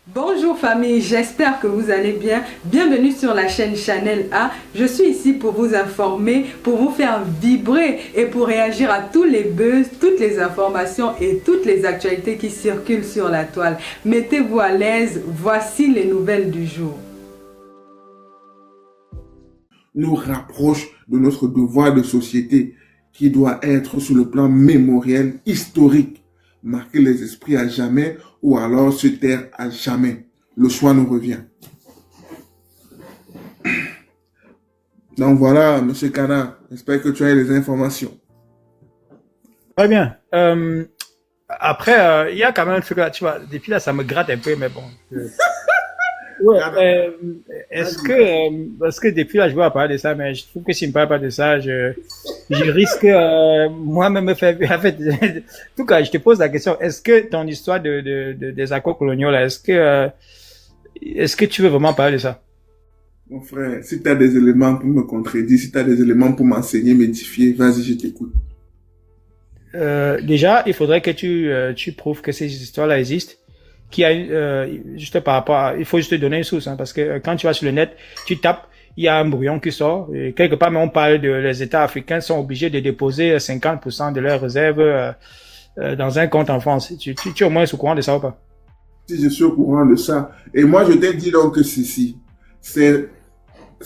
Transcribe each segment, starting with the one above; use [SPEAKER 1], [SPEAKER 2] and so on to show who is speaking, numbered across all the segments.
[SPEAKER 1] Bonjour famille, j'espère que vous allez bien. Bienvenue sur la chaîne Channel A. Je suis ici pour vous informer, pour vous faire vibrer et pour réagir à tous les buzz, toutes les informations et toutes les actualités qui circulent sur la toile. Mettez-vous à l'aise, voici les nouvelles du jour.
[SPEAKER 2] Nous rapproche de notre devoir de société qui doit être sur le plan mémoriel, historique, marquer les esprits à jamais ou alors se taire à jamais. Le choix nous revient. Donc voilà, Monsieur Kana, j'espère que tu as les informations.
[SPEAKER 3] Très bien. Après, il y a quand même un truc là, tu vois, depuis là, ça me gratte un peu, mais bon. Ouais, parce que depuis là, je vois parler de ça, mais je trouve que s'il ne parle pas de ça, je risque moi-même me faire. En fait, en tout cas, je te pose la question, est-ce que ton histoire des accords coloniaux là, est-ce que tu veux vraiment parler de ça?
[SPEAKER 2] Mon frère, si tu as des éléments pour me contredire, si tu as des éléments pour m'enseigner, m'édifier, vas-y, je t'écoute.
[SPEAKER 3] Déjà, il faudrait que tu prouves que ces histoires-là existent. Qui a juste par rapport à, il faut juste te donner une source, hein, parce que quand tu vas sur le net, tu tapes, il y a un brouillon qui sort, et quelque part, mais on parle de les États africains sont obligés de déposer 50% de leurs réserves dans un compte en France. Tu es au moins au courant de ça ou pas?
[SPEAKER 2] Si je suis au courant de ça, et moi je t'ai dit donc que c'est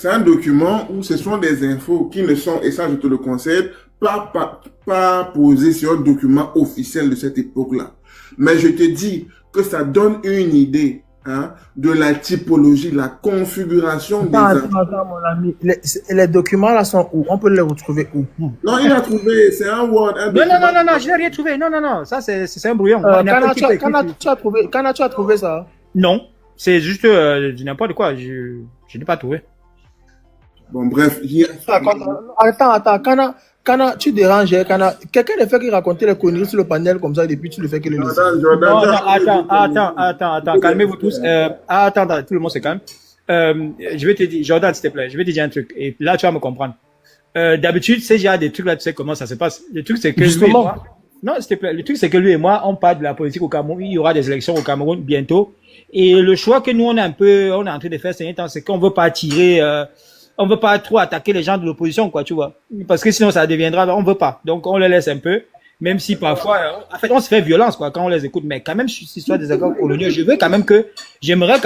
[SPEAKER 2] un document où ce sont des infos qui ne sont, et ça je te le conseille, pas posées sur un document officiel de cette époque-là. Mais je te dis que ça donne une idée de la typologie, la configuration des...
[SPEAKER 4] Attends, mon ami. Les documents là sont où? On peut les retrouver où?
[SPEAKER 2] Non, il a trouvé, c'est un Word, un document.
[SPEAKER 3] Non, je n'ai rien trouvé. Non, ça c'est un brouillon.
[SPEAKER 4] Quand tu as trouvé ça?
[SPEAKER 3] Non, c'est juste du n'importe quoi. Je n'ai pas trouvé.
[SPEAKER 2] Bon, bref.
[SPEAKER 4] Attends, tu déranges, quelqu'un ne fait que raconter les conneries sur le panel comme ça, depuis tu le fais que le laisser.
[SPEAKER 3] Attends, calmez-vous tous. Attends, tout le monde se calme. Je vais te dire, Jordan, s'il te plaît, je vais te dire un truc. Et là, tu vas me comprendre. D'habitude, c'est déjà des trucs là, tu sais comment ça se passe. Le truc, c'est que lui et moi, non, s'il te plaît, le truc, c'est que lui et moi, on parle de la politique au Cameroun. Il y aura des élections au Cameroun bientôt. Et le choix que nous, on est en train de faire ces temps, c'est qu'on veut pas tirer, on veut pas trop attaquer les gens de l'opposition, quoi, tu vois. Parce que sinon, ça deviendra, on veut pas. Donc, on les laisse un peu. Même si parfois, en fait, on se fait violence, quoi, quand on les écoute. Mais quand même, cette histoire des accords coloniaux, j'aimerais quand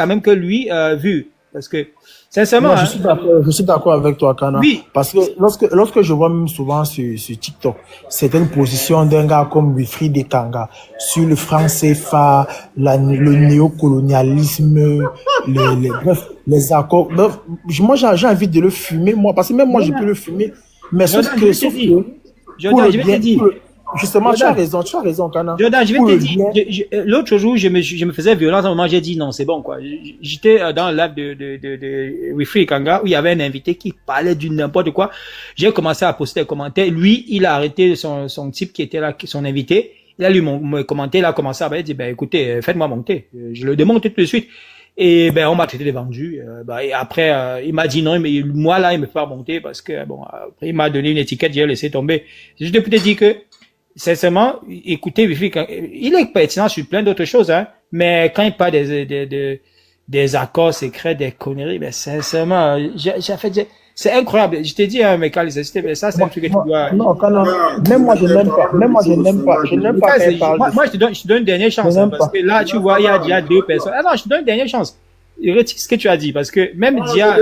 [SPEAKER 3] même que lui, vu. Parce que, sincèrement.
[SPEAKER 4] Moi, je suis d'accord avec toi, Kana.
[SPEAKER 3] Oui.
[SPEAKER 4] Parce que lorsque je vois même souvent sur TikTok, certaines positions d'un gars comme Wilfried Ekanga sur le franc CFA, le néocolonialisme, bref, les accords. Bref, moi, j'ai envie de le fumer, moi, parce que même moi, je peux le fumer. Mais sauf que,
[SPEAKER 3] Jordan, je vais te dire.
[SPEAKER 4] Justement, tu as raison, Kana.
[SPEAKER 3] Jordan, je vais te dire, l'autre jour, je me faisais violence, à un moment, j'ai dit non, c'est bon, quoi. J'étais dans le live de Wilfried Ekanga, où il y avait un invité qui parlait du n'importe quoi. J'ai commencé à poster des commentaires. Lui, il a arrêté son type qui était là, son invité. Il a lu mon commentaire, il a commencé à dire, écoutez, faites-moi monter. Je le démonte tout de suite. Et on m'a traité de vendu. Et après, il m'a dit non, mais moi là, il me fait pas monter parce que après, il m'a donné une étiquette, j'ai laissé tomber. Je te dire que sincèrement, écoutez, il est pertinent sur plein d'autres choses, hein. Mais quand il parle des accords secrets, des conneries, sincèrement, c'est incroyable. Je t'ai dit, hein, mais ça, c'est un truc que tu dois.
[SPEAKER 4] Non, même moi, je n'aime pas. Je n'aime pas.
[SPEAKER 3] Moi, je te donne une dernière chance, hein, parce que là, tu vois, il y a déjà deux personnes. Ah non, je te donne une dernière chance. Retire ce que tu as dit, parce que même Dia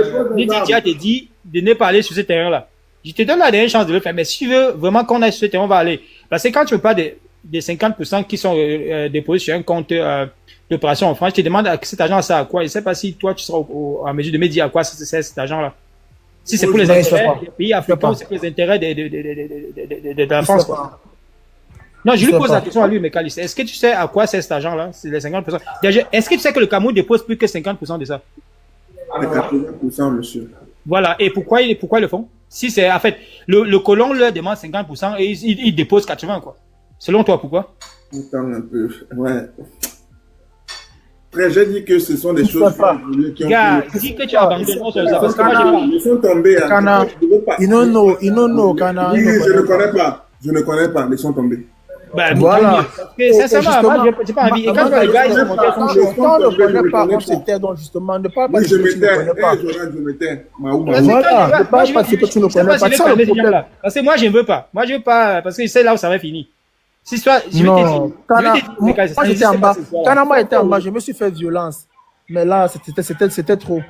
[SPEAKER 3] te dit de ne pas aller sur ce terrain-là. Je te donne la dernière chance de le faire, mais si tu veux vraiment qu'on aille sur ce terrain, on va aller. Parce que quand tu veux pas des 50% qui sont déposés sur un compte d'opération en France, je te demande cet argent ça à quoi. Je ne sais pas si toi tu seras en mesure de me dire à quoi c'est cet argent-là. Si c'est pour les intérêts des pays africains ou c'est pour les intérêts de la France, quoi. Non, je lui pose la question à lui, Mekalis. Est-ce que tu sais à quoi c'est cet argent-là? C'est les 50%. Déjà, est-ce que tu sais que le Cameroun dépose plus que 50% de ça?
[SPEAKER 2] Les 80%, monsieur.
[SPEAKER 3] Voilà. Et pourquoi ils le font? Si c'est, en fait, le colon leur demande 50% et il dépose 80%, quoi. Selon toi, pourquoi?
[SPEAKER 2] Attends un peu. Ouais. Après, j'ai dit que ce sont des choses
[SPEAKER 3] qui ont... Gars, dis que tu as abandonné ça. Parce que moi,
[SPEAKER 2] ils sont tombés.
[SPEAKER 4] Kana, ils non, Kana.
[SPEAKER 2] Oui, je ne connais pas. Ils sont tombés.
[SPEAKER 3] Ben,
[SPEAKER 4] Voilà.
[SPEAKER 3] parce que sincèrement, moi, j'ai pas envie. Et quand le gars, il se montait son show.
[SPEAKER 4] Quand on ne connaît pas, on se tait, donc justement, ne parle pas
[SPEAKER 2] Oui,
[SPEAKER 4] de
[SPEAKER 2] je
[SPEAKER 4] ce que tu ne
[SPEAKER 2] m'étais.
[SPEAKER 4] connais pas.
[SPEAKER 2] Je m'étais. Maouma.
[SPEAKER 3] Parce que
[SPEAKER 4] Voilà,
[SPEAKER 3] quand
[SPEAKER 4] ne parle pas de ce que tu ne connais pas.
[SPEAKER 3] C'est
[SPEAKER 4] C'est ça le problème.
[SPEAKER 3] parce que moi, je ne veux pas. Moi, je veux pas, parce que c'est là où ça va finir. Si soit, je vais te
[SPEAKER 4] Non,
[SPEAKER 3] dire,
[SPEAKER 4] moi
[SPEAKER 3] ça
[SPEAKER 4] j'étais en
[SPEAKER 3] n'existe
[SPEAKER 4] bas.
[SPEAKER 3] pas, ce soir-là.
[SPEAKER 4] Quand moi était en bas, je me suis fait violence. Mais là, c'était trop.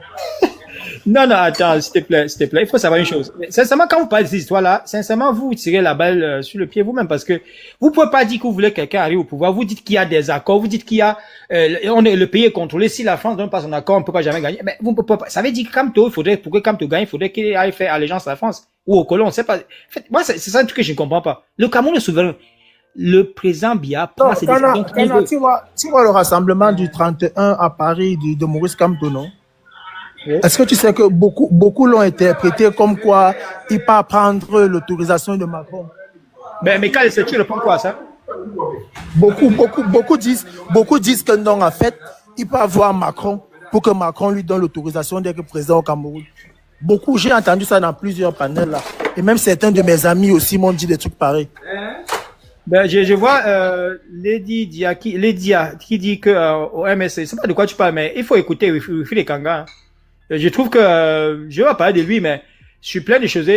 [SPEAKER 3] Non, non, attends, s'il te plaît. Il faut savoir une chose. Sincèrement, quand vous parlez de ces histoires-là, sincèrement, vous tirez la balle sur le pied vous-même parce que vous pouvez pas dire que vous voulez que quelqu'un arrive au pouvoir. Vous dites qu'il y a des accords. Vous dites qu'il y a, le pays est contrôlé. Si la France ne donne pas son accord, on ne peut pas jamais gagner. Mais vous ne pouvez pas. Ça veut dire que Kamto, pour que Kamto gagne, il faudrait qu'il aille faire allégeance à la France ou aux colons. C'est pas, en fait, moi, c'est ça un truc que je ne comprends pas. Le Cameroun est souverain. Le président Biya prend ses décisions.
[SPEAKER 4] Tu vois le rassemblement du 31 à Paris de Maurice Kamto, non?
[SPEAKER 3] Oui.
[SPEAKER 4] Est-ce que tu sais que beaucoup l'ont interprété comme quoi il part prendre l'autorisation de Macron?
[SPEAKER 3] Mais quand tu réponds quoi à ça?
[SPEAKER 4] Beaucoup disent que non, en fait, il peut avoir Macron pour que Macron lui donne l'autorisation d'être président au Cameroun. J'ai entendu ça dans plusieurs panels là. Et même certains de mes amis aussi m'ont dit des trucs pareils.
[SPEAKER 3] Ben, je vois Lady Dia qui dit que au MSC, c'est pas de quoi tu parles, mais il faut écouter Wifi les Kanga. Hein. Je trouve que je vais pas parler de lui, mais je suis plein de choses,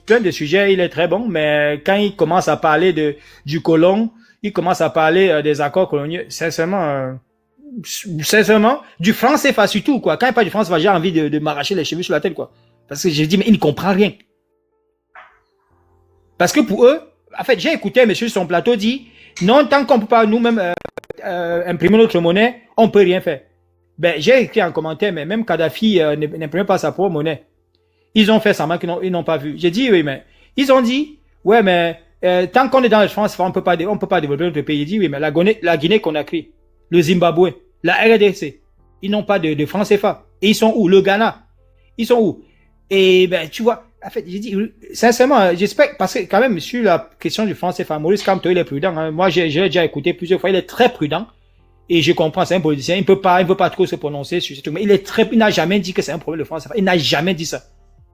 [SPEAKER 3] plein de sujets. Il est très bon, mais quand il commence à parler du colon, il commence à parler des accords coloniaux. Sincèrement, du franc CFA surtout quoi. Quand il parle du franc CFA, j'ai envie de m'arracher les cheveux sur la tête quoi, parce que j'ai dit mais il ne comprend rien. Parce que pour eux, en fait, j'ai écouté un monsieur sur son plateau dit non, tant qu'on peut pas nous-mêmes imprimer notre monnaie, on peut rien faire. Ben, j'ai écrit en commentaire, mais même Kadhafi n'imprimait pas sa propre monnaie. Ils ont fait semblant qu'ils n'ont pas vu. J'ai dit oui, mais ils ont dit ouais, mais tant qu'on est dans la France, on peut pas développer notre pays. J'ai dit oui, mais la Guinée-Conakry, le Zimbabwe, la RDC, ils n'ont pas de francs CFA. Et ils sont où? Le Ghana, ils sont où? Et ben, tu vois. En fait, j'ai dit, sincèrement, j'espère, parce que quand même, sur la question du franc CFA, Maurice Kamto, il est prudent. Hein. Moi, j'ai déjà écouté plusieurs fois, il est très prudent. Et je comprends, c'est un politicien, il peut pas trop se prononcer sur ce truc. Mais il n'a jamais dit que c'est un problème de franc CFA. Il n'a jamais dit ça.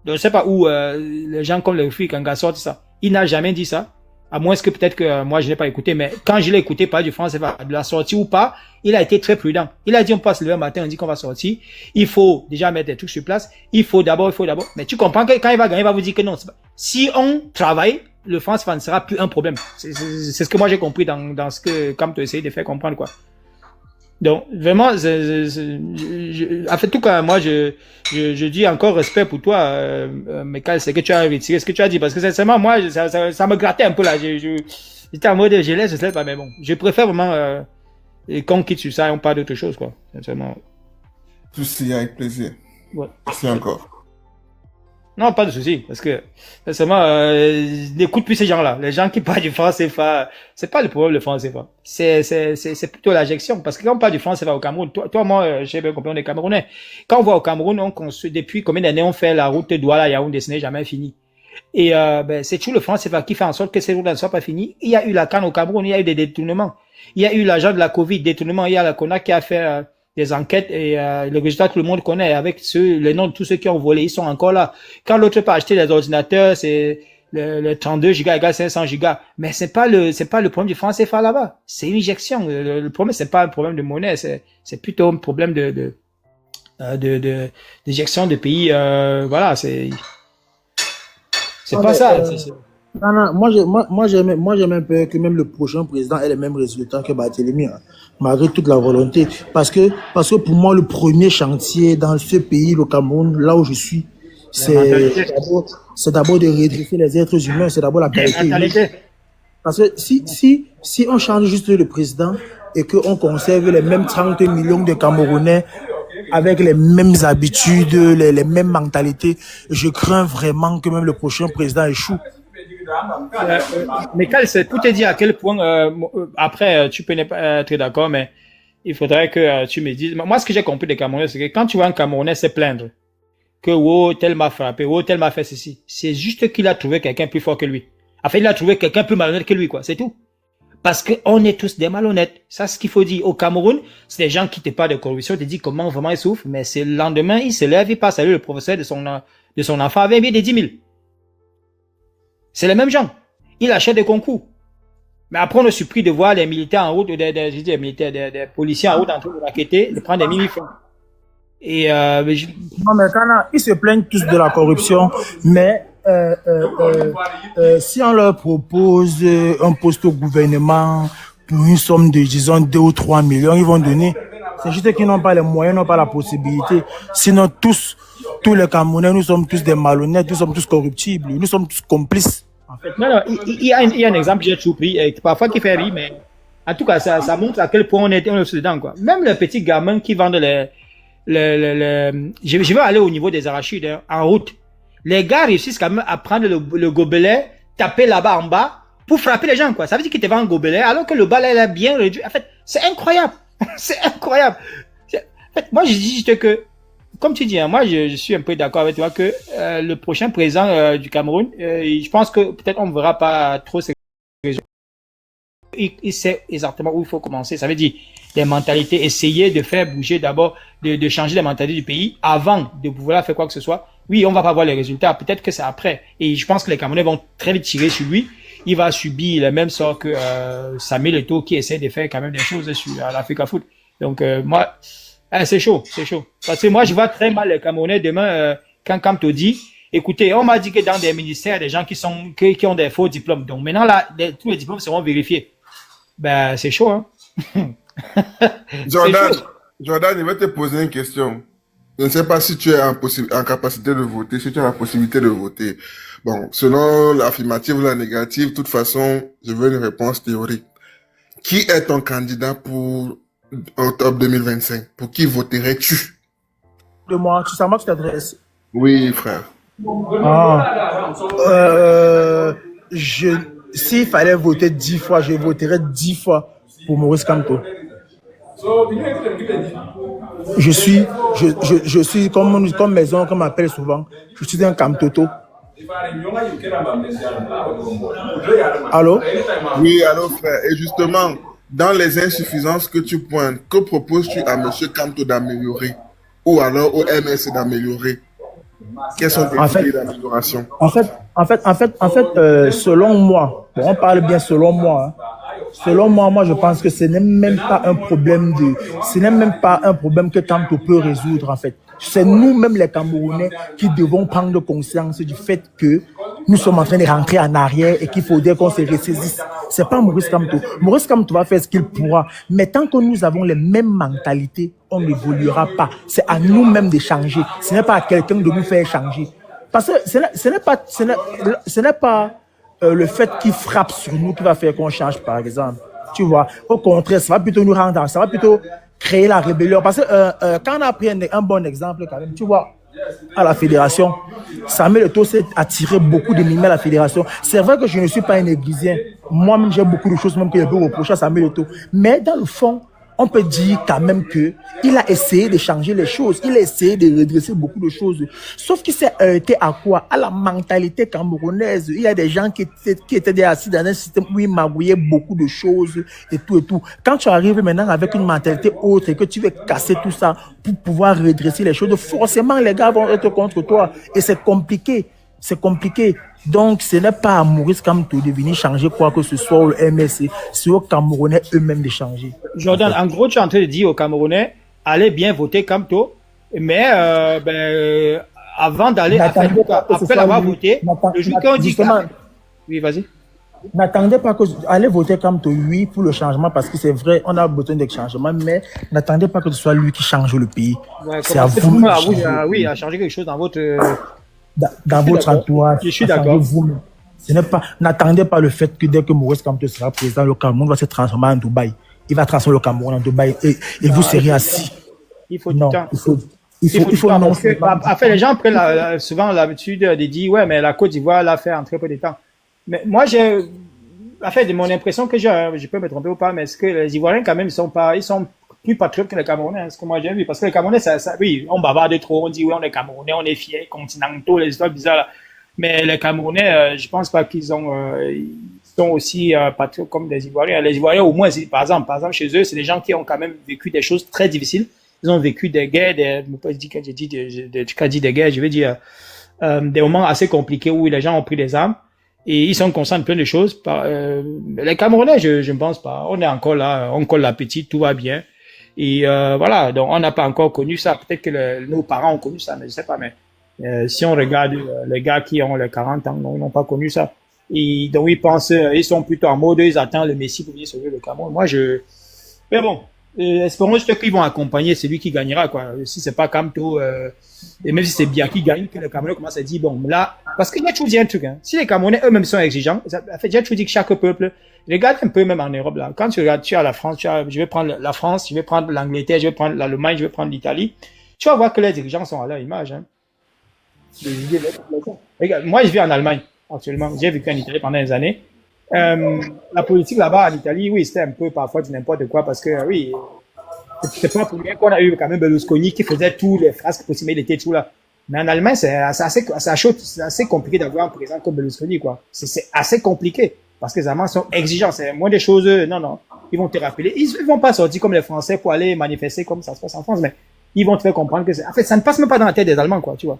[SPEAKER 3] Donc, je sais pas où les gens comme le Fui Kanga sortent ça. Il n'a jamais dit ça. À moins que peut-être que moi, je l'ai pas écouté. Mais quand je l'ai écouté parler du franc CFA, de la sortie ou pas, il a été très prudent. Il a dit, on passe le matin, on dit qu'on va sortir. Il faut déjà mettre des trucs sur place. Il faut d'abord. Mais tu comprends que quand il va gagner, il va vous dire que non. Si on travaille, le franc CFA ne sera plus un problème. C'est ce que moi j'ai compris dans ce que Kamto essaye de faire comprendre, quoi. Donc, vraiment, en fait, tout cas, moi, je dis encore respect pour toi, Michael, c'est que tu as retiré ce que tu as dit, parce que sincèrement, moi, ça me grattait un peu là. J'étais en mode, je sais pas, mais bon, je préfère vraiment qu'on quitte sur ça et on parle d'autre chose, quoi. Sincèrement.
[SPEAKER 2] Tout ça, avec plaisir.
[SPEAKER 3] Ouais.
[SPEAKER 2] Merci encore.
[SPEAKER 3] Non, pas de souci, parce que sincèrement, n'écoute plus ces gens-là. Les gens qui parlent du franc CFA, c'est pas le problème le franc CFA. C'est plutôt l'injection, parce que quand on parle du franc CFA au Cameroun, toi, moi, j'ai bien compris, on est Camerounais. Quand on voit au Cameroun, on construit depuis combien d'années on fait la route Douala-Yaoundé, ce n'est jamais fini. Et ben, c'est toujours le franc CFA qui fait en sorte que ces routes-là ne soient pas finies. Il y a eu la canne au Cameroun, il y a eu des détournements. Il y a eu l'agent de la Covid, détournement. Il y a la CONAC qui a fait des enquêtes et le résultat tout le monde connaît avec les noms de tous ceux qui ont volé, ils sont encore là. Quand l'autre peut acheter des ordinateurs, c'est le 32 gigas égale 500 gigas. Mais c'est pas le problème du franc CFA là-bas. C'est une injection. Le problème, c'est pas un problème de monnaie, c'est plutôt un problème d'éjection de pays, voilà, c'est pas ça.
[SPEAKER 4] Non, moi j'aime un peu que même le prochain président ait les mêmes résultats que Barthélemy, hein, malgré toute la volonté. Parce que pour moi, le premier chantier dans ce pays, le Cameroun, là où je suis, c'est d'abord de redresser les êtres humains, c'est d'abord la qualité humaine. Parce que si on change juste le président et qu'on conserve les mêmes 30 millions de Camerounais avec les mêmes habitudes, les mêmes mentalités, je crains vraiment que même le prochain président échoue.
[SPEAKER 3] Mais Cal, c'est pour te dire à quel point, après, tu peux ne pas être d'accord, mais il faudrait que tu me dises. Moi, ce que j'ai compris des Camerounais, c'est que quand tu vois un Camerounais se plaindre que oh, tel m'a frappé, oh, tel m'a fait ceci, c'est juste qu'il a trouvé quelqu'un plus fort que lui. Enfin, il a trouvé quelqu'un plus malhonnête que lui, quoi. C'est tout. Parce qu'on est tous des malhonnêtes. Ça, c'est ce qu'il faut dire. Au Cameroun, c'est des gens qui te parlent de corruption, te disent comment vraiment ils souffrent, mais c'est le lendemain, il se lève, il passe saluer le professeur de son enfant avec des 10 000. C'est les mêmes gens. Il achète des concours. Mais après, on est surpris de voir les militaires en route, des policiers en route en train de raqueter, de prendre des mini-fonds. Et
[SPEAKER 4] Non, mais ils se plaignent tous de la corruption, mais si on leur propose un poste au gouvernement pour une somme de, disons, 2 ou 3 millions, ils vont donner. C'est juste qu'ils n'ont pas les moyens, n'ont pas la possibilité. Sinon, tous les Camerounais, nous sommes tous des malhonnêtes, nous sommes tous corruptibles, nous sommes tous complices.
[SPEAKER 3] en fait, non, il y a un exemple que j'ai toujours pris, parfois qui fait rire, mais en tout cas, ça montre à quel point on est dedans, quoi. Même le petit gamin qui vend je vais aller au niveau des arachides, hein, en route. Les gars réussissent quand même à prendre le gobelet, taper là-bas en bas, pour frapper les gens, quoi. Ça veut dire qu'ils te vendent un gobelet, alors que le bal est bien réduit. En fait, c'est incroyable. C'est incroyable. En fait, moi, je dis juste que, comme tu dis, hein, moi, je suis un peu d'accord avec toi que le prochain président du Cameroun, je pense que peut-être on ne verra pas trop ces réseaux. Il sait exactement où il faut commencer. Ça veut dire des mentalités, essayer de faire bouger d'abord, de changer les mentalités du pays avant de pouvoir faire quoi que ce soit. Oui, on va pas voir les résultats. Peut-être que c'est après. Et je pense que les Camerounais vont très vite tirer sur lui. Il va subir le même sort que Samuel Eto'o qui essaie de faire quand même des choses sur l'Africa Foot. Donc moi, c'est chaud, c'est chaud. Parce que moi, je vois très mal les Camerounais demain quand Kamto dit, écoutez, on m'a dit que dans des ministères, des gens qui ont des faux diplômes. Donc maintenant là, tous les diplômes seront vérifiés. Ben c'est chaud, hein.
[SPEAKER 2] Jordan, je vais te poser une question. Je ne sais pas si tu es en capacité de voter, si tu as la possibilité de voter. Bon, selon l'affirmative ou la négative, de toute façon, je veux une réponse théorique. Qui est ton candidat pour octobre 2025? Pour qui voterais-tu?
[SPEAKER 4] De moi, tu sais à moi que tu t'adresses.
[SPEAKER 2] Oui, frère.
[SPEAKER 4] Ah. S'il fallait voter 10 fois, je voterais 10 fois pour Maurice Kamto. Je suis comme mes oncles m'appellent souvent, je suis un Kamtoto. Allô?
[SPEAKER 2] Oui, allô, frère. Et justement, dans les insuffisances que tu pointes, que proposes-tu à monsieur Kamto d'améliorer? Ou alors au MS d'améliorer? Quelles sont tes idées d'amélioration?
[SPEAKER 4] En fait, selon moi, bon, on parle bien selon moi, hein. Selon moi, je pense que ce n'est même pas un problème que Kamto peut résoudre, en fait. C'est nous-mêmes, les Camerounais, qui devons prendre conscience du fait que nous sommes en train de rentrer en arrière et qu'il faudrait qu'on se ressaisisse. C'est pas Maurice Kamto. Maurice Kamto va faire ce qu'il pourra. Mais tant que nous avons les mêmes mentalités, on n'évoluera pas. C'est à nous-mêmes de changer. Ce n'est pas à quelqu'un de nous faire changer. Parce que ce n'est pas le fait qu'il frappe sur nous qui va faire qu'on change, par exemple. Tu vois, au contraire, ça va plutôt nous rendre, ça va plutôt créer la rébellion. Parce que quand on a pris un bon exemple, quand même, tu vois, à la fédération, Samuel Eto'o s'est attiré beaucoup de mimés à la fédération. C'est vrai que je ne suis pas un église. Moi-même, j'ai beaucoup de choses même que je peux reprocher à Samuel Eto'o. Mais dans le fond, on peut dire quand même que il a essayé de changer les choses. Il a essayé de redresser beaucoup de choses. Sauf qu'il s'est heurté à quoi? À la mentalité camerounaise. Il y a des gens qui étaient assis dans un système où ils magouillaient beaucoup de choses et tout et tout. Quand tu arrives maintenant avec une mentalité autre et que tu veux casser tout ça pour pouvoir redresser les choses, forcément les gars vont être contre toi. Et c'est compliqué. C'est compliqué. Donc, ce n'est pas à Maurice Kamto de venir changer quoi que ce soit au MSC, c'est aux Camerounais eux-mêmes de changer.
[SPEAKER 3] Jordan, en gros, tu es en train de dire aux Camerounais, allez bien voter Kamto, mais avant d'aller, après l'avoir voté, le jour qu'on dit... Oui, vas-y.
[SPEAKER 4] N'attendez pas que... Allez voter Kamto, oui, pour le changement, parce que c'est vrai, on a besoin de changement, mais n'attendez pas que ce soit lui qui change le pays.
[SPEAKER 3] Ouais,
[SPEAKER 4] c'est à vous.
[SPEAKER 3] À changer quelque chose dans votre...
[SPEAKER 4] Dans votre entourage.
[SPEAKER 3] Je suis d'accord.
[SPEAKER 4] Ce n'est pas, n'attendez pas le fait que dès que Maurice Kamto sera président, le Cameroun va se transformer en Dubaï. Il va transformer le Cameroun en Dubaï et vous serez assis.
[SPEAKER 3] Il faut du temps.
[SPEAKER 4] Il faut non.
[SPEAKER 3] Après, les gens prennent souvent l'habitude de dire, ouais, mais la Côte d'Ivoire l'a fait en très peu de temps. Mais moi, de mon impression que je peux me tromper ou pas, mais est-ce que les Ivoiriens, quand même, ils sont plus patriotes que les Camerounais, hein, ce que moi j'ai vu. Parce que les Camerounais, oui, on bavarde trop, on dit, oui, on est Camerounais, on est fiers, continentaux, les histoires bizarres, là. Mais les Camerounais, je pense pas qu'ils ils sont aussi patriotes comme les Ivoiriens. Les Ivoiriens, au moins, par exemple, chez eux, c'est des gens qui ont quand même vécu des choses très difficiles. Ils ont vécu des guerres, des guerres, je veux dire, des moments assez compliqués où les gens ont pris des armes. Et ils sont conscients de plein de choses. Les Camerounais, je ne pense pas. On est encore là, on colle la petite, tout va bien. Et voilà, donc on n'a pas encore connu ça. Peut-être que nos parents ont connu ça, mais je sais pas. Mais si on regarde les gars qui ont les 40 ans, non, ils n'ont pas connu ça. Et donc ils pensent, ils sont plutôt en mode, ils attendent le Messie pour venir sauver le Cameroun. Mais bon, espérons juste qu'ils vont accompagner celui qui gagnera, quoi. Si c'est pas Kamto, et même si c'est bien qui gagne, que le Cameroun commence à dire, bon, là, parce qu'il y a toujours dit un truc, hein. Si les Camerounais eux-mêmes sont exigeants, en fait, j'ai toujours dit que chaque peuple, regarde un peu même en Europe, là. Quand tu regardes, tu as la France, je vais prendre la France, je vais prendre l'Angleterre, je vais prendre l'Allemagne, je vais prendre l'Italie. Tu vas voir que les dirigeants sont à leur image, hein. Regarde, moi, je vis en Allemagne, actuellement. J'ai vécu en Italie pendant des années. La politique là-bas en Italie, oui, c'était un peu parfois du n'importe quoi parce que, oui, c'est pas pour rien qu'on a eu quand même Berlusconi qui faisait tous les frasques possibles, il était tout là. Mais en Allemagne, c'est assez compliqué d'avoir un président comme Berlusconi, quoi. C'est assez compliqué parce que les Allemands sont exigeants. C'est moins des choses, non. Ils vont te rappeler. Ils vont pas sortir comme les Français pour aller manifester comme ça se passe en France, mais ils vont te faire comprendre que en fait, ça ne passe même pas dans la tête des Allemands, quoi, tu vois.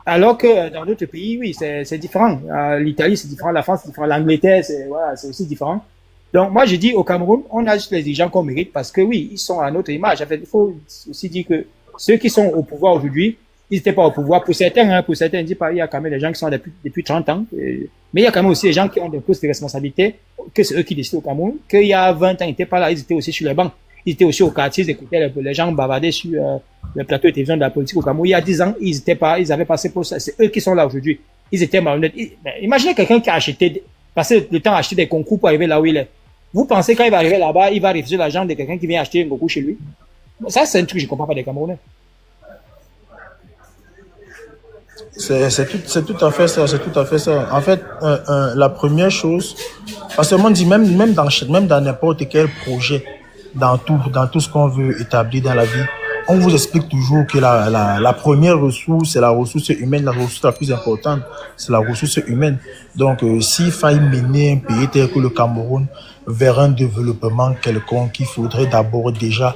[SPEAKER 3] Alors que dans d'autres pays, oui, c'est différent. L'Italie, c'est différent. La France, c'est différent. L'Angleterre, c'est aussi différent. Donc, moi, je dis au Cameroun, on a juste les gens qu'on mérite parce que oui, ils sont à notre image. En fait, il faut aussi dire que ceux qui sont au pouvoir aujourd'hui, ils n'étaient pas au pouvoir. Pour certains, il y a quand même des gens qui sont depuis 30 ans. Mais il y a quand même aussi des gens qui ont des postes de responsabilité, que c'est eux qui décident au Cameroun, qu'il y a 20 ans, ils n'étaient pas là, ils étaient aussi sur les bancs. Ils étaient aussi au quartier, ils écoutaient les gens bavarder sur le plateau de télévision de la politique au Cameroun. Il y a 10 ans, ils avaient passé pour ça. C'est eux qui sont là aujourd'hui. Ils étaient malhonnêtes. Imaginez quelqu'un qui a passé le temps à acheter des concours pour arriver là où il est. Vous pensez quand il va arriver là-bas, il va refuser l'argent de quelqu'un qui vient acheter un concours chez lui? Ça, c'est un truc que je comprends pas des Camerounais.
[SPEAKER 4] C'est tout à fait ça, c'est tout à fait ça. En fait, la première chose, parce que on dit même dans n'importe quel projet, dans tout ce qu'on veut établir dans la vie, on vous explique toujours que la première ressource, c'est la ressource humaine, la ressource la plus importante, c'est la ressource humaine. Donc, s'il faille mener un pays tel que le Cameroun vers un développement quelconque, il faudrait d'abord déjà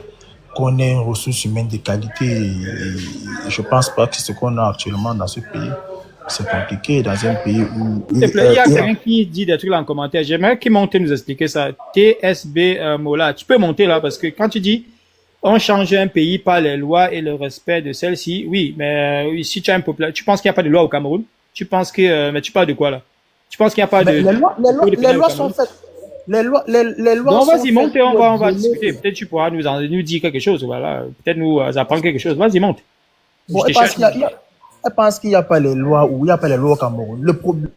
[SPEAKER 4] qu'on ait une ressource humaine de qualité. Et je pense pas que ce qu'on a actuellement dans ce pays, c'est compliqué dans un pays où...
[SPEAKER 3] S'il te plaît, il y a quelqu'un qui dit des trucs là en commentaire. J'aimerais qu'il monte nous expliquer ça. TSB Mola, tu peux monter là parce que quand tu dis on change un pays par les lois et le respect de celles-ci, oui, mais si tu as un peuple, tu penses qu'il n'y a pas de loi au Cameroun? Tu penses que, mais tu parles de quoi là? Tu penses qu'il n'y a pas de...
[SPEAKER 4] Les lois sont faites. Les lois
[SPEAKER 3] bon, vas-y, monte, on va discuter. Peut-être tu pourras nous dire quelque chose, voilà. Peut-être nous apprendre quelque chose. Vas-y, monte.
[SPEAKER 4] Bon, elle pense qu'il n'y a pas les lois ou il n'y a pas les lois au Cameroun. Le problème.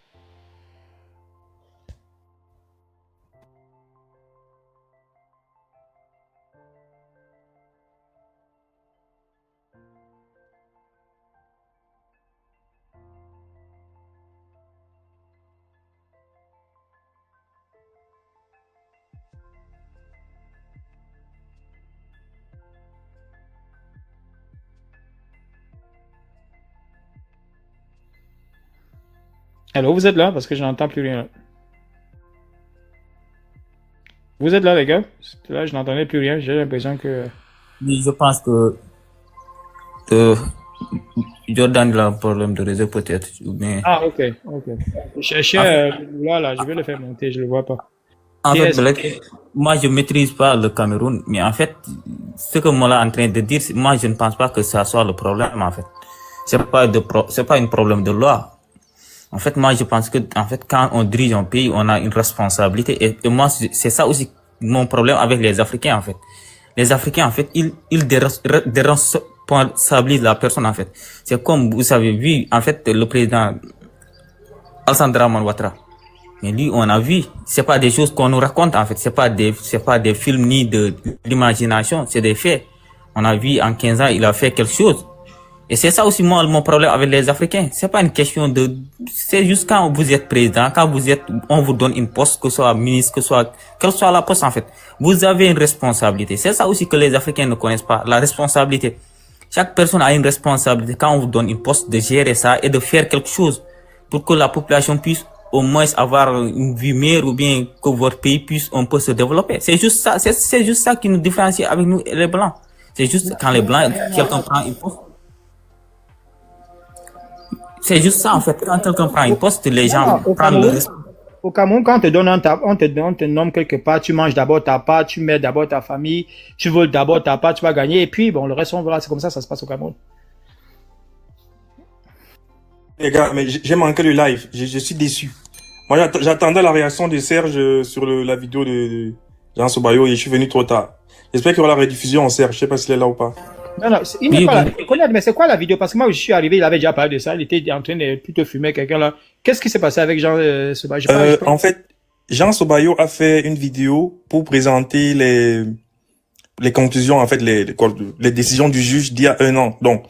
[SPEAKER 3] Alors, vous êtes là parce que je n'entends plus rien. Vous êtes là, les gars? Là, je n'entendais plus rien. J'ai l'impression que...
[SPEAKER 5] Oui, je pense que Jordan a un problème de réseau peut-être. Mais...
[SPEAKER 3] Ah, ok. Cherchez là, je vais le faire monter, je le vois pas.
[SPEAKER 5] En fait, moi, je maîtrise pas le Cameroun, mais en fait, ce que moi là en train de dire, moi, je ne pense pas que ça soit le problème, en fait. C'est pas un problème de loi. En fait, moi, je pense que, en fait, quand on dirige un pays, on a une responsabilité. Et moi, c'est ça aussi mon problème avec les Africains, en fait. Les Africains, en fait, ils déresponsabilisent la personne, en fait. C'est comme vous avez vu, en fait, le président Alassane Dramane Ouattara. Mais lui, on a vu, c'est pas des choses qu'on nous raconte, en fait. C'est pas des films ni de l'imagination, c'est des faits. On a vu, en 15 ans, il a fait quelque chose. Et c'est ça aussi moi mon problème avec les Africains. C'est pas une question c'est juste quand vous êtes président, on vous donne une poste, que ce soit ministre, quelle soit la poste en fait. Vous avez une responsabilité. C'est ça aussi que les Africains ne connaissent pas, la responsabilité. Chaque personne a une responsabilité quand on vous donne une poste de gérer ça et de faire quelque chose pour que la population puisse au moins avoir une vie meilleure ou bien que votre pays puisse un peu se développer. C'est juste ça, c'est juste ça qui nous différencie avec nous les Blancs. C'est juste quand les Blancs, quelqu'un prend une poste. C'est juste ça, en fait. Quand quelqu'un prend une poste, les gens
[SPEAKER 3] Non,
[SPEAKER 5] prennent le risque.
[SPEAKER 3] Au Cameroun, quand on te donne on te nomme quelque part, tu manges d'abord ta part, tu mets d'abord ta famille, tu voles d'abord ta part, tu vas gagner, et puis, bon, le reste, on verra. C'est comme ça se passe au Cameroun.
[SPEAKER 6] Les gars, mais j'ai manqué le live. Je suis déçu. Moi, j'attendais la réaction de Serge sur la vidéo de Jean Sobayo et je suis venu trop tard. J'espère qu'il y aura la rediffusion en Serge. Je sais pas s'il est là ou pas.
[SPEAKER 3] Non, non, il n'est pas là. Mais c'est quoi la vidéo? Parce que moi, je suis arrivé, il avait déjà parlé de ça. Il était en train de plutôt fumer quelqu'un là. Qu'est-ce qui s'est passé avec Jean Sobayo?
[SPEAKER 6] En fait, Jean Sobayo a fait une vidéo pour présenter les conclusions, en fait, les décisions du juge d'il y a 1 an. Donc,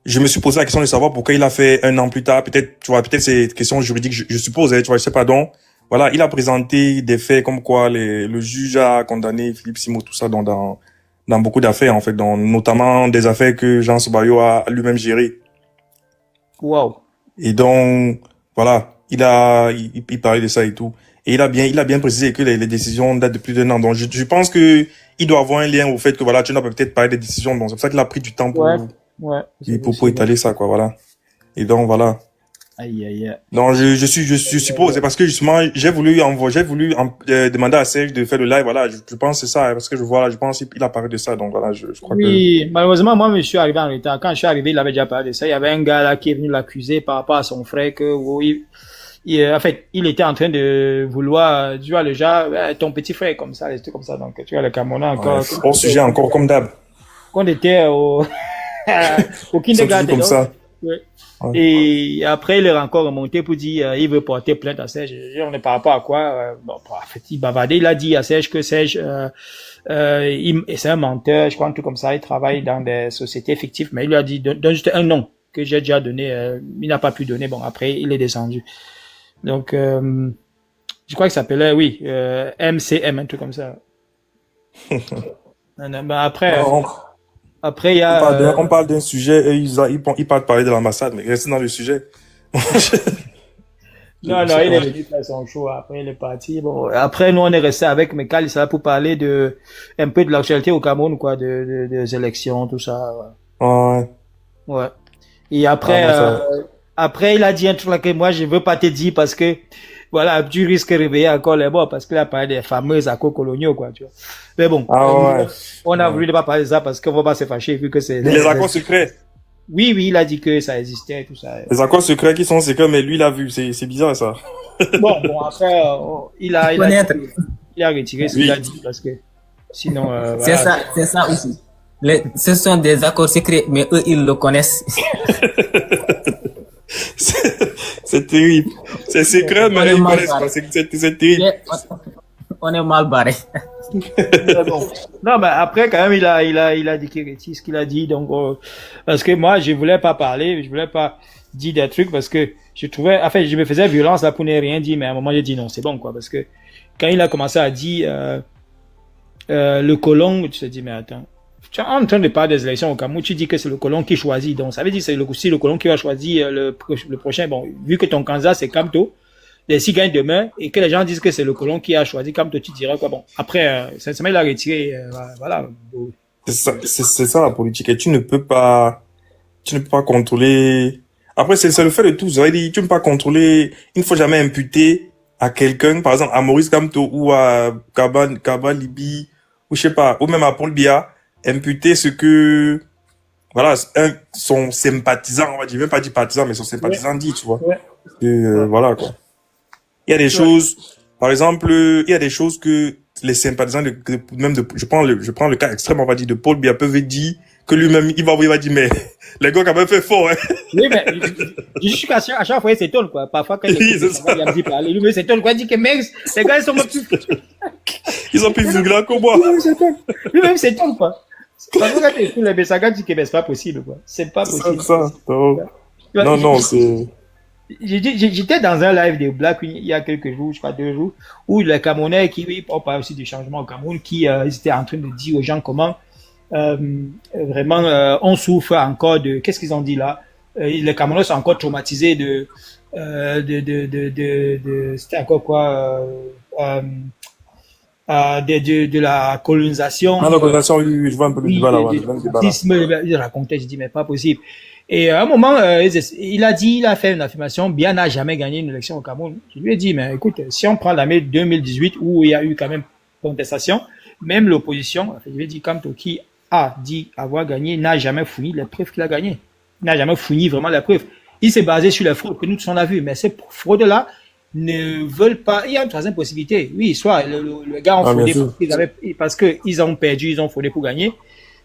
[SPEAKER 6] je me suis posé la question de savoir pourquoi il a fait 1 an plus tard. Peut-être, tu vois, peut-être c'est une question juridique, je suppose, hein, tu vois, je sais pas. Donc, voilà, il a présenté des faits comme quoi le juge a condamné Philippe Simo, tout ça, dans beaucoup d'affaires, en fait, notamment des affaires que Jean Sobayo a lui-même gérées.
[SPEAKER 3] Wow.
[SPEAKER 6] Et donc, voilà, il parlait de ça et tout. Et il a bien précisé que les décisions datent de plus d'1 an. Donc, je pense que il doit avoir un lien au fait que, voilà, tu n'as peut-être parlé des décisions. Donc, c'est pour ça qu'il a pris du temps pour étaler ça, quoi, voilà. Et donc, voilà.
[SPEAKER 3] Aïe, aïe, aïe.
[SPEAKER 6] Non, je suppose, c'est parce que justement, j'ai voulu demander à Serge de faire le live, voilà, je pense que c'est ça, parce que je pense qu'il a parlé de ça, donc voilà, je crois que...
[SPEAKER 3] Oui, malheureusement, moi, je suis arrivé en retard. Quand je suis arrivé, il avait déjà parlé de ça. Il y avait un gars là qui est venu l'accuser par rapport à son frère que, en fait, il était en train de vouloir, tu vois, le genre, ton petit frère comme ça, des trucs comme ça. Donc, tu vois, le Camerounais encore.
[SPEAKER 6] Ouais, hors sujet encore, comme d'hab.
[SPEAKER 3] Qu'on était au kindergarten.
[SPEAKER 6] Comme ça.
[SPEAKER 3] Ouais. Ouais. Et après, il est encore remonté pour dire, il veut porter plainte à Serge. On est par rapport à quoi? Bon, en fait, il bavardait, il a dit à Serge que Serge, c'est un menteur, je crois, un truc comme ça, il travaille dans des sociétés fictives, mais il lui a dit, donne juste un nom que j'ai déjà donné, il n'a pas pu donner. Bon, après, il est descendu. Donc, je crois qu'il s'appelait, oui, MCM, un truc comme ça. Après, après, il y a...
[SPEAKER 6] On parle d'un sujet et ils parlent parler de l'ambassade, mais restez dans le sujet.
[SPEAKER 3] Non, il est venu faire son show, après il est parti. Bon, après, nous, on est resté avec Mekal, ça pour parler un peu de l'actualité au Cameroun, quoi, des élections, tout ça.
[SPEAKER 6] Ouais.
[SPEAKER 3] Ouais. Et après, après, il a dit un truc là que moi, je veux pas te dire parce que, voilà, tu risques de réveiller encore les morts parce qu'il a parlé des fameux accords coloniaux, quoi, tu vois. Mais bon, on a voulu ne pas parler de ça parce qu'on va pas se fâcher vu que c'est...
[SPEAKER 6] Les accords secrets.
[SPEAKER 3] Oui, il a dit que ça existait, tout ça.
[SPEAKER 6] Les accords secrets qui sont secrets, mais lui, il a vu. C'est bizarre, ça.
[SPEAKER 3] Bon, après, il a retiré ce qu'il a dit parce que sinon, voilà.
[SPEAKER 5] C'est ça aussi. Ce sont des accords secrets, mais eux, ils le connaissent.
[SPEAKER 6] C'est terrible. C'est secret, mais ils connaissent pas. C'est terrible.
[SPEAKER 5] On est mal barré.
[SPEAKER 3] Bon. Non, mais après, quand même, il a dit qu'il retire ce qu'il a dit. Donc, parce que moi, je voulais pas parler, je voulais pas dire des trucs parce que je trouvais, en fait, je me faisais violence là pour ne rien dire, mais à un moment, j'ai dit non, c'est bon, quoi, parce que quand il a commencé à dire, le colon, tu te dis, mais attends. Tu es en train de parler des élections au Cameroun, tu dis que c'est le colon qui choisit. Donc, ça veut dire que c'est aussi le colon qui va choisir le prochain. Bon, vu que ton candidat, c'est Kamto, et s'il gagne demain, et que les gens disent que c'est le colon qui a choisi Kamto, tu dirais quoi? Bon, après, sincèrement, il a retiré, voilà.
[SPEAKER 6] C'est ça, la politique. Et tu ne peux pas contrôler. Après, c'est le fait de tout. Ça veut dire, tu ne peux pas contrôler, il ne faut jamais imputer à quelqu'un, par exemple, à Maurice Kamto ou à Kaba Libi, ou je sais pas, ou même à Paul Biya, imputer ce que, voilà, son sympathisant, on va dire, même pas dit partisan, mais son sympathisant dit, tu vois. Voilà, quoi. Il y a des choses, par exemple, il y a des choses que les sympathisants je prends le cas extrême, on va dire, de Paul Biya peuvent dire que lui-même, il va dire, mais, les gars, quand même fait fort, hein.
[SPEAKER 3] Oui, mais, je suis à chaque fois, il s'étonne, quoi. Parfois, quand il a dit parler, lui-même s'étonne, quoi. Il dit que, mec, les gars, ils sont plus...
[SPEAKER 6] Ils sont plus vulgaires que moi.
[SPEAKER 3] Lui-même s'étonne, quoi. Parce que quand tu écoutes les Bessaga, tu dis que c'est pas possible, quoi. C'est pas possible.
[SPEAKER 6] Ça. Non, c'est...
[SPEAKER 3] J'étais dans un live de Black il y a quelques jours, je crois 2 jours, où les Camerounais on parle aussi du changement au Cameroun, ils étaient en train de dire aux gens comment, vraiment, on souffre encore de, qu'est-ce qu'ils ont dit là? Les Camerounais sont encore traumatisés c'était encore quoi, de la colonisation.
[SPEAKER 6] La colonisation, oui, je vois un peu le débat là-bas.
[SPEAKER 3] Il racontait, je dis, mais pas possible. Et à un moment, il a fait une affirmation, Biya n'a jamais gagné une élection au Cameroun. Je lui ai dit, mais écoute, si on prend l'année 2018 où il y a eu quand même contestation, même l'opposition, je lui ai dit, Kamto, qui a dit avoir gagné, n'a jamais fourni les preuves qu'il a gagné. Il n'a jamais fourni vraiment les preuves. Il s'est basé sur les fraudes que nous tous on a vues, mais ces fraudes-là ne veulent pas. Il y a une troisième possibilité. Oui, soit le gars ont fraudé parce qu'ils ont perdu, ils ont fraudé pour gagner.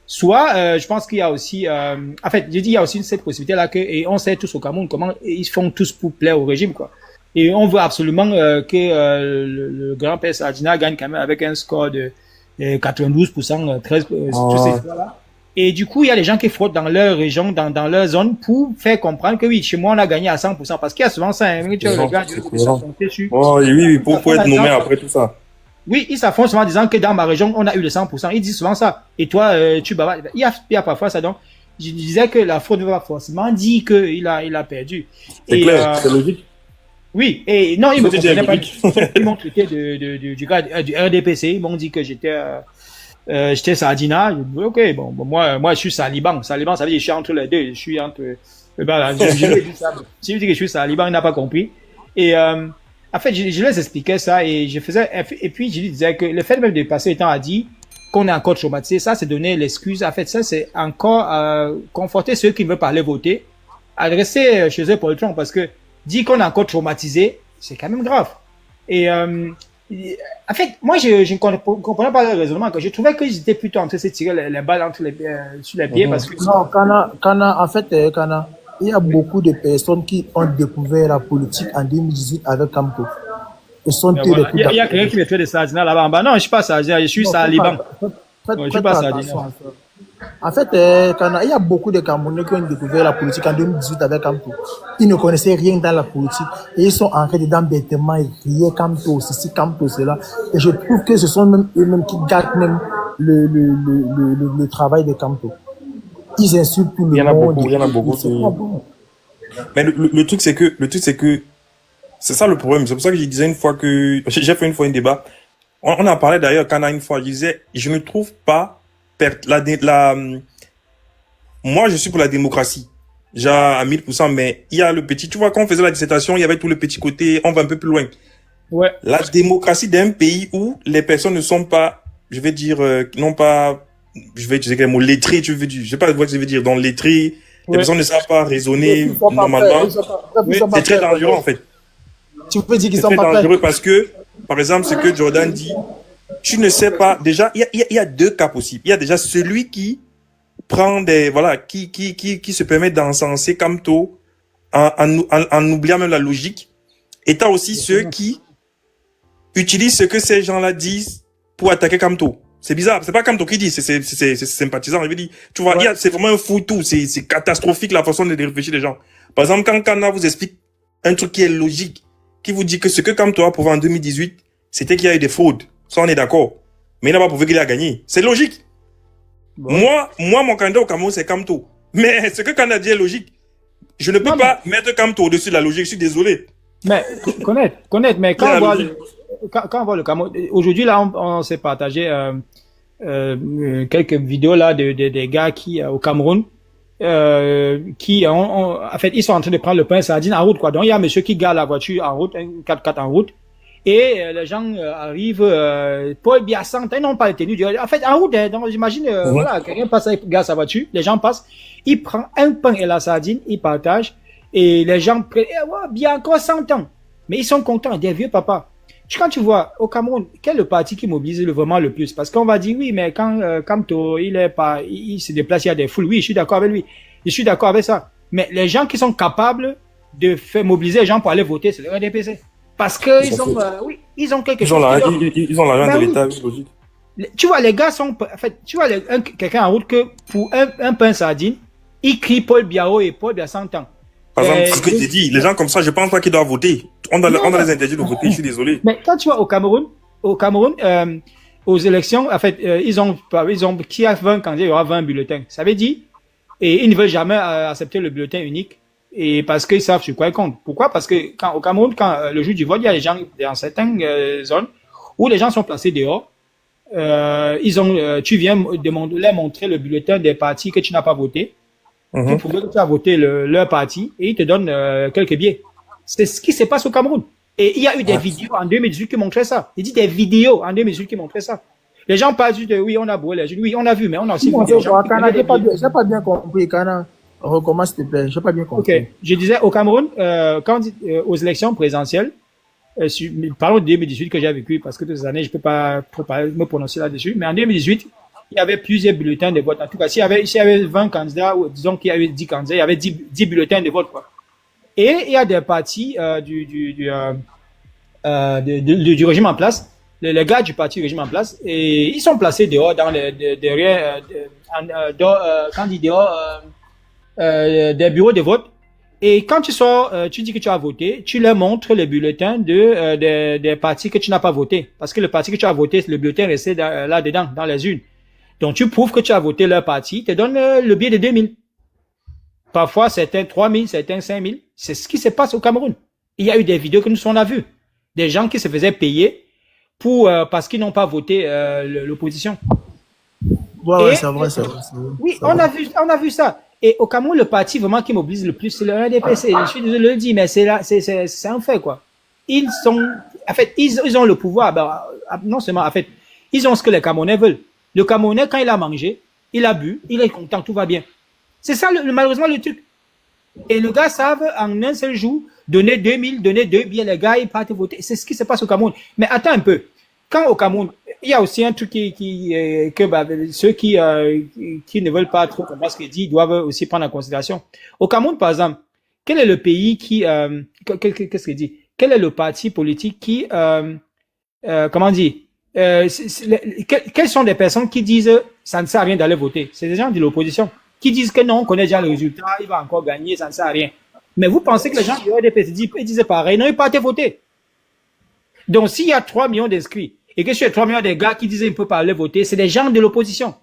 [SPEAKER 3] Soit, je pense qu'il y a aussi, en fait, je dis il y a aussi cette possibilité-là et on sait tous au Cameroun comment ils font tous pour plaire au régime, quoi. Et on veut absolument que le grand-père Sadina gagne quand même avec un score de 92%, 13, tous ces là. Et du coup, il y a des gens qui fraudent dans leur région, dans leur zone, pour faire comprendre que oui, chez moi, on a gagné à 100%. Parce qu'il y a souvent ça, hein, tu vois, le gars,
[SPEAKER 6] oui, pour être nommé après tout ça.
[SPEAKER 3] Oui, ils s'affrontent souvent en disant que dans ma région, on a eu le 100%. Ils disent souvent ça. Et toi, tu bavardes. Il y a parfois ça. Donc, je disais que la fraude ne va pas forcément dire qu'il a perdu.
[SPEAKER 6] C'est clair, c'est logique.
[SPEAKER 3] Oui, et non, ils me comprenaient pas. Ils m'ont traité du gars du RDPC. Ils m'ont dit que j'étais Sardina. Ok, bon, moi, je suis Saliban. Saliban, ça veut dire que je suis entre les deux. Je suis entre, je lui ai dit ça. Si je dis que je suis Saliban, il n'a pas compris. Et, en fait, je les expliquais ça et et puis je lui disais que le fait même de passer le temps à dire qu'on est encore traumatisé, ça, c'est donner l'excuse. En fait, ça, c'est encore, conforter ceux qui ne veulent pas aller voter, adresser chez eux Poltron parce que dire qu'on est encore traumatisé, c'est quand même grave. Et, en fait, moi, je ne comprenais pas le raisonnement. Je trouvais qu'ils étaient plutôt en train de se tirer les balles sur les pieds parce que.
[SPEAKER 4] Non, en fait, il y a beaucoup de personnes qui ont découvert la politique en 2018 avec Kamto.
[SPEAKER 3] Il y a quelqu'un qui me fait des Sardina là-bas en bas. Non, je ne suis pas Sardina, je suis Saliban. Je ne suis pas Sardina.
[SPEAKER 4] En fait, il y a beaucoup de Camerounais qui ont découvert la politique en 2018 avec Kamto. Ils ne connaissaient rien dans la politique et ils sont entrés dedans bêtement et criaient Kamto, ceci, Kamto, cela. Et je trouve que ce sont même eux-mêmes qui gâtent même le travail de Kamto. Ils insultent tout le monde.
[SPEAKER 6] Il y en a beaucoup. Mais le truc, c'est que, c'est ça le problème. C'est pour ça que je disais une fois que, j'ai fait une fois un débat. On a parlé d'ailleurs, quand une fois, je disais, je ne trouve pas moi, je suis pour la démocratie. Déjà à 1000%, mais il y a le petit, tu vois, quand on faisait la dissertation, il y avait tout le petit côté, on va un peu plus loin.
[SPEAKER 3] Ouais.
[SPEAKER 6] La démocratie d'un pays où les personnes ne sont pas, je vais dire, non pas, je vais utiliser le mot lettré, tu veux dire, je sais pas ce que je veux dire, dans lettré, les personnes ne savent pas raisonner normalement. C'est très dangereux, en fait.
[SPEAKER 4] Tu peux dire qu'ils sont
[SPEAKER 6] pas
[SPEAKER 4] prêts.
[SPEAKER 6] C'est très dangereux parce que, par exemple, ce que Jordan dit, tu ne sais pas, déjà, il y a deux cas possibles. Il y a déjà celui qui prend qui se permet d'encenser Kamto en oubliant même la logique. Et t'as aussi ceux qui utilisent ce que ces gens-là disent pour attaquer Kamto. C'est bizarre, c'est pas Kamto qui dit, c'est sympathisant. Je veux dire, tu vois, c'est vraiment un foutu, c'est catastrophique la façon de réfléchir des gens. Par exemple, quand Kana vous explique un truc qui est logique, qui vous dit que ce que Kamto a prouvé en 2018, c'était qu'il y a eu des fraudes. Ça, on est d'accord. Mais il n'a pas prouvé qu'il a gagné. C'est logique. Bon. Moi, mon candidat au Cameroun, c'est Kamto. Mais ce que Kana dit est logique. Je ne peux pas mettre Kamto au-dessus de la logique. Je suis désolé.
[SPEAKER 3] Mais, connaître. Mais quand on voit le Cameroun, aujourd'hui, là, on s'est partagé, quelques vidéos, là, des gars qui, au Cameroun, qui en fait, ils sont en train de prendre le pain sardine en route, quoi. Donc, il y a un monsieur qui gare la voiture en route, un 4x4 en route. Et les gens arrivent, Paul Biya ils n'ont pas les tenues. En fait, en route, donc j'imagine, voilà, quelqu'un passe avec sa voiture, les gens passent, il prend un pain et la sardine, il partage, et les gens prennent, bien encore 100 ans. Mais ils sont contents, des vieux papas. Quand tu vois, au Cameroun, quel est le parti qui mobilise vraiment le plus? Parce qu'on va dire, oui, mais quand Kamto, il se déplace, il y a des foules. Oui, je suis d'accord avec lui. Je suis d'accord avec ça. Mais les gens qui sont capables de faire mobiliser les gens pour aller voter, c'est le RDPC. Parce que ils ont quelque chose.
[SPEAKER 6] Ils ont l'argent de l'État, logique.
[SPEAKER 3] Tu vois, les gars sont, en fait, tu vois, quelqu'un en route que pour un pain sardine, il crie Paul Biya et Paul Biya 100 ans.
[SPEAKER 6] Par exemple, ce que tu dis, les gens comme ça, je pense pas qu'ils doivent voter. On doit les interdire de voter, je suis désolé.
[SPEAKER 3] Mais quand tu vois au Cameroun, aux élections, en fait, ils ont, qui a 20 candidats, il y aura 20 bulletins. Ça veut dire, et ils ne veulent jamais accepter le bulletin unique. Et parce qu'ils savent sur quoi ils comptent. Pourquoi? Parce que au Cameroun, quand le jour du vote, il y a des gens dans certaines zones où les gens sont placés dehors. Tu viens leur montrer le bulletin des partis que tu n'as pas voté. Pour prouver que tu as voté leur parti et ils te donnent quelques billets. C'est ce qui se passe au Cameroun. Et il y a eu des vidéos en 2018 qui montraient ça. Il dit des vidéos en 2018 qui montraient ça. Les gens parlent juste de oui, on a brûlé les jeunes. Oui, on a vu, mais on a aussi vu des gens.
[SPEAKER 4] J'ai pas bien compris, Kana. Recommence, s'il te plaît. J'ai pas bien compris.
[SPEAKER 3] Ok. Je disais, au Cameroun, quand aux élections présidentielles, parlons de 2018 que j'ai vécu, parce que toutes ces années, je peux pas trop me prononcer là-dessus, mais en 2018, il y avait plusieurs bulletins de vote. En tout cas, s'il y avait 20 candidats, ou disons qu'il y avait 10 candidats, il y avait 10 bulletins de vote, quoi. Et il y a des partis du régime en place, les gars du parti régime en place, et ils sont placés dehors dans derrière, quand on dit dehors, des bureaux de vote. Et quand tu sors, tu dis que tu as voté, tu leur montres les bulletins des partis que tu n'as pas voté. Parce que le parti que tu as voté, le bulletin restait là-dedans, dans les urnes. Donc tu prouves que tu as voté leur parti, ils te donnent le billet de 2000. Parfois, certains 3000, certains 5000. C'est ce qui se passe au Cameroun. Il y a eu des vidéos que nous on a vues. Des gens qui se faisaient payer parce qu'ils n'ont pas voté l'opposition.
[SPEAKER 4] Ouais, c'est vrai, c'est vrai.
[SPEAKER 3] Oui, on a vu ça. Et au Cameroun, le parti vraiment qui mobilise le plus, c'est le RDPC. Je suis désolé de le dire, mais c'est un fait, quoi. Ils ont le pouvoir. Non seulement, en fait, ils ont ce que les Camerounais veulent. Le Camerounais, quand il a mangé, il a bu, il est content, tout va bien. C'est ça, malheureusement, le truc. Et le gars savent, en un seul jour, donner 2000, donner 2 billets, les gars, ils partent voter. C'est ce qui se passe au Cameroun. Mais attends un peu. Quand au Cameroun, il y a aussi un truc que ceux qui ne veulent pas trop comprendre ce qu'il dit doivent aussi prendre en considération. Au Cameroun, par exemple, quel est le pays qu'est-ce qu'il dit? Quel est le parti politique qui, comment dire, quelles sont des personnes qui disent ça ne sert à rien d'aller voter? C'est des gens de l'opposition qui disent que non, on connaît déjà le résultat, il va encore gagner, ça ne sert à rien. Mais vous pensez que les gens du RDPC disaient pareil, non, ils partaient voter. Donc, s'il y a 3 millions d'inscrits, et que sur les 3 millions des gars qui disaient qu'ils ne peuvent pas aller voter, c'est des gens de l'opposition.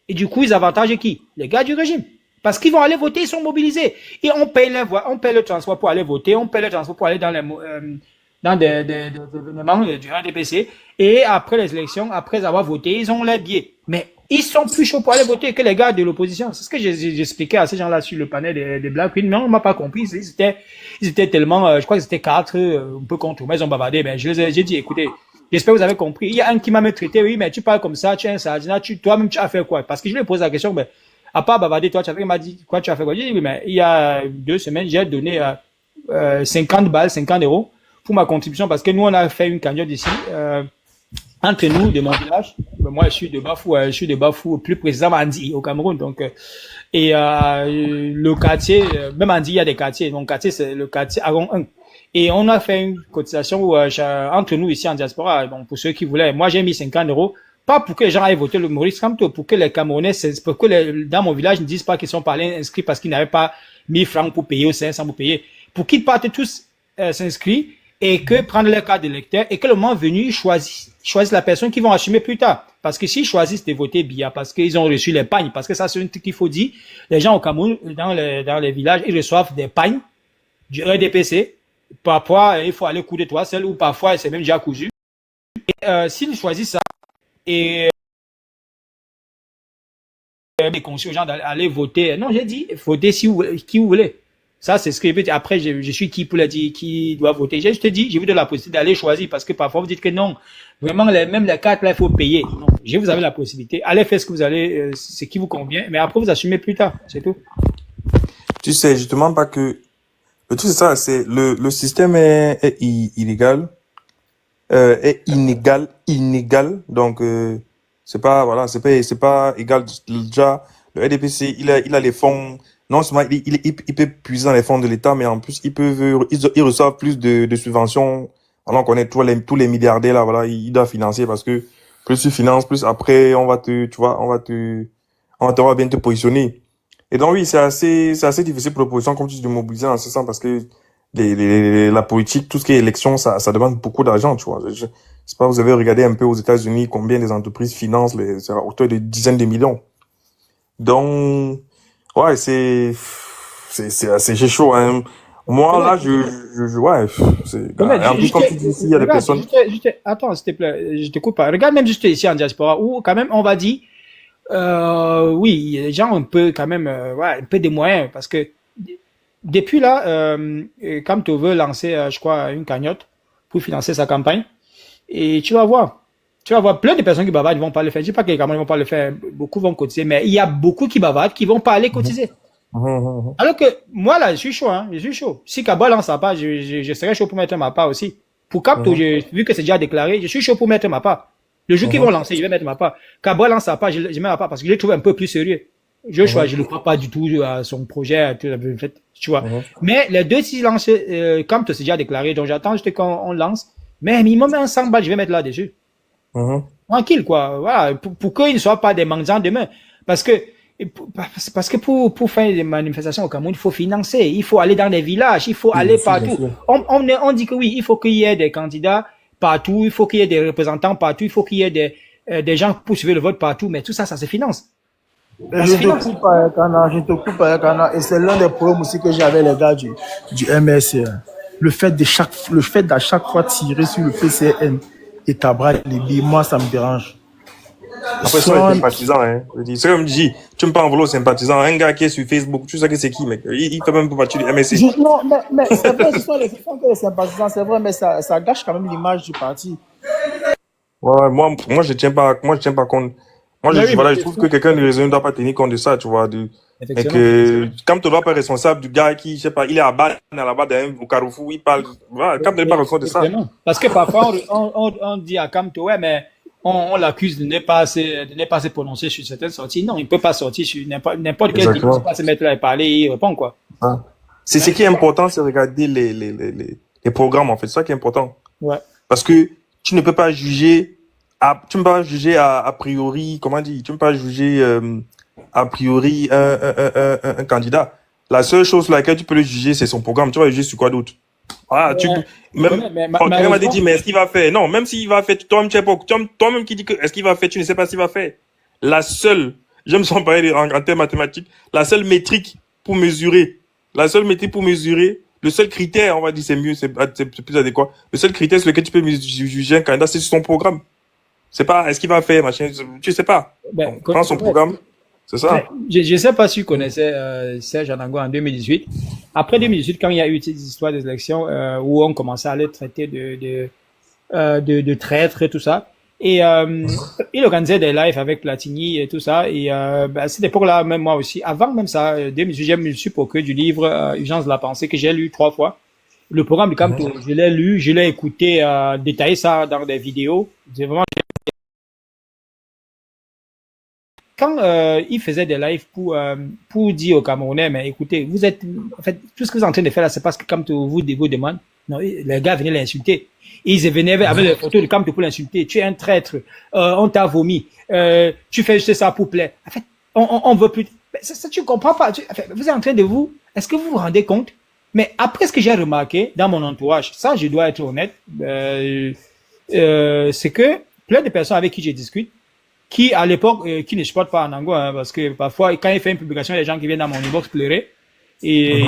[SPEAKER 3] Et du coup, ils avantagent qui? Les gars du régime. Parce qu'ils vont aller voter, ils sont mobilisés. Et on paye le transport pour aller voter, on paye le transport pour aller dans des événements du RDPC. Et après les élections, après avoir voté, ils ont les billets. Mais ils sont plus chauds pour aller voter que les gars de l'opposition. C'est ce que j'expliquais à ces gens-là sur le panel des Black Queen. Mais on m'a pas compris. Ils étaient tellement, je crois qu'ils étaient 4, un peu contre, mais ils ont bavardé. Ben, j'ai dit, écoutez, j'espère que vous avez compris. Il y a un qui m'a même traité, oui, mais tu parles comme ça, tu es un sardinat, toi-même, tu as fait quoi? Parce que je lui ai posé la question, ben, à part bavarder, toi, il m'a dit, quoi, tu as fait quoi? J'ai dit, oui, mais il y a 2 semaines, j'ai donné 50 balles, 50 euros pour ma contribution, parce que nous, on a fait une cagnotte ici, entre nous, de mon village. Moi, je suis de Bafou, plus précisément Andi, au Cameroun. Donc, le quartier, même Andi, il y a des quartiers. Mon quartier, c'est le quartier Aron 1. Et on a fait une cotisation entre nous ici en diaspora. Donc, pour ceux qui voulaient, moi, j'ai mis 50 euros. Pas pour que les gens aillent voter le Maurice Kamto, pour que les Camerounais, pour que dans mon village, ne disent pas qu'ils sont pas inscrits parce qu'ils n'avaient pas 1000 francs pour payer ou 500 pour payer. Pour qu'ils partent tous s'inscrire et que prendre leur carte d'électeur et que le moment venu, ils choisissent la personne qu'ils vont assumer plus tard. Parce que s'ils choisissent de voter Biya, parce qu'ils ont reçu les pagnes, parce que ça, c'est un truc qu'il faut dire, les gens au Cameroun, dans les villages, ils reçoivent des pagnes du RDPC. Parfois, il faut aller couder toi seul, ou parfois, c'est même déjà cousu. Et s'ils choisissent ça, et conseils aux gens d'aller voter. Non, j'ai dit, votez qui vous voulez. Ça, c'est ce que je veux dire. Après, je suis qui pour le dire, qui doit voter. Je te dis, j'ai vous donne la possibilité d'aller choisir parce que parfois vous dites que non, vraiment, même les cartes là, il faut payer. Non, vous avez la possibilité. Allez faire ce que vous allez, ce qui vous convient, mais après vous assumez plus tard. C'est tout.
[SPEAKER 6] Tu sais, justement pas que, le truc c'est ça, c'est le système est illégal, est inégal. Donc, c'est pas égal. Déjà, le RDPC, il a les fonds. Non seulement il peut puiser dans les fonds de l'État, mais en plus ils reçoivent plus de subventions. Alors qu'on est tous les milliardaires là, voilà, il doit financer parce que plus tu finances, plus après on va bien te positionner. Et donc oui, c'est assez difficile pour l'opposition comme tu dis de mobiliser dans ce sens parce que la politique, tout ce qui est élection, ça demande beaucoup d'argent, tu vois. Je sais pas, vous avez regardé un peu aux États-Unis combien les entreprises financent c'est à hauteur de dizaines de millions. Donc ouais, c'est assez chaud, hein. Moi, là, en plus, comme tu dis ici, il y a des personnes.
[SPEAKER 3] Attends, s'il te plaît, je te coupe pas. Regarde même juste ici en diaspora, où, quand même, on va dire, Oui, les gens ont un peu quand même, ouais, un peu des moyens parce que depuis là, Camto veut lancer, je crois, une cagnotte pour financer sa campagne et tu vas voir plein de personnes qui bavardent, ils vont pas le faire. Je dis pas que les Camerounais vont pas le faire, beaucoup vont cotiser, mais il y a beaucoup qui bavardent, qui vont pas aller cotiser. Alors que moi là, je suis chaud, hein, je suis chaud. Si Kaba lance sa part, je serais chaud pour mettre ma part aussi. Pour Camto, vu que c'est déjà déclaré, je suis chaud pour mettre ma part. Le jour qu'ils vont lancer, je vais mettre ma part. Kaba lance sa part, je mets ma part parce que je le trouve un peu plus sérieux. Je ne crois pas du tout à son projet, à tout, en fait, tu vois. Mais les deux, s'ils lancent, Camto c'est déjà déclaré, donc j'attends juste qu'on lance. Mais minimum un 100 balles, je vais mettre là-dessus. Tranquille, quoi. Voilà. Pour qu'ils ne soient pas des mendiants demain. Parce que pour faire des manifestations au Cameroun, il faut financer, il faut aller dans des villages, il faut aller partout. On dit que oui, il faut qu'il y ait des candidats partout, il faut qu'il y ait des représentants partout, il faut qu'il y ait des gens pour suivre le vote partout, mais tout ça, ça se finance.
[SPEAKER 4] Je te coupe avec Anna, et c'est l'un des problèmes aussi que j'ai avec les gars du MSC. Le fait d'à chaque fois tirer sur le PCN et Tabra Libi, moi ça me dérange.
[SPEAKER 6] Après, c'est un sympathisant, hein. C'est comme je dis, tu me parles en volo sympathisant. Un gars qui est sur Facebook, tu sais que c'est qui, mec? Il fait même pas partie du MSC.
[SPEAKER 4] Non, mais c'est vrai, ce sont les sympathisants, c'est vrai, mais ça gâche quand même l'image du parti.
[SPEAKER 6] Ouais, moi, je tiens pas compte. Moi, je trouve que quelqu'un de raisonnable ne doit pas tenir compte de ça, tu vois. Et que, quand tu dois pas être responsable du gars qui, je sais pas, il est à bas, au Carrefour, il parle, voilà, quand tu n'es pas responsable de ça.
[SPEAKER 3] Parce que parfois, on dit à Camto, ouais, mais on l'accuse de ne pas se prononcer sur certaines sorties. Non, il peut pas sortir sur n'importe quel type, il peut pas se mettre là et parler et il répond, quoi.
[SPEAKER 6] Ah. C'est ce qui est important, c'est regarder les programmes, en fait. C'est ça qui est important.
[SPEAKER 3] Ouais.
[SPEAKER 6] Parce que tu ne peux pas juger a priori, comment dire, tu ne peux pas juger a priori un candidat. La seule chose sur laquelle tu peux le juger, c'est son programme. Tu vas le juger sur quoi d'autre? Ah, quelqu'un m'a dit, mais est-ce qu'il va faire? Non, même s'il va faire, toi-même, tu sais pas, toi-même qui dis que est-ce qu'il va faire, tu ne sais pas s'il va faire. La seule, j'aime sans parler en termes mathématiques, le seul métrique pour mesurer, le seul critère, on va dire, c'est mieux, c'est plus adéquat. Le seul critère sur lequel tu peux juger un candidat, c'est son programme. C'est pas, est-ce qu'il va faire, machin, tu sais pas. Prends son programme. C'est ça.
[SPEAKER 3] Je sais pas si tu connaissais Serge Anango en 2018. Après 2018, quand il y a eu ces histoires des élections où on commençait à les traiter de traîtres et tout ça, et il organisait des lives avec Platini et tout ça. Et à cette époque-là, même moi aussi, avant même ça, 2018, je me suis procuré du livre Urgence de la pensée que j'ai lu 3 fois. Le programme du Camto, je l'ai lu, je l'ai écouté, détailler ça dans des vidéos. C'est vraiment quand il faisait des lives pour dire aux Camerounais, mais écoutez, en fait, tout ce que vous êtes en train de faire là, c'est parce que Camto vous demande. Non, les gars venaient l'insulter. Ils venaient avec les photos de Camto pour l'insulter. Tu es un traître. On t'a vomi. Tu fais juste ça pour plaire. En fait, on veut plus. Ça, tu comprends pas. Vous êtes en train de est-ce que vous vous rendez compte? Mais après ce que j'ai remarqué dans mon entourage, ça, je dois être honnête, c'est que plein de personnes avec qui je discute, qui à l'époque qui ne supportent pas Anango, hein, parce que parfois quand il fait une publication, il y a des gens qui viennent dans mon inbox pleurer, et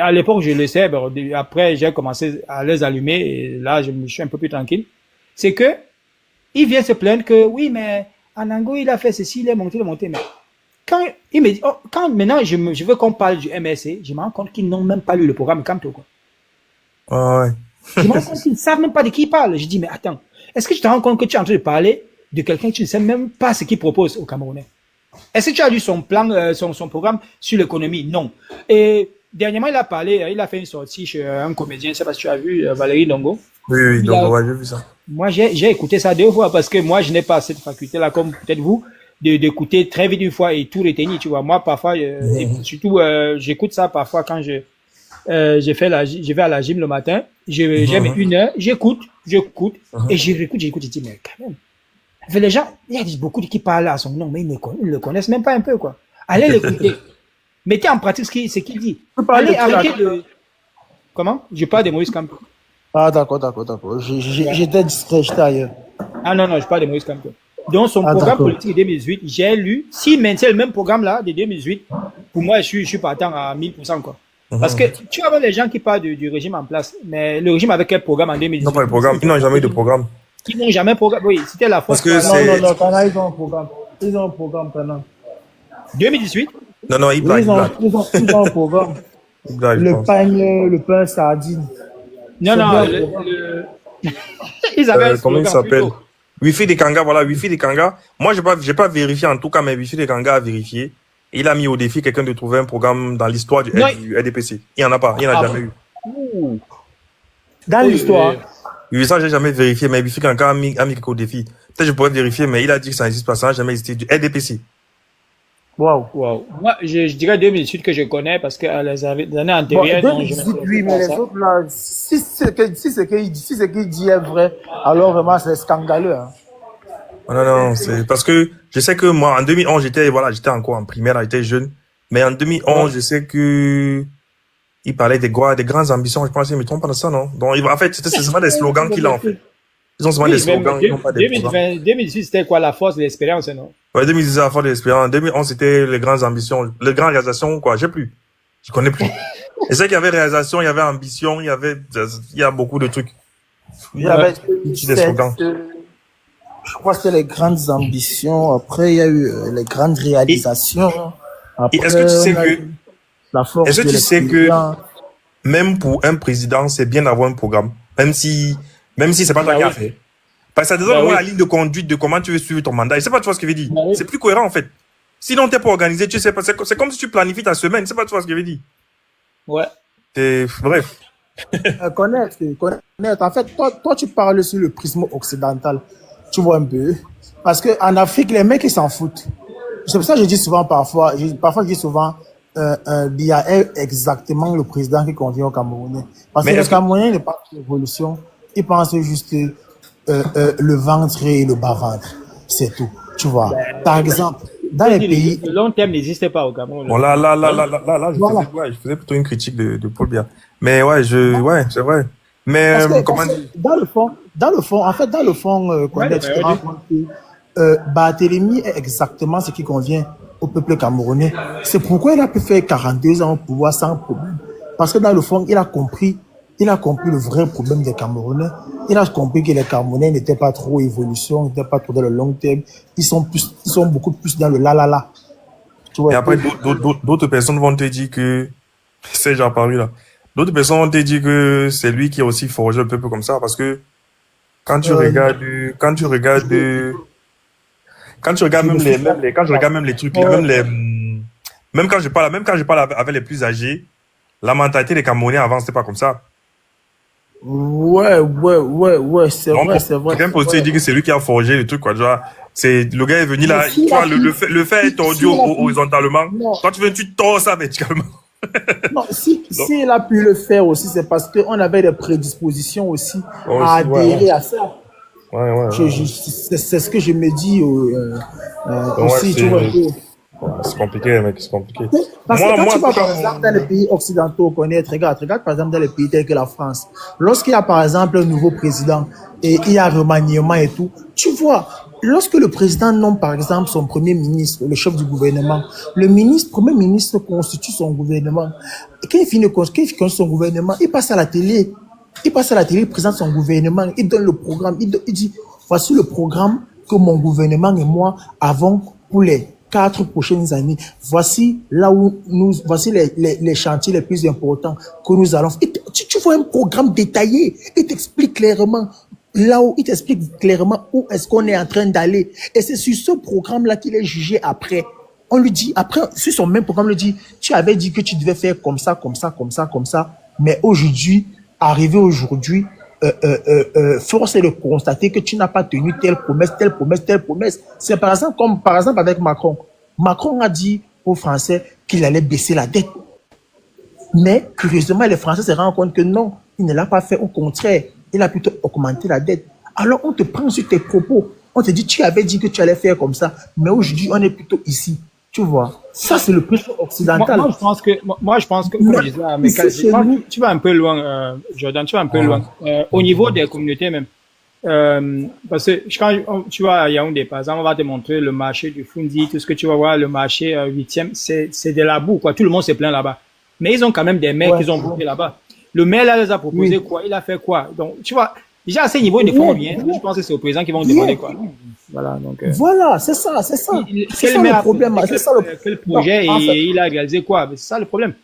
[SPEAKER 3] à l'époque je le sais, après j'ai commencé à les allumer et là je suis un peu plus tranquille. C'est que il vient se plaindre que oui, mais Anango il a fait ceci, il est monté, mais quand il me dit, quand maintenant je veux qu'on parle du MSC, je me rends compte qu'ils n'ont même pas lu le programme Camto, quoi.
[SPEAKER 6] Ouais.
[SPEAKER 3] Je me rends compte qu'ils ne savent même pas de qui ils parlent. Je dis, mais attends, est-ce que tu te rends compte que tu es en train de parler de quelqu'un que tu ne sais même pas ce qu'il propose aux Camerounais? Est-ce que tu as lu son plan, son programme sur l'économie? Non. Et dernièrement, il a fait une sortie chez un comédien, je ne sais pas si tu as vu, Valérie Dongo.
[SPEAKER 6] Oui, donc j'ai vu ça.
[SPEAKER 3] Moi, j'ai écouté ça 2 fois parce que moi, je n'ai pas cette faculté-là, comme peut-être vous, d'écouter très vite une fois et tout retenir, tu vois. Moi, parfois, et surtout, j'écoute ça parfois quand je vais à la gym le matin, j'ai 1 heure, j'écoute, et j'écoute, je dis, mais quand même. Les gens, il y a beaucoup qui parlent à son nom, mais ils ne le connaissent même pas un peu, quoi. Allez l'écouter. Mettez en pratique ce qu'il dit. Allez arrêter de... Comment? Je parle de Maurice Campo.
[SPEAKER 4] Ah, d'accord. J'étais distrait, j'étais ailleurs.
[SPEAKER 3] Ah non, je parle de Maurice Campo. Donc, son programme politique de 2018, j'ai lu, s'il maintient le même programme là, de 2018, pour moi, je suis partant à 1000%, quoi. Parce que tu vas voir les gens qui parlent du régime en place, mais le régime avec quel programme en 2018?
[SPEAKER 6] Non, pas le programme. Ils n'ont jamais eu de programme.
[SPEAKER 3] Ils n'ont jamais programme. Oui, c'était la force.
[SPEAKER 6] Parce que
[SPEAKER 4] non, quand ils ont un programme. Ils ont un programme pendant.
[SPEAKER 3] 2018?
[SPEAKER 6] Non, non, il blague,
[SPEAKER 4] Ils ont un programme.
[SPEAKER 6] Il blague, je pense.
[SPEAKER 4] Le pain sardine.
[SPEAKER 3] Non,
[SPEAKER 4] C'est
[SPEAKER 3] non,
[SPEAKER 4] bien.
[SPEAKER 3] ils avaient un
[SPEAKER 6] Comment il
[SPEAKER 3] slogan
[SPEAKER 6] s'appelle?
[SPEAKER 3] plutôt.
[SPEAKER 6] Wi-Fi des Kanga, voilà, Wi-Fi des Kanga. Moi, j'ai pas vérifié en tout cas, mais Wi-Fi des Kanga a vérifié. Il a mis au défi quelqu'un de trouver un programme dans l'histoire
[SPEAKER 3] Non,
[SPEAKER 6] du RDPC. Il n'y en a pas, il n'y en a
[SPEAKER 3] Ah
[SPEAKER 6] jamais eu.
[SPEAKER 4] Dans l'histoire.
[SPEAKER 6] Oui, ça, j'ai jamais vérifié, mais Wi-Fi Kanga a mis quelque au défi. Peut-être que je pourrais vérifier, mais il a dit que ça n'existe pas, ça n'a jamais existé. Du RDPC.
[SPEAKER 4] Waouh.
[SPEAKER 3] Wow. Moi, je dirais 2018 que je connais parce que les années
[SPEAKER 4] Bon,
[SPEAKER 3] antérieures, non, je
[SPEAKER 4] 2018,
[SPEAKER 3] ne
[SPEAKER 4] oui, mais les autres là, si ce qu'il dit est vrai, alors vraiment c'est scandaleux. Hein.
[SPEAKER 6] Non, non, c'est parce que je sais que moi, en 2011, j'étais encore en primaire, là, j'étais jeune. Mais en 2011, je sais que il parlait des grandes ambitions. Je pense qu'il me trompe pas de ça, non? Donc, en fait, c'est seulement des slogans qu'il a, en fait. Ils ont seulement des slogans, ils n'ont pas des programmes.
[SPEAKER 3] 2018, c'était quoi la force de l'expérience, non?
[SPEAKER 6] Ouais, 2010, la fois de l'espérance. 2011, c'était les grandes ambitions, les grandes réalisations, quoi. J'ai plus. Je connais plus. Et c'est qu'il y avait réalisation, il y avait ambition, il y a beaucoup de trucs.
[SPEAKER 4] Il y avait
[SPEAKER 6] Des slogans.
[SPEAKER 4] je crois que c'était les grandes ambitions. Après, il y a eu les grandes réalisations. Après,
[SPEAKER 6] Et est-ce que tu sais
[SPEAKER 4] on a
[SPEAKER 6] que,
[SPEAKER 4] eu la force
[SPEAKER 6] est-ce que
[SPEAKER 4] de
[SPEAKER 6] tu sais que
[SPEAKER 4] l'expérience.
[SPEAKER 6] même pour un président, c'est bien d'avoir un programme. Même si c'est pas toi qui as fait. Parce que ça te donne
[SPEAKER 3] Bah
[SPEAKER 6] au moins
[SPEAKER 3] oui.
[SPEAKER 6] la ligne de conduite de comment tu veux suivre ton mandat. Et c'est pas, tu vois ce que je veux dire.
[SPEAKER 3] Bah oui.
[SPEAKER 6] C'est plus cohérent, en fait. Sinon, t'es pas organisé, tu sais pas. C'est comme si tu planifies ta semaine. C'est pas, tu vois ce que je veux dire.
[SPEAKER 3] Ouais.
[SPEAKER 6] Bref.
[SPEAKER 4] Connaître. En fait, toi, tu parles sur le prisme occidental. Tu vois un peu. Parce qu'en Afrique, les mecs, ils s'en foutent. C'est pour ça que je dis souvent parfois je dis souvent, il y a exactement le président qui convient aux Camerounais. Parce
[SPEAKER 6] Mais
[SPEAKER 4] que les
[SPEAKER 6] est-ce que-
[SPEAKER 4] Camerounais ne pensent pas l'évolution, ils pensent juste le ventre et le bas-ventre. C'est tout. Tu vois. Par exemple, dans les pays,
[SPEAKER 3] Le long terme n'existait pas au Cameroun.
[SPEAKER 6] Bon, là, je
[SPEAKER 4] Voilà.
[SPEAKER 6] je faisais plutôt une critique de Paul Biya. Mais ouais, c'est vrai. Mais, comment dire?
[SPEAKER 4] dans le fond, Coindex, tu te rends compte que Barthélemy est exactement ce qui convient au peuple camerounais. C'est pourquoi il a pu faire 42 ans au pouvoir sans problème. Parce que dans le fond, il a compris le vrai problème des Camerounais. Il a compris que les Camerounais n'étaient pas trop évolution, n'étaient pas trop dans le long terme. Ils sont beaucoup plus dans le la. Tu vois,
[SPEAKER 6] Et après, d'autres personnes vont te dire que, c'est déjà apparu là. D'autres personnes vont te dire que c'est lui qui a aussi forgé le peuple comme ça, parce que quand tu regardes quand je regarde même les trucs, même quand je parle avec les plus âgés, la mentalité des Camerounais avant, c'était pas comme ça.
[SPEAKER 4] ouais, c'est
[SPEAKER 6] Donc,
[SPEAKER 4] vrai.
[SPEAKER 6] quelqu'un peut te dire que c'est lui qui a forgé le truc, quoi. Tu vois, le gars est venu là,
[SPEAKER 4] Mais si
[SPEAKER 6] tu vois,
[SPEAKER 4] la
[SPEAKER 6] le
[SPEAKER 4] fille-
[SPEAKER 6] fait est tordu
[SPEAKER 4] si la fille-
[SPEAKER 6] horizontalement.
[SPEAKER 4] Non.
[SPEAKER 6] Quand tu viens, tu tords ça verticalement.
[SPEAKER 4] Non, si il a pu le faire aussi, c'est parce qu'on avait des prédispositions aussi à
[SPEAKER 6] Ouais,
[SPEAKER 4] adhérer à ça.
[SPEAKER 6] Ouais.
[SPEAKER 4] C'est ce que je me dis aussi,
[SPEAKER 6] Ouais,
[SPEAKER 4] tu vois.
[SPEAKER 6] c'est compliqué, mec, c'est compliqué.
[SPEAKER 4] Parce que quand tu vas, par
[SPEAKER 6] quand-
[SPEAKER 4] exemple, dans les pays occidentaux, regarde, par exemple, dans les pays tels que la France, lorsqu'il y a, par exemple, un nouveau président et il y a remaniement et tout, tu vois, lorsque le président nomme, par exemple, son premier ministre, le chef du gouvernement, premier ministre constitue son gouvernement. Et quand il finit de constituer son gouvernement, il passe à la télé. Il présente son gouvernement, il donne le programme, il dit, voici le programme que mon gouvernement et moi avons pour les 4 prochaines années. Voici les chantiers les plus importants que nous allons. Tu vois un programme détaillé. Il t'explique clairement où est-ce qu'on est en train d'aller. Et c'est sur ce programme-là qu'il est jugé après. On lui dit, après, sur son même programme, on lui dit, tu avais dit que tu devais faire comme ça. Mais arrivé aujourd'hui, force est de constater que tu n'as pas tenu telle promesse. C'est par exemple avec Macron. Macron a dit aux Français qu'il allait baisser la dette. Mais curieusement, les Français se rendent compte que non, il ne l'a pas fait. Au contraire, il a plutôt augmenté la dette. Alors on te prend sur tes propos. On te dit, tu avais dit que tu allais faire comme ça. Mais aujourd'hui, on est plutôt ici. Tu vois, ça c'est le prisme occidental.
[SPEAKER 3] Moi, je pense que, comme je disais à mes collègues, tu vas un peu loin, Jordan, tu vas un peu loin. Au niveau des communautés même. Parce que quand tu vas à Yaoundé, par exemple, on va te montrer le marché du Fundi, tout ce que tu vas voir, le marché 8e, c'est de la boue, quoi. Tout le monde se plaint là-bas. Mais ils ont quand même des maires qu'ils ont bouqués là-bas. Le maire là les a proposé quoi? Il a fait quoi? Donc, tu vois, déjà à ce niveau, ils ne font rien. Je pense que c'est au président qui vont demander quoi. Voilà, donc.
[SPEAKER 4] Voilà, c'est ça, c'est ça. C'est ça le problème. C'est ça le
[SPEAKER 3] Quel projet
[SPEAKER 4] non, en fait,
[SPEAKER 3] il a réalisé quoi? C'est ça le problème.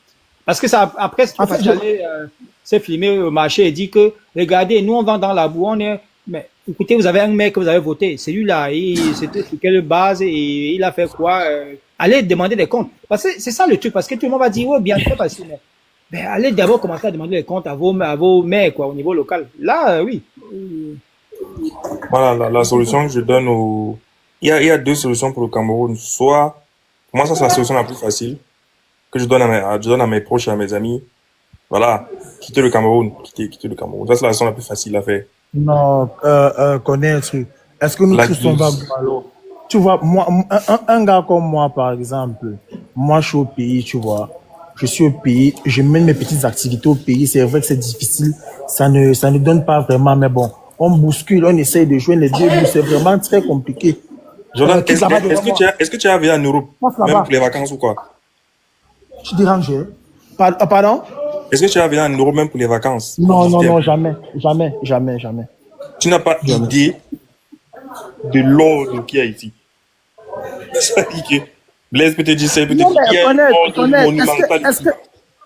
[SPEAKER 3] Parce que ça, après, c'est
[SPEAKER 4] en fait, je-
[SPEAKER 3] s'est filmé au marché et dit que, regardez, nous, on va dans la boue, on est, mais écoutez, vous avez un mec que vous avez voté. Celui-là, c'était sur quelle base et il a fait quoi? Allez demander des comptes. Parce que c'est ça le truc. Parce que tout le monde va dire, ouais, bien fait, parce que, mais allez d'abord commencer à demander des comptes à vos maires, quoi, au niveau local. Là, oui.
[SPEAKER 6] Voilà, la solution que je donne il y a deux solutions pour le Cameroun. Soit, pour moi, ça, c'est la solution la plus facile que je donne je donne à mes proches et à mes amis. Voilà, quitter le Cameroun. Quitter le Cameroun. Ça, c'est la solution la plus facile à faire.
[SPEAKER 4] non, connais un truc. Est-ce que nous
[SPEAKER 6] La
[SPEAKER 4] tous on va
[SPEAKER 6] guise.
[SPEAKER 4] alors? Tu vois, moi, un gars comme moi, par exemple, moi, je suis au pays, tu vois. Je suis au pays, je mène mes petites activités au pays. C'est vrai que c'est difficile. Ça ne donne pas vraiment, mais bon, on bouscule, on essaye de jouer les deux bouts. C'est vraiment très compliqué.
[SPEAKER 6] Jordan,
[SPEAKER 4] Quitte là-bas devant moi.
[SPEAKER 6] est-ce que tu es arrivé en Europe,
[SPEAKER 4] Passe
[SPEAKER 6] même
[SPEAKER 4] là-bas.
[SPEAKER 6] pour les vacances ou quoi?
[SPEAKER 4] Tu déranges, hein? Pardon?
[SPEAKER 6] Est-ce que tu es arrivé en Europe même pour les vacances?
[SPEAKER 4] Non, non, non, jamais, jamais, jamais, jamais.
[SPEAKER 6] Tu n'as pas
[SPEAKER 4] Jamais.
[SPEAKER 6] idée de l'ordre qu'il y a ici. Ça dit que Blaise peut te dire ça, il peut te
[SPEAKER 4] Non,
[SPEAKER 6] dire qu'il y
[SPEAKER 4] mais
[SPEAKER 6] a un
[SPEAKER 4] honnête,
[SPEAKER 6] ordre
[SPEAKER 4] honnête.
[SPEAKER 6] monumental ici.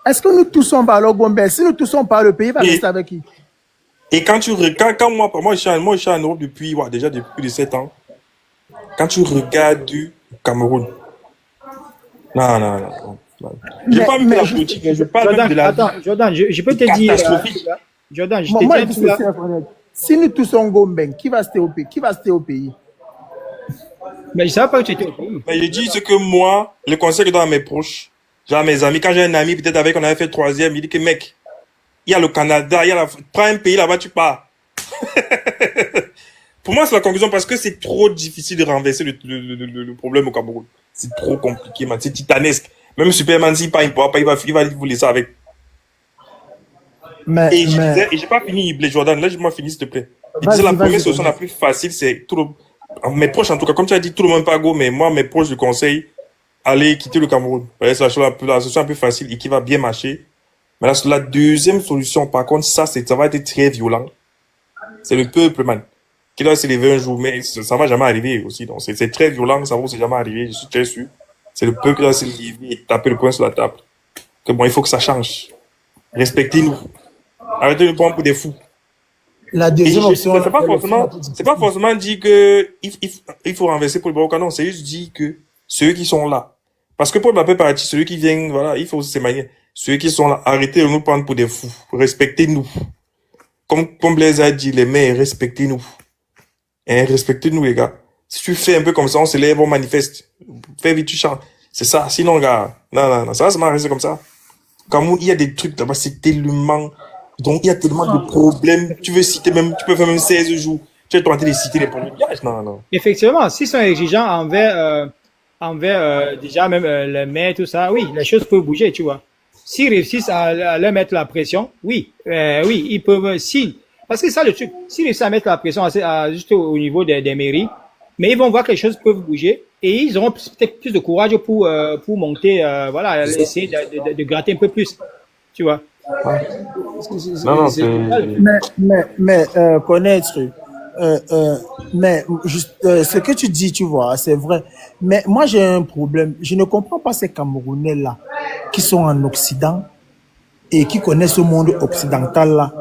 [SPEAKER 4] Est-ce que nous tous sommes pas alors Gombe? Si nous tous sommes pas le pays, va
[SPEAKER 6] Et-
[SPEAKER 4] rester avec qui?
[SPEAKER 6] Et quand quand moi, je suis en Europe depuis, ouais, déjà depuis plus de 7 ans. Quand tu regardes du Cameroun, non, non, non, non, non. Je
[SPEAKER 4] Mais-
[SPEAKER 6] parle même de
[SPEAKER 4] mais
[SPEAKER 6] la
[SPEAKER 4] je-
[SPEAKER 6] politique, je parle même
[SPEAKER 3] Jordan,
[SPEAKER 6] de la
[SPEAKER 3] attends, Jordan, je peux te dire,
[SPEAKER 6] catastrophique.
[SPEAKER 3] Jordan, je
[SPEAKER 4] Moi,
[SPEAKER 3] te
[SPEAKER 4] moi,
[SPEAKER 3] dis un
[SPEAKER 4] je
[SPEAKER 3] truc
[SPEAKER 4] suis
[SPEAKER 3] là.
[SPEAKER 4] sincère, honnête. Si nous tous sommes Gombe, qui va rester au pays? Qui va rester au pays?
[SPEAKER 3] Mais je savais pas que tu étais au pays.
[SPEAKER 6] Mais je dis ce que moi, le conseil que je donne à mes proches, genre à mes amis, quand j'ai un ami, peut-être avec, on avait fait troisième, il dit que mec, il y a le Canada, il y a prends un pays là-bas, tu pars. Pour moi, c'est la conclusion parce que c'est trop difficile de renverser le problème au Cameroun. C'est trop compliqué, man. C'est titanesque. Même Superman, s'il part, il pourra pas, il va vous laisser avec.
[SPEAKER 4] Mais,
[SPEAKER 6] Et je disais, et j'ai pas fini, Blaise Jordan, laisse-moi finir, s'il te plaît. Je
[SPEAKER 4] Vas-y,
[SPEAKER 6] disais, la
[SPEAKER 4] vas-y,
[SPEAKER 6] première solution
[SPEAKER 4] vas-y.
[SPEAKER 6] la plus facile, c'est mes proches, en tout cas, comme tu as dit, tout le monde pas go, mais moi, mes proches, je conseille, allez quitter le Cameroun. Ouais, c'est la solution la plus facile et qui va bien marcher. Mais là, la deuxième solution, par contre, ça va être très violent. C'est le peuple, man, qui doit se lever un jour, mais ça va jamais arriver aussi. Donc, c'est très violent, ça va aussi jamais arriver, je suis très sûr. C'est le peuple qui doit se lever et taper le poing sur la table. Que bon, il faut que ça change. Respectez-nous. Arrêtez de nous prendre pour des fous.
[SPEAKER 4] la
[SPEAKER 6] Et
[SPEAKER 4] deuxième option,
[SPEAKER 6] c'est pas forcément dit que il faut renverser pour le Baroque. Non, c'est juste dit que ceux qui sont là. Parce que pour Mbappé parti, ceux qui viennent, voilà, il faut aussi se manier. Ceux qui sont là, arrêtez de nous prendre pour des fous. Respectez-nous. Comme Blaise a dit, les maires, respectez-nous. Hein, respectez-nous, les gars. Si tu fais un peu comme ça, on se lève, on manifeste. Fais vite, tu chantes. C'est ça. Sinon, gars, non, ça va se rester comme ça. Cameroun, il y a des trucs là-bas, c'est tellement, donc il y a tellement de problèmes. Tu veux citer même, tu peux faire même 16 jours. Tu es en train de citer les problèmes. Non, non.
[SPEAKER 3] Effectivement, s'ils sont exigeants envers déjà même les maires, tout ça, oui, les choses peuvent bouger, tu vois. S'ils réussissent à leur mettre la pression, oui, oui, ils peuvent, parce que c'est ça le truc, s'ils réussissent à mettre la pression juste au niveau des mairies, mais ils vont voir que les choses peuvent bouger et ils auront peut-être plus de courage pour monter, voilà, essayer de gratter un peu plus, tu vois.
[SPEAKER 6] Non,
[SPEAKER 4] mais connaître, mais juste, ce que tu dis, tu vois, c'est vrai. Mais moi, j'ai un problème. Je ne comprends pas ces Camerounais-là qui sont en Occident et qui connaissent le monde occidental-là,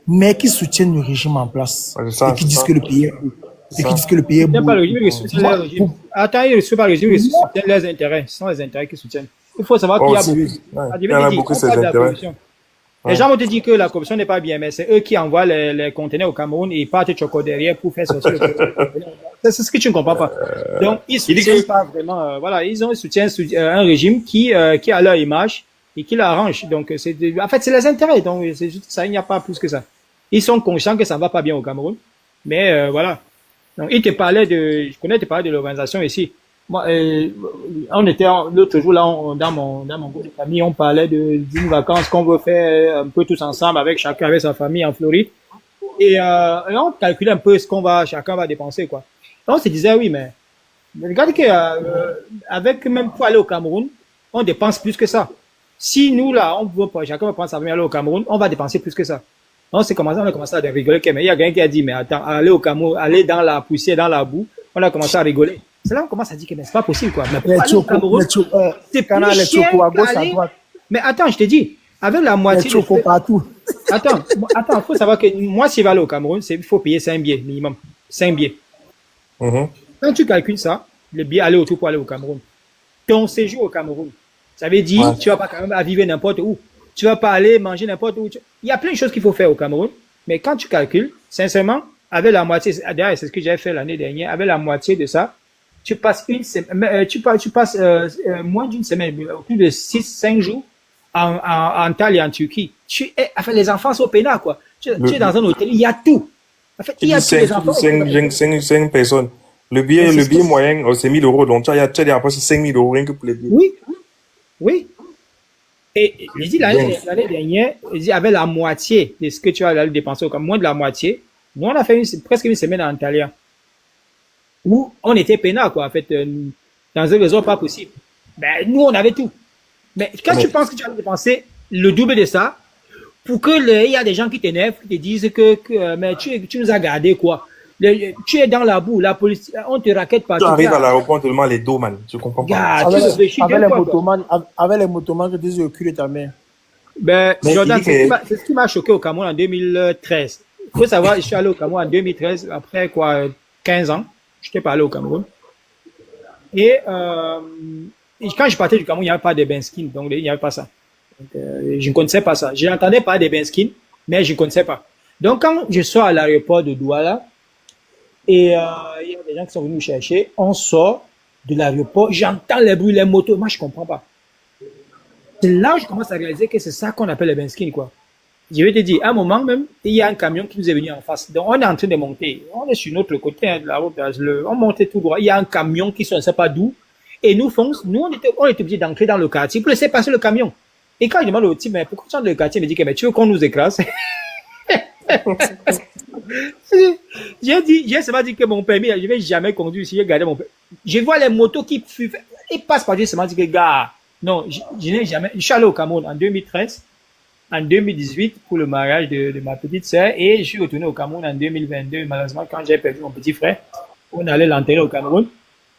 [SPEAKER 4] mais qui soutiennent le régime en place
[SPEAKER 6] Ouais, c'est ça,
[SPEAKER 4] et qui
[SPEAKER 6] c'est
[SPEAKER 4] disent
[SPEAKER 6] ça.
[SPEAKER 4] que le pays est
[SPEAKER 6] C'est
[SPEAKER 4] et qui
[SPEAKER 6] ça.
[SPEAKER 4] disent que le pays est
[SPEAKER 3] Ils soutiennent
[SPEAKER 4] beau.
[SPEAKER 3] pas le régime, ils soutiennent leur régime. Attends, ils ne soutiennent pas le régime, ils soutiennent leurs intérêts. Ce sont les intérêts qu'ils soutiennent. Il faut savoir qu'il y a
[SPEAKER 6] Aussi,
[SPEAKER 3] beaucoup.
[SPEAKER 6] ouais.
[SPEAKER 3] Ah,
[SPEAKER 6] Il y en a beaucoup,
[SPEAKER 3] on
[SPEAKER 6] ces
[SPEAKER 3] parle de la
[SPEAKER 6] intérêts.
[SPEAKER 3] corruption. Les gens vont te dire que la corruption n'est pas bien, mais c'est eux qui envoient les conteneurs au Cameroun et ils partent choco derrière pour faire sortir le conteneur. C'est ce que tu ne comprends pas. Donc, ils soutiennent pas vraiment, voilà, ils soutiennent un régime qui a leur image et qui l'arrange. Donc, en fait, c'est les intérêts. Donc, c'est juste ça, il n'y a pas plus que ça. Ils sont conscients que ça ne va pas bien au Cameroun. Mais, voilà. Donc, je connais te parler de l'organisation ici. Moi, on était l'autre jour là, dans mon groupe de famille, on parlait d'une vacance qu'on veut faire un peu tous ensemble avec chacun avec sa famille en Floride. Et on calculait un peu ce chacun va dépenser, quoi. Et on se disait, oui, mais regarde que, avec même pour aller au Cameroun, on dépense plus que ça. Si nous, là, chacun va prendre sa famille aller au Cameroun, on va dépenser plus que ça. On a commencé à rigoler, mais il y a quelqu'un qui a dit, mais attends, aller au Cameroun, aller dans la poussière, dans la boue, On a commencé à rigoler. C'est là qu'on commence à dire que mais c'est pas possible, quoi. Mais pour
[SPEAKER 4] Les
[SPEAKER 3] aller au
[SPEAKER 4] chocos,
[SPEAKER 3] Cameroun, c'est
[SPEAKER 4] Cana,
[SPEAKER 3] plus
[SPEAKER 4] les
[SPEAKER 3] cher
[SPEAKER 4] chocos à gauche, à
[SPEAKER 3] qu'aller-
[SPEAKER 4] droite.
[SPEAKER 3] Mais attends, je te dis, avec la
[SPEAKER 4] Les
[SPEAKER 3] moitié des
[SPEAKER 4] chocos
[SPEAKER 3] frais-
[SPEAKER 4] partout.
[SPEAKER 3] Attends, il faut savoir que moi, si je vais aller au Cameroun, il faut payer 5 billets minimum. 5 billets.
[SPEAKER 6] Mhm.
[SPEAKER 3] Quand tu calcules ça, le billet aller-retour pour aller au Cameroun, ton séjour au Cameroun, ça veut dire
[SPEAKER 6] Ouais.
[SPEAKER 3] tu vas pas quand même à vivre n'importe où. Tu vas pas aller manger n'importe où. Il y a plein de choses qu'il faut faire au Cameroun, mais quand tu calcules, sincèrement, avec la moitié, d'ailleurs, c'est ce que j'avais fait l'année dernière, avec la moitié de ça, tu passes une semaine, tu passes moins d'une semaine, plus de 6-5 jours en Antalya, en Turquie. Enfin, les enfants sont peinards, quoi. Tu es dans un hôtel, il y a tout. En fait, il y a tous les enfants.
[SPEAKER 6] 5 personnes. Le billet moyen, c'est 1000 euros. Donc, tu as après 5000 euros rien que pour les billets.
[SPEAKER 3] Oui, oui. Et je dis l'année dernière, je dis avec la moitié de ce que tu vas dépenser au Cameroun, moins de la moitié, nous on a fait presque une semaine en Antalya où on était peinards, quoi, en fait, dans un réseau pas possible. Ben, nous on avait tout. Mais quand tu penses que tu vas dépenser le double de ça, pour que il y a des gens qui t'énervent, qui te disent que mais tu nous as gardé, quoi. Tu es dans la boue, la police, on te raquette
[SPEAKER 6] Tu
[SPEAKER 3] partout.
[SPEAKER 6] arrives à l'aéroport tellement les dos, man. Je comprends pas.
[SPEAKER 3] Gars,
[SPEAKER 4] Avec,
[SPEAKER 3] tu réfléchis
[SPEAKER 4] avec
[SPEAKER 3] bien,
[SPEAKER 4] les
[SPEAKER 3] quoi.
[SPEAKER 4] motomanes, avec les motomanes que tu dis au cul de ta mère.
[SPEAKER 3] Ben,
[SPEAKER 6] Mais
[SPEAKER 3] Jordan,
[SPEAKER 6] il dit que-
[SPEAKER 3] c'est ce qui m'a choqué au Cameroun en 2013. Il faut savoir, je suis allé au Cameroun en 2013, après quoi, 15 ans. Je n'étais pas allé au Cameroun. Et quand je partais du Cameroun, il n'y avait pas de Benskin, donc il n'y avait pas ça. Donc, je ne connaissais pas ça. J'entendais pas des Benskin, mais je ne connaissais pas. Donc, quand je sors à l'aéroport de Douala, et il y a des gens qui sont venus me chercher, on sort de l'aéroport, j'entends les bruits, les motos, moi je comprends pas. C'est là où je commence à réaliser que c'est ça qu'on appelle les Benskin, quoi. Je vais te dire, à un moment même, il y a un camion qui nous est venu en face. Donc, on est en train de monter. On est sur notre côté hein, de la route. On montait tout droit. Il y a un camion qui ne sait pas d'où. Et nous, on était obligés d'entrer dans le quartier pour laisser passer le camion. Et quand je demande au type, mais pourquoi tu entres dans le quartier? Il me dit, mais tu veux qu'on nous écrase? J'ai seulement dit que mon permis, je vais jamais conduire si j'ai gardé mon permis. Je vois les motos qui ils passent par Dieu, seulement dit que, gars, non, je n'ai jamais, je suis allé au Cameroun en 2013, en 2018 pour le mariage de ma petite sœur et je suis retourné au Cameroun en 2022, malheureusement, quand j'ai perdu mon petit frère. On allait l'enterrer au Cameroun.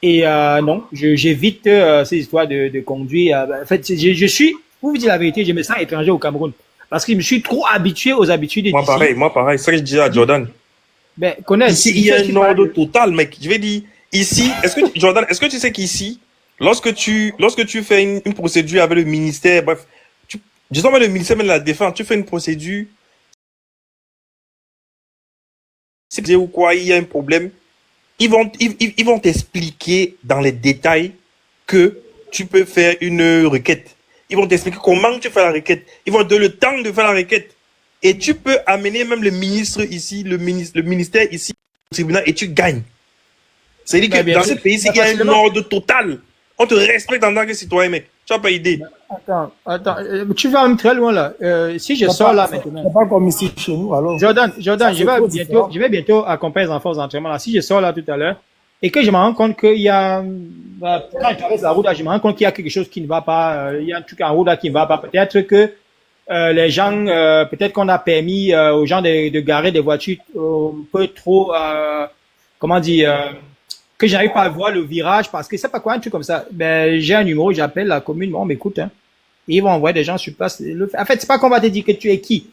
[SPEAKER 3] Et, non, j'évite, ces histoires de conduire. En fait, je suis, pour vous dire la vérité, je me sens étranger au Cameroun. Parce que je me suis trop habitué aux habitudes d'ici.
[SPEAKER 6] Moi pareil. C'est ça que je disais à Jordan.
[SPEAKER 3] Ben, connais.
[SPEAKER 6] Ici, il y a un ordre total, mec. Je vais dire, ici, Jordan, est-ce que tu sais qu'ici, lorsque tu fais une procédure avec le ministère, bref, disons même le ministère de la Défense, tu fais une procédure, c'est ou quoi, il y a un problème, ils vont t'expliquer dans les détails que tu peux faire une requête. Ils vont t'expliquer comment tu fais la requête. Ils vont te donner le temps de faire la requête. Et tu peux amener même le ministre ici, le ministère ici, au tribunal, et tu gagnes. C'est-à-dire que dans ce pays, il y a un ordre total. On te respecte en tant que citoyen, mec. Tu n'as pas idée.
[SPEAKER 3] Attends, tu vas même très loin là. Si je sors là maintenant.
[SPEAKER 4] C'est pas comme ici chez nous, alors.
[SPEAKER 3] Jordan, je vais bientôt accompagner les enfants aux entraînements là. Si je sors là tout à l'heure et que je me rends compte qu'il y a, quand je traverse la route là, je me rends compte qu'il y a quelque chose qui ne va pas, il y a un truc en route là qui ne va pas. Peut-être que les gens, peut-être qu'on a permis aux gens de garer des voitures un peu trop, comment dire, que j'arrive pas à voir le virage parce que c'est pas quoi un truc comme ça. Ben j'ai un numéro, j'appelle la commune, bon m'écoute hein. Et ils vont envoyer des gens sur place. En fait, c'est pas qu'on va te dire que tu es qui.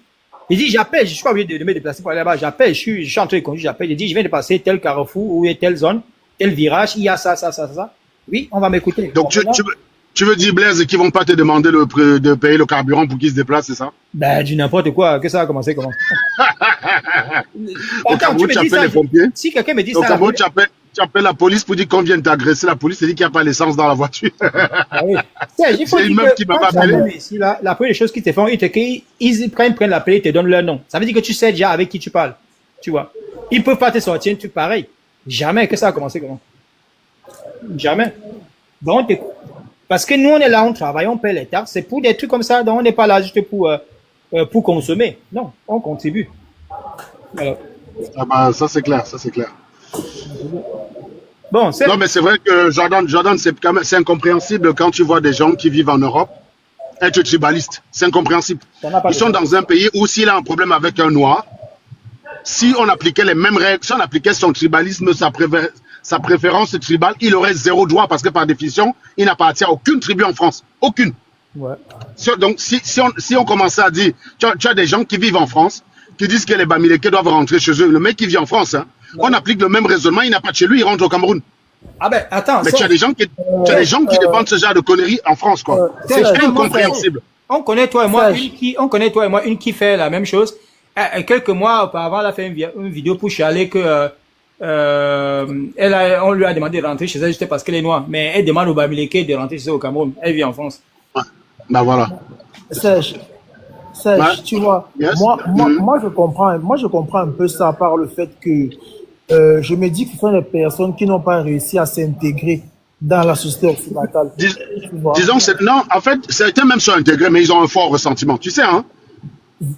[SPEAKER 3] Il dit j'appelle, je suis pas obligé de me déplacer pour aller là-bas. J'appelle, je suis en train de conduire, j'appelle, il dit je viens de passer tel carrefour ou telle zone, tel virage, il y a ça. Oui, on va m'écouter.
[SPEAKER 7] Donc tu veux dire Blaise qu'ils vont pas te demander de payer le carburant pour qu'ils se déplacent, c'est ça?
[SPEAKER 3] Ben du n'importe quoi, que ça a commencé comment?
[SPEAKER 7] Au Cameroun, tu appelles les pompiers.
[SPEAKER 3] Si quelqu'un me dit
[SPEAKER 7] Au
[SPEAKER 3] ça.
[SPEAKER 7] Cameroun, tu appelles la police pour dire qu'on vient t'agresser. La police te dit qu'il n'y a pas l'essence dans la voiture.
[SPEAKER 3] Ah oui.
[SPEAKER 7] C'est une meuf qui m'a appelé.
[SPEAKER 3] Ici, là, la première chose qu'ils te font, ils prennent l'appel, ils te donnent leur nom. Ça veut dire que tu sais déjà avec qui tu parles. Tu vois. Ils peuvent pas te sortir un truc pareil. Jamais que ça a commencé comment. Jamais. Donc, parce que nous, on est là, on travaille, on paie les taxes. C'est pour des trucs comme ça. Donc, on n'est pas là juste pour consommer. Non, on contribue. Alors.
[SPEAKER 7] Ah bah, ça c'est clair.
[SPEAKER 3] Bon,
[SPEAKER 7] non, mais c'est vrai que Jordan, c'est incompréhensible quand tu vois des gens qui vivent en Europe être tribalistes. C'est incompréhensible. Ils sont dans un pays où s'il a un problème avec un noir, si on appliquait les mêmes règles, si on appliquait son tribalisme, sa préférence tribale, il aurait zéro droit parce que par définition, il n'appartient à aucune tribu en France. Aucune.
[SPEAKER 4] Ouais.
[SPEAKER 7] Donc, si on commençait à dire, tu as des gens qui vivent en France, qui disent que les Bamileke doivent rentrer chez eux. Le mec qui vit en France, hein, on applique le même raisonnement, il n'a pas de chez lui, il rentre au Cameroun.
[SPEAKER 3] Ah ben, attends.
[SPEAKER 7] Mais tu as des gens qui défendent ce genre de conneries en France, quoi. C'est incompréhensible.
[SPEAKER 3] On connaît toi et moi une qui fait la même chose. Quelques mois auparavant, elle a fait une vidéo pour chialer que on lui a demandé de rentrer chez elle juste parce qu'elle est noire. Mais elle demande au Bamileke de rentrer chez elle au Cameroun. Elle vit en France.
[SPEAKER 7] Ouais. Ben voilà.
[SPEAKER 4] Serge, tu vois,
[SPEAKER 7] Yes.
[SPEAKER 4] moi je comprends un peu ça par le fait que je me dis que ce sont des personnes qui n'ont pas réussi à s'intégrer dans la société occidentale.
[SPEAKER 7] Disons, non, en fait, certains même sont intégrés, mais ils ont un fort ressentiment. Tu sais, hein,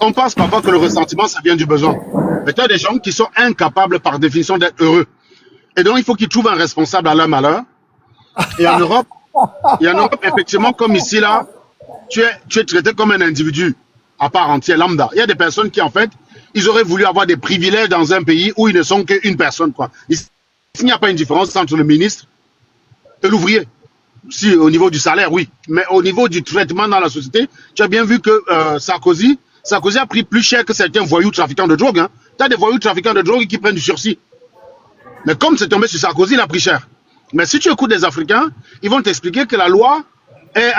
[SPEAKER 7] on pense parfois que le ressentiment, ça vient du besoin. Mais tu as des gens qui sont incapables par définition d'être heureux. Et donc, il faut qu'ils trouvent un responsable à leur malheur. Et en Europe, effectivement, comme ici, là, tu es traité comme un individu à part entière, lambda. Il y a des personnes qui, en fait, ils auraient voulu avoir des privilèges dans un pays où ils ne sont qu'une personne, quoi. Il n'y a pas une différence entre le ministre et l'ouvrier. Si, au niveau du salaire, oui. Mais au niveau du traitement dans la société, tu as bien vu que Sarkozy a pris plus cher que certains voyous trafiquants de drogue. Hein. Tu as des voyous trafiquants de drogue qui prennent du sursis. Mais comme c'est tombé sur Sarkozy, il a pris cher. Mais si tu écoutes des Africains, ils vont t'expliquer que la loi est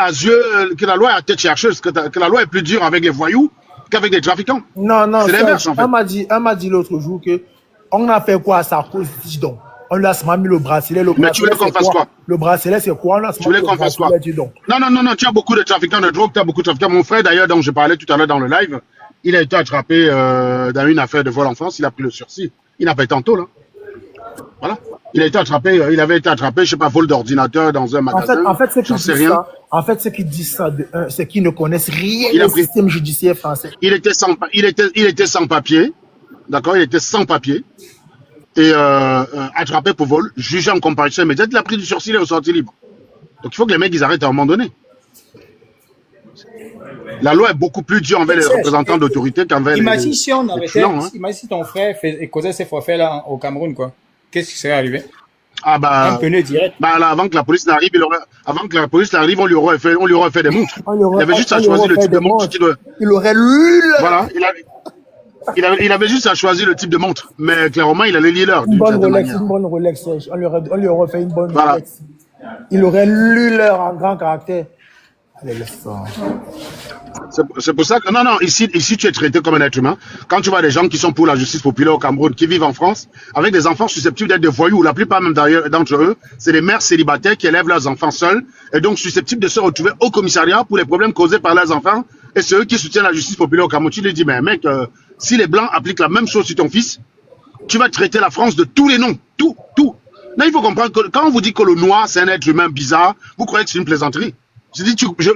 [SPEAKER 7] que la loi est à tête chercheuse, que la loi est plus dure avec les voyous qu'avec les trafiquants.
[SPEAKER 4] Non,
[SPEAKER 7] c'est l'inverse, en fait.
[SPEAKER 4] Elle m'a dit l'autre jour que on a fait quoi à Sarkozy, donc on lui a seulement mis le bracelet.
[SPEAKER 7] Mais tu voulais qu'on fasse quoi?
[SPEAKER 4] Le bracelet, c'est quoi? On a
[SPEAKER 7] tu voulais qu'on fasse quoi? Non, tu as beaucoup de trafiquants de drogue, tu as beaucoup de trafiquants. Mon frère, d'ailleurs, dont je parlais tout à l'heure dans le live, il a été attrapé dans une affaire de vol en France, il a pris le sursis. Il n'a pas été en taule, là. Voilà. Il avait été attrapé, je sais pas, vol d'ordinateur dans un magasin.
[SPEAKER 4] En fait, ceux qui disent ça, c'est qu'ils ne connaissent rien au système judiciaire français.
[SPEAKER 7] Il était sans papier, d'accord, il était sans papier, et attrapé pour vol, jugé en comparution immédiate, il a pris du sursis, il est ressorti libre. Donc il faut que les mecs, ils arrêtent à un moment donné. La loi est beaucoup plus dure envers les représentants d'autorité qu'envers les...
[SPEAKER 3] Imagine si on arrêtait,
[SPEAKER 7] hein.
[SPEAKER 3] imagine si ton frère causait ces forfaits là au Cameroun, quoi. Qu'est-ce qui serait arrivé?
[SPEAKER 7] Ah bah,
[SPEAKER 3] un pneu direct.
[SPEAKER 7] Bah là, avant que la police n'arrive, on lui aurait fait des montres. Il avait juste à choisir le type de montre qu'il doit.
[SPEAKER 4] Il aurait lu.
[SPEAKER 7] Voilà, il avait juste à choisir le type de montre. Mais clairement, il allait lire l'heure.
[SPEAKER 4] Une bonne Rolex. On lui aurait fait une bonne Rolex. Il aurait lu l'heure en grand caractère. Allez, laisse ça.
[SPEAKER 7] C'est pour ça que, non, ici, tu es traité comme un être humain. Quand tu vois des gens qui sont pour la justice populaire au Cameroun, qui vivent en France, avec des enfants susceptibles d'être des voyous, la plupart même d'entre eux, c'est des mères célibataires qui élèvent leurs enfants seuls, et donc susceptibles de se retrouver au commissariat pour les problèmes causés par leurs enfants, et c'est eux qui soutiennent la justice populaire au Cameroun. Tu lui dis, mais mec, si les Blancs appliquent la même chose sur ton fils, tu vas traiter la France de tous les noms. Tout. Non, il faut comprendre que quand on vous dit que le noir, c'est un être humain bizarre, vous croyez que c'est une plaisanterie.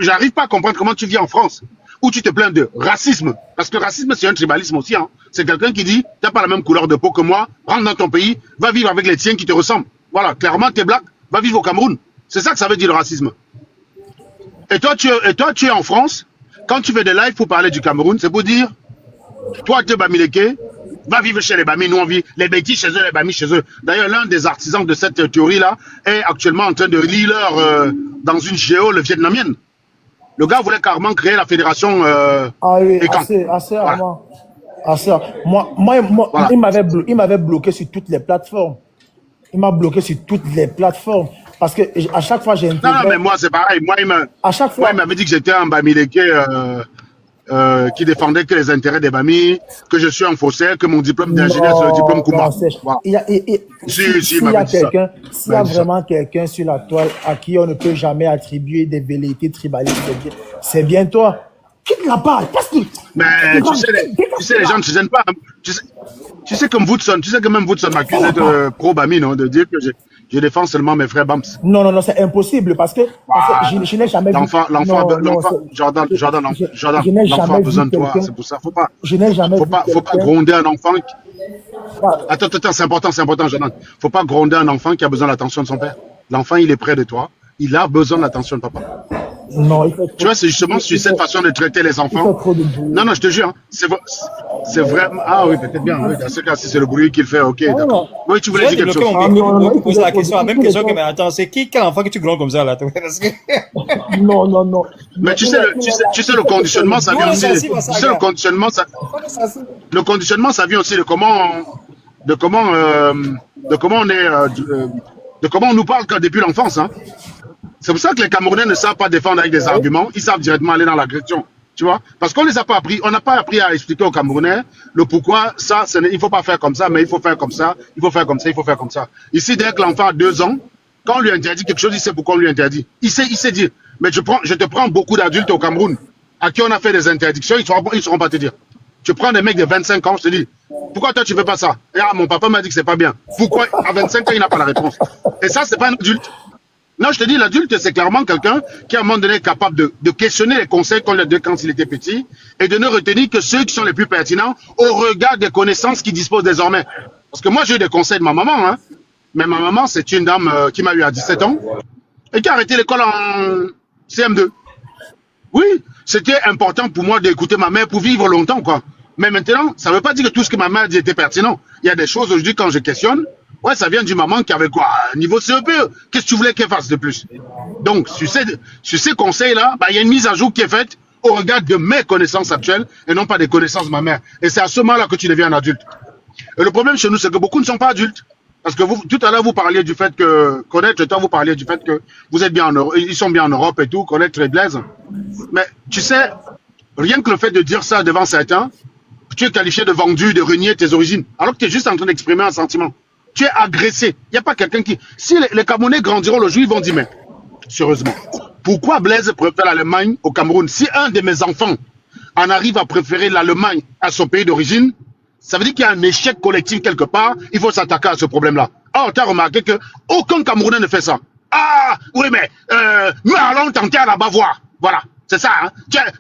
[SPEAKER 7] J'arrive pas à comprendre comment tu vis en France, où tu te plains de racisme. Parce que racisme, c'est un tribalisme aussi. Hein. C'est quelqu'un qui dit, t'as pas la même couleur de peau que moi, rentre dans ton pays, va vivre avec les tiens qui te ressemblent. Voilà, clairement, t'es black, va vivre au Cameroun. C'est ça que ça veut dire le racisme. Et toi, tu es en France, quand tu fais des lives pour parler du Cameroun, c'est pour dire, toi, t'es Bamileke, va vivre chez les Bamis, nous on vit les Bétis chez eux, les Bamis chez eux. D'ailleurs, l'un des artisans de cette théorie-là est actuellement en train de lire dans une géo, le vietnamienne. Le gars voulait carrément créer la fédération
[SPEAKER 4] assez avant. Moi, voilà. Il m'avait bloqué sur toutes les plateformes. Il m'a bloqué sur toutes les plateformes. Parce que à chaque fois, j'ai intégré...
[SPEAKER 7] Non, mais moi, c'est pareil. Moi, il m'avait dit que j'étais un Bamileke qui défendait que les intérêts des Bamis, que je suis un faussaire, que mon diplôme d'ingénieur, c'est le diplôme Kouma. Voilà.
[SPEAKER 4] S'il y a vraiment quelqu'un sur la toile à qui on ne peut jamais attribuer des velléités tribalistes, c'est bien toi. Quitte la balle, parce que...
[SPEAKER 7] Mais tu sais, les gens ne se gênent pas. Tu sais que même Woodson m'accuse d'être pro-Bami, non? De dire que je défends seulement mes frères Bams.
[SPEAKER 4] Non, c'est impossible parce que je n'ai jamais vu...
[SPEAKER 7] Jordan, l'enfant a besoin de toi, c'est pour ça. Faut pas gronder un enfant. Attends, c'est important, Jordan. Faut pas gronder un enfant qui a besoin de l'attention de son père. L'enfant, il est près de toi. il a besoin d'attention de papa.
[SPEAKER 4] Non, il fait
[SPEAKER 7] Tu vois, c'est justement sur cette façon de traiter les
[SPEAKER 4] il fait
[SPEAKER 7] enfants.
[SPEAKER 4] trop de bruit.
[SPEAKER 7] Non, non, je te jure, hein, c'est vraiment... Ah oui, peut-être bien, oui, dans ce cas, si c'est le bruit qu'il fait, ok,
[SPEAKER 3] Non, non.
[SPEAKER 7] d'accord. Oui, tu voulais
[SPEAKER 3] J'ai
[SPEAKER 7] dire quelque
[SPEAKER 3] débloqué
[SPEAKER 7] chose.
[SPEAKER 3] mon micro
[SPEAKER 4] non,
[SPEAKER 3] pour poser la question, la même
[SPEAKER 4] il
[SPEAKER 3] question que,
[SPEAKER 4] faut-
[SPEAKER 3] mais attends, c'est quel enfant que tu grondes comme ça, là? Parce que,
[SPEAKER 4] Non, non, non.
[SPEAKER 7] Mais tu sais, tu sais, le conditionnement, ça vient
[SPEAKER 3] Ouais,
[SPEAKER 7] aussi...
[SPEAKER 3] ça,
[SPEAKER 7] Tu
[SPEAKER 3] si, ça,
[SPEAKER 7] sais, le
[SPEAKER 3] gars.
[SPEAKER 7] conditionnement, le conditionnement, ça vient aussi de de comment, de comment on est, de comment on nous parle depuis l'enfance, hein. C'est pour ça que les Camerounais ne savent pas défendre avec des arguments, ils savent directement aller dans l'agression. Tu vois? Parce qu'on les a pas appris, on n'a pas appris à expliquer aux Camerounais le pourquoi ça, il faut pas faire comme ça, mais il faut faire comme ça, il faut faire comme ça, il faut faire comme ça. Ici, dès que l'enfant a 2 ans, quand on lui interdit quelque chose, il sait pourquoi on lui interdit. Il sait dire, mais je te prends beaucoup d'adultes au Cameroun à qui on a fait des interdictions, ils sauront pas te dire. Tu prends des mecs de 25 ans, je te dis, pourquoi toi tu fais pas ça? Et ah, mon papa m'a dit que c'est pas bien. Pourquoi à 25 ans il n'a pas la réponse? Et ça, c'est pas un adulte. Non, je te dis, l'adulte, c'est clairement quelqu'un qui, à un moment donné, est capable de questionner les conseils qu'on lui a donnés quand il était petit et de ne retenir que ceux qui sont les plus pertinents au regard des connaissances qu'il dispose désormais. Parce que moi, j'ai eu des conseils de ma maman, hein. Mais ma maman, c'est une dame qui m'a eu à 17 ans et qui a arrêté l'école en CM2. Oui, c'était important pour moi d'écouter ma mère pour vivre longtemps, quoi. Mais maintenant, ça ne veut pas dire que tout ce que ma mère dit était pertinent. Il y a des choses aujourd'hui, quand je questionne, ouais, ça vient d'une maman qui avait quoi? Niveau CEPE. Qu'est-ce que tu voulais qu'elle fasse de plus? Donc, sur ces conseils-là, bah, il y a une mise à jour qui est faite au regard de mes connaissances actuelles et non pas des connaissances de ma mère. Et c'est à ce moment-là que tu deviens un adulte. Et le problème chez nous, c'est que beaucoup ne sont pas adultes. Parce que vous, tout à l'heure, vous parliez du fait que, connaître, toi, vous parliez du fait que vous êtes bien en Europe, ils sont bien en Europe et tout, connaître et Blaise. Mais, tu sais, rien que le fait de dire ça devant certains, tu es qualifié de vendu, de renier tes origines. Alors que tu es juste en train d'exprimer un sentiment. Tu es agressé. Il n'y a pas quelqu'un qui... Si les Camerounais grandiront le jour, ils vont dire, mais, sérieusement, pourquoi Blaise préfère l'Allemagne au Cameroun? Si un de mes enfants en arrive à préférer l'Allemagne à son pays d'origine, ça veut dire qu'il y a un échec collectif quelque part, il faut s'attaquer à ce problème-là. Or, tu as remarqué que aucun Camerounais ne fait ça. Ah, oui, mais nous allons tenter à là-bas voir. Voilà, c'est ça. Hein?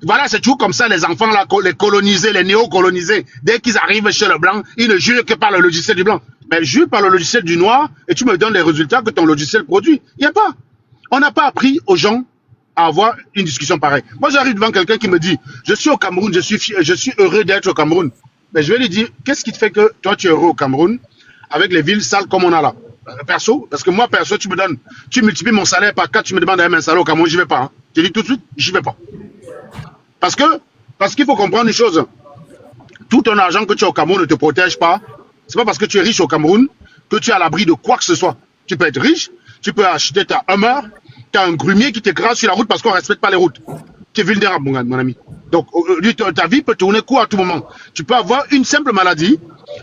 [SPEAKER 7] Voilà, c'est toujours comme ça, les enfants, là, les colonisés, les néo-colonisés. Dès qu'ils arrivent chez le blanc, ils ne jurent que par le logiciel du blanc. Mais jure par le logiciel du noir et tu me donnes les résultats que ton logiciel produit. Il n'y a pas. On n'a pas appris aux gens à avoir une discussion pareille. Moi, j'arrive devant quelqu'un qui me dit, je suis au Cameroun, je suis heureux d'être au Cameroun. Mais je vais lui dire, qu'est-ce qui te fait que toi, tu es heureux au Cameroun avec les villes sales comme on a là? Perso, parce que moi, perso, tu multiplies mon salaire par 4, tu me demandes un salaire au Cameroun, j'y vais pas. Hein. Je dis tout de suite, j'y vais pas. Parce qu'il faut comprendre une chose. Tout ton argent que tu as au Cameroun ne te protège pas. C'est pas parce que tu es riche au Cameroun que tu es à l'abri de quoi que ce soit. Tu peux être riche, tu peux acheter ta Hummer, tu as un grumier qui t'écrase sur la route parce qu'on ne respecte pas les routes. Tu es vulnérable, mon ami. Donc, ta vie peut tourner court à tout moment. Tu peux avoir une simple maladie.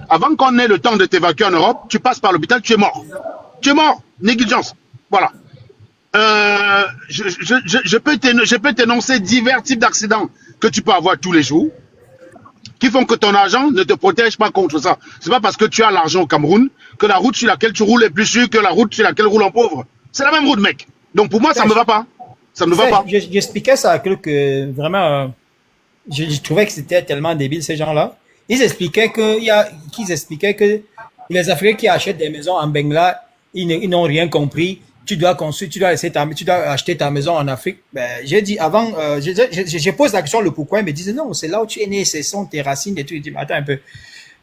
[SPEAKER 7] Avant qu'on ait le temps de t'évacuer en Europe, tu passes par l'hôpital, tu es mort. Tu es mort. Négligence. Voilà. Je peux t'énoncer divers types d'accidents que tu peux avoir tous les jours qui font que ton argent ne te protège pas contre ça. C'est pas parce que tu as l'argent au Cameroun que la route sur laquelle tu roules est plus sûre que la route sur laquelle roule un pauvre. C'est la même route, mec. Donc pour moi, ça ne me va pas. Ça ne me va pas.
[SPEAKER 3] J'expliquais ça à que vraiment, je trouvais que c'était tellement débile, ces gens-là. Ils expliquaient que les Africains qui achètent des maisons en Bengla, ils n'ont rien compris. Tu dois acheter ta maison en Afrique. Ben, j'ai dit avant, je pose la question le pourquoi, ils me disent non, c'est là où tu es né, ce sont tes racines et tout. Je dis, mais attends un peu.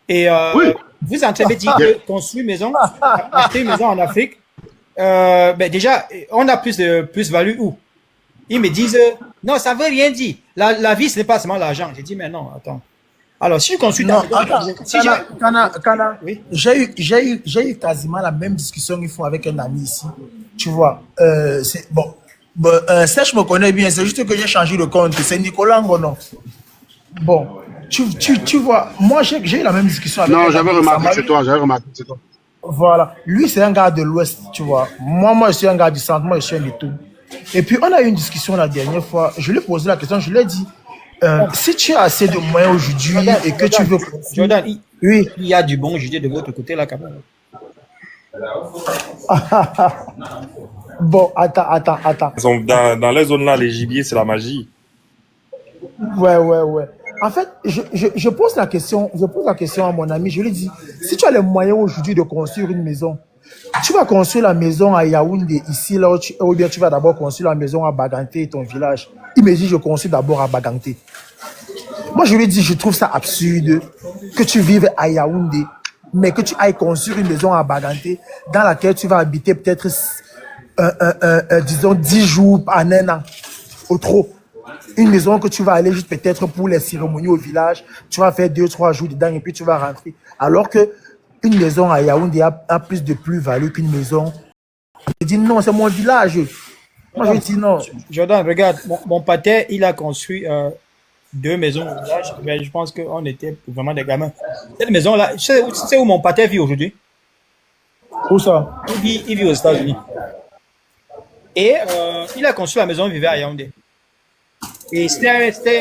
[SPEAKER 3] Et
[SPEAKER 7] oui.
[SPEAKER 3] vous en train de dire que construire une maison, acheter une maison en Afrique, ben déjà, on a plus-value où? Ils me disent, non, ça veut rien dire. La vie, ce n'est pas seulement l'argent. J'ai dit, mais non, attends. Alors, si je construis
[SPEAKER 4] Non,
[SPEAKER 3] Kana, oui.
[SPEAKER 4] J'ai eu quasiment la même discussion qu'il faut avec un ami ici. Tu vois, c'est bon. Sèche me connaît bien, c'est juste que j'ai changé de compte. C'est Nicolas Ngono. Bon, tu vois, moi j'ai eu la même discussion avec
[SPEAKER 7] Non,
[SPEAKER 4] un
[SPEAKER 7] j'avais
[SPEAKER 4] ami.
[SPEAKER 7] remarqué, c'est toi, j'avais remarqué, c'est toi.
[SPEAKER 4] Voilà, lui c'est un gars de l'Ouest, tu vois. Moi je suis un gars du centre, moi je suis un tout. Et puis on a eu une discussion la dernière fois. Je lui ai posé la question, je lui ai dit. Si tu as assez de moyens aujourd'hui et que tu veux...
[SPEAKER 3] Jordan,
[SPEAKER 4] oui.
[SPEAKER 3] Il y a du bon judé de votre côté là quand même.
[SPEAKER 4] Bon, attends.
[SPEAKER 6] Dans les zones là, les gibiers, c'est la magie.
[SPEAKER 4] Ouais. En fait, je pose la question à mon ami, je lui dis, si tu as les moyens aujourd'hui de construire une maison, Tu vas construire la maison à Yaoundé, ici, là, ou bien tu vas d'abord construire la maison à Baganté, ton village. Il me dit, je construis d'abord à Baganté. Moi, je lui dis, je trouve ça absurde que tu vives à Yaoundé, mais que tu ailles construire une maison à Baganté dans laquelle tu vas habiter peut-être, disons, 10 jours en un an, au trop. Une maison que tu vas aller juste peut-être pour les cérémonies au village, tu vas faire 2-3 jours dedans et puis tu vas rentrer. Alors que une maison à Yaoundé a plus de plus-value qu'une maison. Je dis non, c'est mon village. Moi, je dis non.
[SPEAKER 3] Jordan, regarde, mon pâté, il a construit 2 maisons au village, mais je pense qu'on était vraiment des gamins. Cette maison-là, tu sais où mon pâté vit aujourd'hui?
[SPEAKER 4] Où ça?
[SPEAKER 3] Il vit aux États-Unis. Et il a construit la maison, il vivait à Yaoundé. Et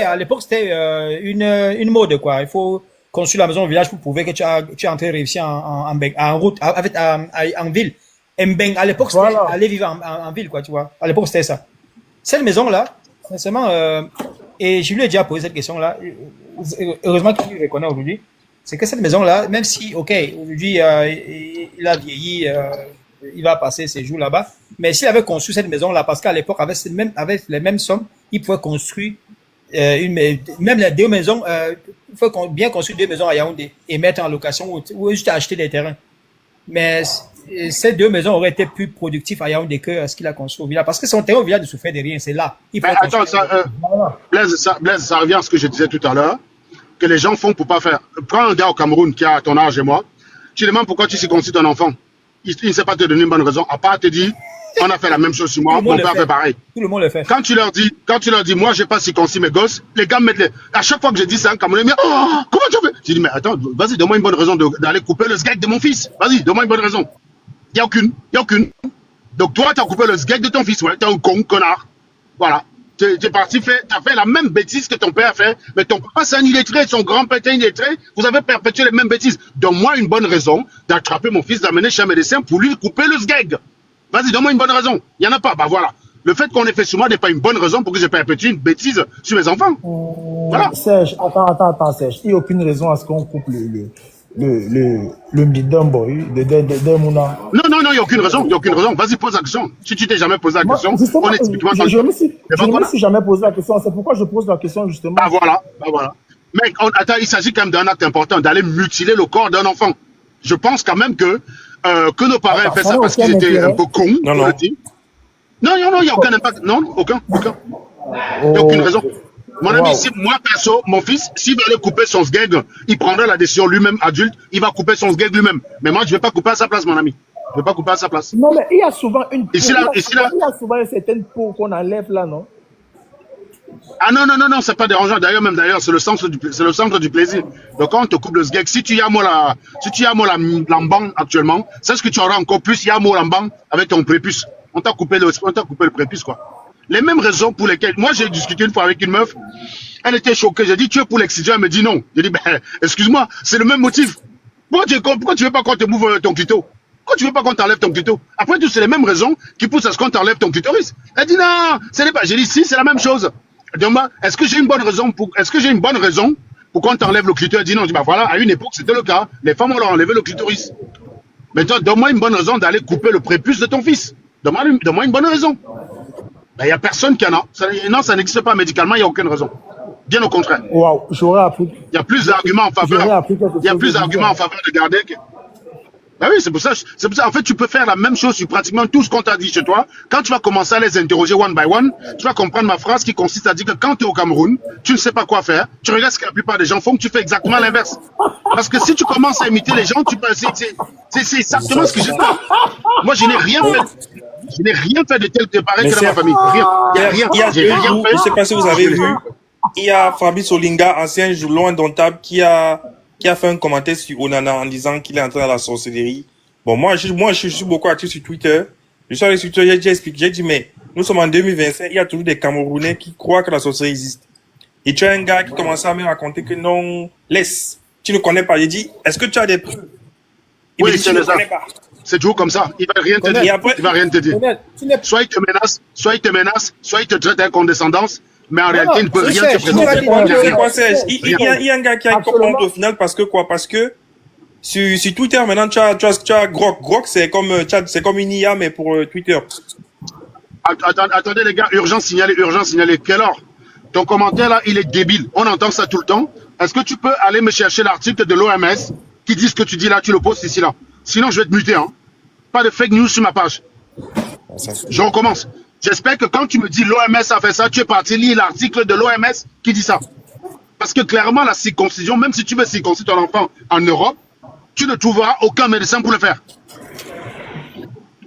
[SPEAKER 3] à l'époque, c'était une mode, quoi. Il faut construire la maison au village pour prouver que tu es en train de réussir en route, en ville. À l'époque, c'était
[SPEAKER 4] Voilà.
[SPEAKER 3] aller vivre en ville, quoi, tu vois. À l'époque, c'était ça. Cette maison-là, sincèrement, et je lui ai déjà posé cette question-là, heureusement qu'il me reconnaît aujourd'hui, c'est que cette maison-là, même si, ok, aujourd'hui, il a vieilli, il va passer ses jours là-bas, mais s'il avait construit cette maison-là, parce qu'à l'époque, avec les mêmes sommes, il pouvait construire même les 2 maisons, il faut bien construire 2 maisons à Yaoundé et mettre en location ou juste acheter des terrains. Mais ces 2 maisons auraient été plus productives à Yaoundé que ce qu'il a construit au village. Parce que son terrain au village ne souffrait de rien, c'est là. Il faut
[SPEAKER 7] Attends, Blaise, ça revient à ce que je disais tout à l'heure, que les gens font pour pas faire. Prends un gars au Cameroun qui a ton âge et moi, tu demandes pourquoi tu circoncis ton enfant. Il ne sait pas te donner une bonne raison, à part te dire, on a fait la même chose sur moi, mon père fait pareil.
[SPEAKER 3] Tout le monde le fait.
[SPEAKER 7] Quand tu leur dis, moi, j'ai pas circoncis mes gosses, les gars me mettent à chaque fois que je dis ça, un Camerounais me dit, oh, comment tu fais? Je dis, mais attends, vas-y, donne-moi une bonne raison d'aller couper le sgeg de mon fils. Vas-y, donne-moi une bonne raison. Il n'y a aucune. Donc, toi, tu as coupé le sgeg de ton fils, ouais, t'es un connard. Voilà. Tu es parti t'as fait la même bêtise que ton père a fait, mais ton papa, c'est un illettré, son grand-père est un illettré, vous avez perpétué les mêmes bêtises. Donne-moi une bonne raison d'attraper mon fils, d'amener chez un médecin pour lui couper le sgeg. Vas-y, donne-moi une bonne raison. Il n'y en a pas. Bah voilà. Le fait qu'on ait fait sur moi n'est pas une bonne raison pour que je perpétue une bêtise sur mes enfants. Voilà.
[SPEAKER 4] Serge, attends, Serge. Il n'y a aucune raison à ce qu'on coupe le mid d'un boy, de Mouna.
[SPEAKER 7] Non, il n'y a aucune raison. Vas-y, pose la question. Si tu t'es jamais posé la question,
[SPEAKER 4] justement,
[SPEAKER 7] explique-moi.
[SPEAKER 4] Je ne me suis jamais posé la question. C'est pourquoi je pose la question, justement.
[SPEAKER 7] Bah voilà. Mec, attends, il s'agit quand même d'un acte important, d'aller mutiler le corps d'un enfant. Je pense quand même que nos parents aient fait ça parce qu'ils étaient un peu cons.
[SPEAKER 6] Non,
[SPEAKER 7] il n'y a aucun impact. Non, aucun. Il n'y a aucune raison. Mon ami, si moi, perso, mon fils, s'il va aller couper son sgeg, il prendra la décision lui-même, adulte, il va couper son sgeg lui-même. Mais moi, je ne vais pas couper à sa place, mon ami. Je ne vais pas couper à sa place.
[SPEAKER 4] Non, mais il y a souvent une
[SPEAKER 7] il y
[SPEAKER 4] a souvent une certaine peau qu'on enlève là, non?
[SPEAKER 7] Ah non, c'est pas dérangeant. D'ailleurs, c'est le centre du plaisir. Donc, quand on te coupe le sgeg, si tu y as l'amban actuellement, c'est ce que tu auras encore plus, il y a l'amban avec ton prépuce. On t'a coupé le prépuce, quoi. Les mêmes raisons pour lesquelles, moi, j'ai discuté une fois avec une meuf, elle était choquée. J'ai dit, tu es pour l'excision? Elle me dit non. J'ai dit, ben, excuse-moi, c'est le même motif. Pourquoi tu veux pas qu'on te mouve ton clito? Pourquoi tu veux pas qu'on t'enlève ton clito? Après tout, c'est les mêmes raisons qui poussent à ce qu'on t'enlève ton clitoris. Elle dit non, ce n'est pas. J'ai dit si, c'est la même chose. Dis-moi, est-ce que j'ai une bonne raison pour qu'on t'enlève le clitoris? Elle dit non. Je dis, bah voilà, à une époque, c'était le cas. Les femmes, on leur enlevait le clitoris. Maintenant, donne-moi une bonne raison d'aller couper le prépuce de ton fils. Donne-moi une bonne raison. Ben, il n'y a personne qui en a. Non, ça n'existe pas médicalement, il n'y a aucune raison. Bien au contraire.
[SPEAKER 4] Waouh, j'aurais appris.
[SPEAKER 7] Il y a plus d'arguments en faveur. Il y a plus d'arguments en faveur de garder que. Ben oui, c'est pour ça. En fait, tu peux faire la même chose sur pratiquement tout ce qu'on t'a dit chez toi. Quand tu vas commencer à les interroger one by one, tu vas comprendre ma phrase qui consiste à dire que quand tu es au Cameroun, tu ne sais pas quoi faire. Tu regardes ce que la plupart des gens font, tu fais exactement l'inverse. Parce que si tu commences à imiter les gens, c'est exactement ce que j'ai fait. Moi, je n'ai rien fait. Je n'ai rien fait de tel que pareil que dans ma famille. Rien. J'ai rien fait.
[SPEAKER 6] Je ne sais pas si vous avez vu, il y a Fabrice Olinga, ancien joueur indomptable, qui a fait un commentaire sur Onana en disant qu'il est entré dans la sorcellerie. Bon, moi, je suis beaucoup actif sur Twitter. Je suis allé sur Twitter, j'ai dit, mais nous sommes en 2025, il y a toujours des Camerounais qui croient que la sorcellerie existe. Et tu as un gars qui commençait à me raconter que non, laisse, tu ne connais pas. J'ai dit, est-ce que tu as des preuves?
[SPEAKER 7] Oui, c'est ça. C'est toujours comme ça. Il va rien te dire. Il va rien te dire. Soit il te menace, soit il te traite d'incondescendance, mais en réalité, il ne peut rien te présenter.
[SPEAKER 6] Il y a un gars qui a une honte au final parce que sur Twitter, maintenant, tu as Grok. Grok, c'est comme une IA, mais pour Twitter.
[SPEAKER 7] Attendez les gars, urgence signalée. Quelle heure? Ton commentaire là, il est débile. On entend ça tout le temps. Est-ce que tu peux aller me chercher l'article de l'OMS qui dit ce que tu dis là, tu le postes ici là. Sinon, je vais te muter. Hein. Pas de fake news sur ma page. Je recommence. J'espère que quand tu me dis l'OMS a fait ça, tu es parti lire l'article de l'OMS qui dit ça. Parce que clairement, la circoncision, même si tu veux circoncire ton enfant en Europe, tu ne trouveras aucun médecin pour le faire.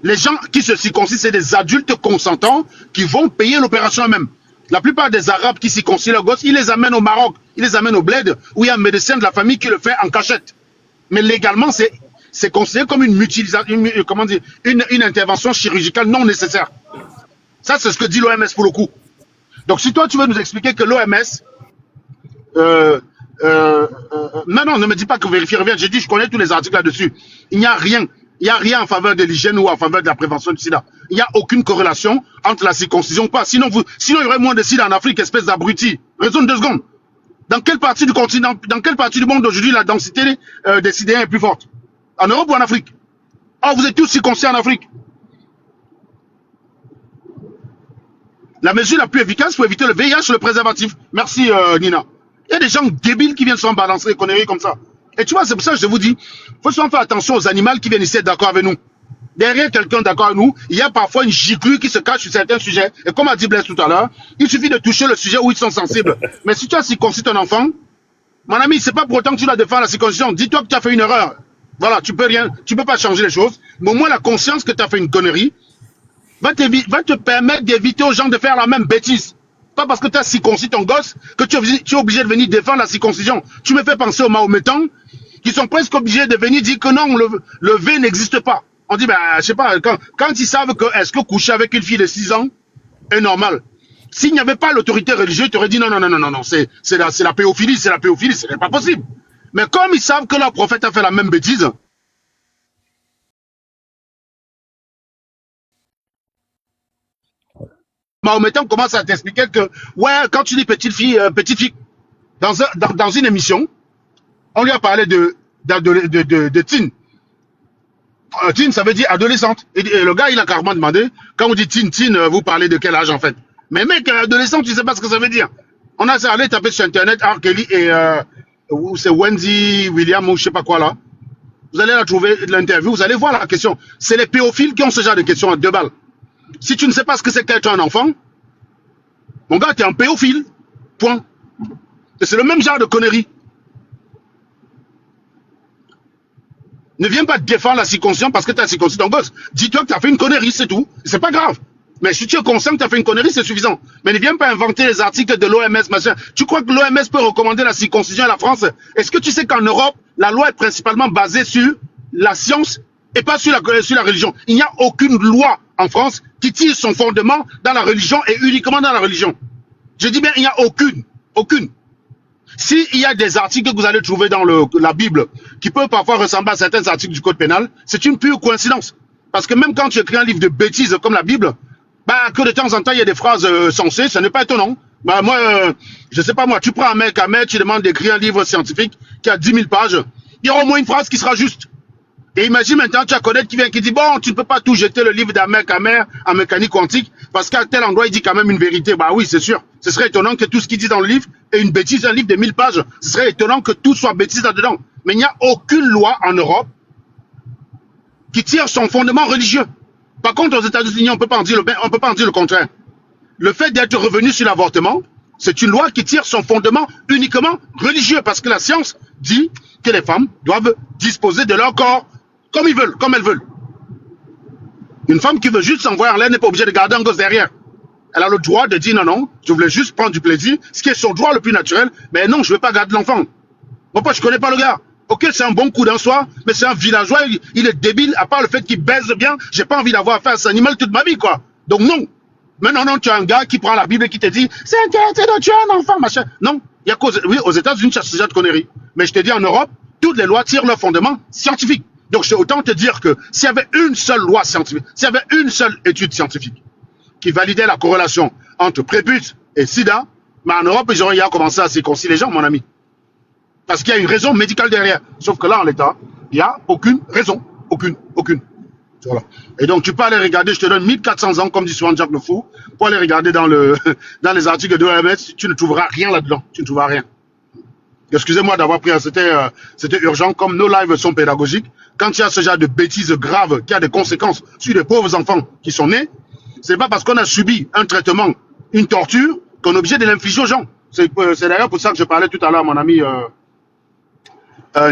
[SPEAKER 7] Les gens qui se circoncisent, c'est des adultes consentants qui vont payer l'opération eux-mêmes. La plupart des Arabes qui circoncisent leurs gosses, ils les amènent au Maroc, ils les amènent au bled, où il y a un médecin de la famille qui le fait en cachette. Mais légalement, c'est considéré comme une intervention chirurgicale non nécessaire. Ça, c'est ce que dit l'OMS pour le coup. Donc, si toi, tu veux nous expliquer que l'OMS... non, ne me dis pas que vérifier revient. J'ai dit, je connais tous les articles là-dessus. Il n'y a rien. Il n'y a rien en faveur de l'hygiène ou en faveur de la prévention du sida. Il n'y a aucune corrélation entre la circoncision ou pas. Sinon, il y aurait moins de sida en Afrique, espèce d'abruti. Raisonne 2 secondes. Dans quelle partie du continent, dans quelle partie du monde aujourd'hui la densité des sidéens est plus forte? En Europe ou en Afrique? Oh, vous êtes tous circoncis en Afrique. La mesure la plus efficace pour éviter le VIH, c'est le préservatif. Merci Nina. Il y a des gens débiles qui viennent se balancer des conneries comme ça. Et tu vois, c'est pour ça que je vous dis, il faut souvent faire attention aux animaux qui viennent ici être d'accord avec nous. Derrière quelqu'un d'accord avec nous, il y a parfois une giclure qui se cache sur certains sujets. Et comme a dit Blaise tout à l'heure, il suffit de toucher le sujet où ils sont sensibles. Mais si tu as circoncis ton enfant, mon ami, c'est pas pour autant que tu dois défendre la circoncision. Dis-toi que tu as fait une erreur. Voilà, tu peux pas changer les choses. Mais au moins la conscience que tu as fait une connerie va te permettre d'éviter aux gens de faire la même bêtise. Pas parce que tu as circoncis ton gosse que tu es obligé de venir défendre la circoncision. Tu me fais penser aux Mahométans qui sont presque obligés de venir dire que non, le V n'existe pas. On dit, je sais pas, quand ils savent que est-ce que coucher avec une fille de 6 ans est normal. S'il n'y avait pas l'autorité religieuse, tu aurais dit non, c'est la pédophilie, ce n'est pas possible. Mais comme ils savent que leur prophète a fait la même bêtise, Mahométan commence à t'expliquer que, ouais, quand tu dis petite fille, dans une émission, on lui a parlé de teen. Teen, ça veut dire adolescente. Et le gars, il a carrément demandé, quand on dit teen, vous parlez de quel âge en fait? Mais mec, adolescent, tu sais pas ce que ça veut dire. On a allé taper sur internet, R. Kelly et c'est Wendy Williams ou je sais pas quoi là. Vous allez la trouver, l'interview, vous allez voir la question. C'est les pédophiles qui ont ce genre de questions à 2 balles. Si tu ne sais pas ce que c'est qu'être un enfant, mon gars, tu es un pédophile. Point. Et c'est le même genre de conneries. Ne viens pas défendre la circoncision parce que tu as circoncis ton gosse. Dis-toi que tu as fait une connerie, c'est tout. C'est pas grave. Mais si tu es conscient que tu as fait une connerie, c'est suffisant. Mais ne viens pas inventer les articles de l'OMS, machin. Tu crois que l'OMS peut recommander la circoncision à la France? Est-ce que tu sais qu'en Europe, la loi est principalement basée sur la science et pas sur la religion? Il n'y a aucune loi en France qui tire son fondement dans la religion et uniquement dans la religion. Je dis bien, il n'y a aucune. Aucune. S'il y a des articles que vous allez trouver dans la Bible qui peuvent parfois ressembler à certains articles du Code pénal, c'est une pure coïncidence. Parce que même quand tu écris un livre de bêtises comme la Bible, que de temps en temps il y a des phrases sensées, ce n'est pas étonnant. Je sais pas moi, tu prends un mec, tu demandes d'écrire un livre scientifique qui a 10 000 pages, il y aura au moins une phrase qui sera juste. Et imagine maintenant, tu as Codette qui vient qui dit, bon, tu ne peux pas tout jeter le livre d'Amer Kamer en mécanique quantique, parce qu'à tel endroit, il dit quand même une vérité. Bah oui, c'est sûr. Ce serait étonnant que tout ce qu'il dit dans le livre est une bêtise, un livre de 1000 pages. Ce serait étonnant que tout soit bêtise là-dedans. Mais il n'y a aucune loi en Europe qui tire son fondement religieux. Par contre, aux États-Unis, on peut pas en dire le contraire. Le fait d'être revenu sur l'avortement, c'est une loi qui tire son fondement uniquement religieux, parce que la science dit que les femmes doivent disposer de leur corps comme ils veulent, comme elles veulent. Une femme qui veut juste s'envoyer en l'air n'est pas obligée de garder un gosse derrière. Elle a le droit de dire non, je voulais juste prendre du plaisir, ce qui est son droit le plus naturel, mais non, je ne veux pas garder l'enfant. Pourquoi je connais pas le gars? Ok, c'est un bon coup d'un soir, mais c'est un villageois, il est débile, à part le fait qu'il baise bien, j'ai pas envie d'avoir affaire à cet animal toute ma vie, quoi. Donc non. Mais non, tu as un gars qui prend la Bible et qui te dit, c'est interdit de tuer un enfant, machin. Non, il y a oui, aux États-Unis, tu as ce genre de conneries. Mais je te dis, en Europe, toutes les lois tirent leur fondement scientifique. Donc, je autant te dire que s'il y avait une seule loi scientifique, s'il y avait une seule étude scientifique qui validait la corrélation entre prépuce et sida, mais en Europe, ils auraient commencé à circoncire les gens, mon ami. Parce qu'il y a une raison médicale derrière. Sauf que là, en l'état, Il n'y a aucune raison. Aucune. Voilà. Et donc, tu peux aller regarder, je te donne 1400 ans, comme dit souvent Jacques Le Fou, pour aller regarder dans les articles de l'OMS, tu ne trouveras rien là-dedans. Tu ne trouveras rien. Excusez-moi d'avoir pris, c'était urgent, comme nos lives sont pédagogiques. Quand il y a ce genre de bêtises graves qui a des conséquences sur les pauvres enfants qui sont nés, c'est pas parce qu'on a subi un traitement, une torture, qu'on est obligé de l'infliger aux gens. C'est d'ailleurs pour ça que je parlais tout à l'heure à mon ami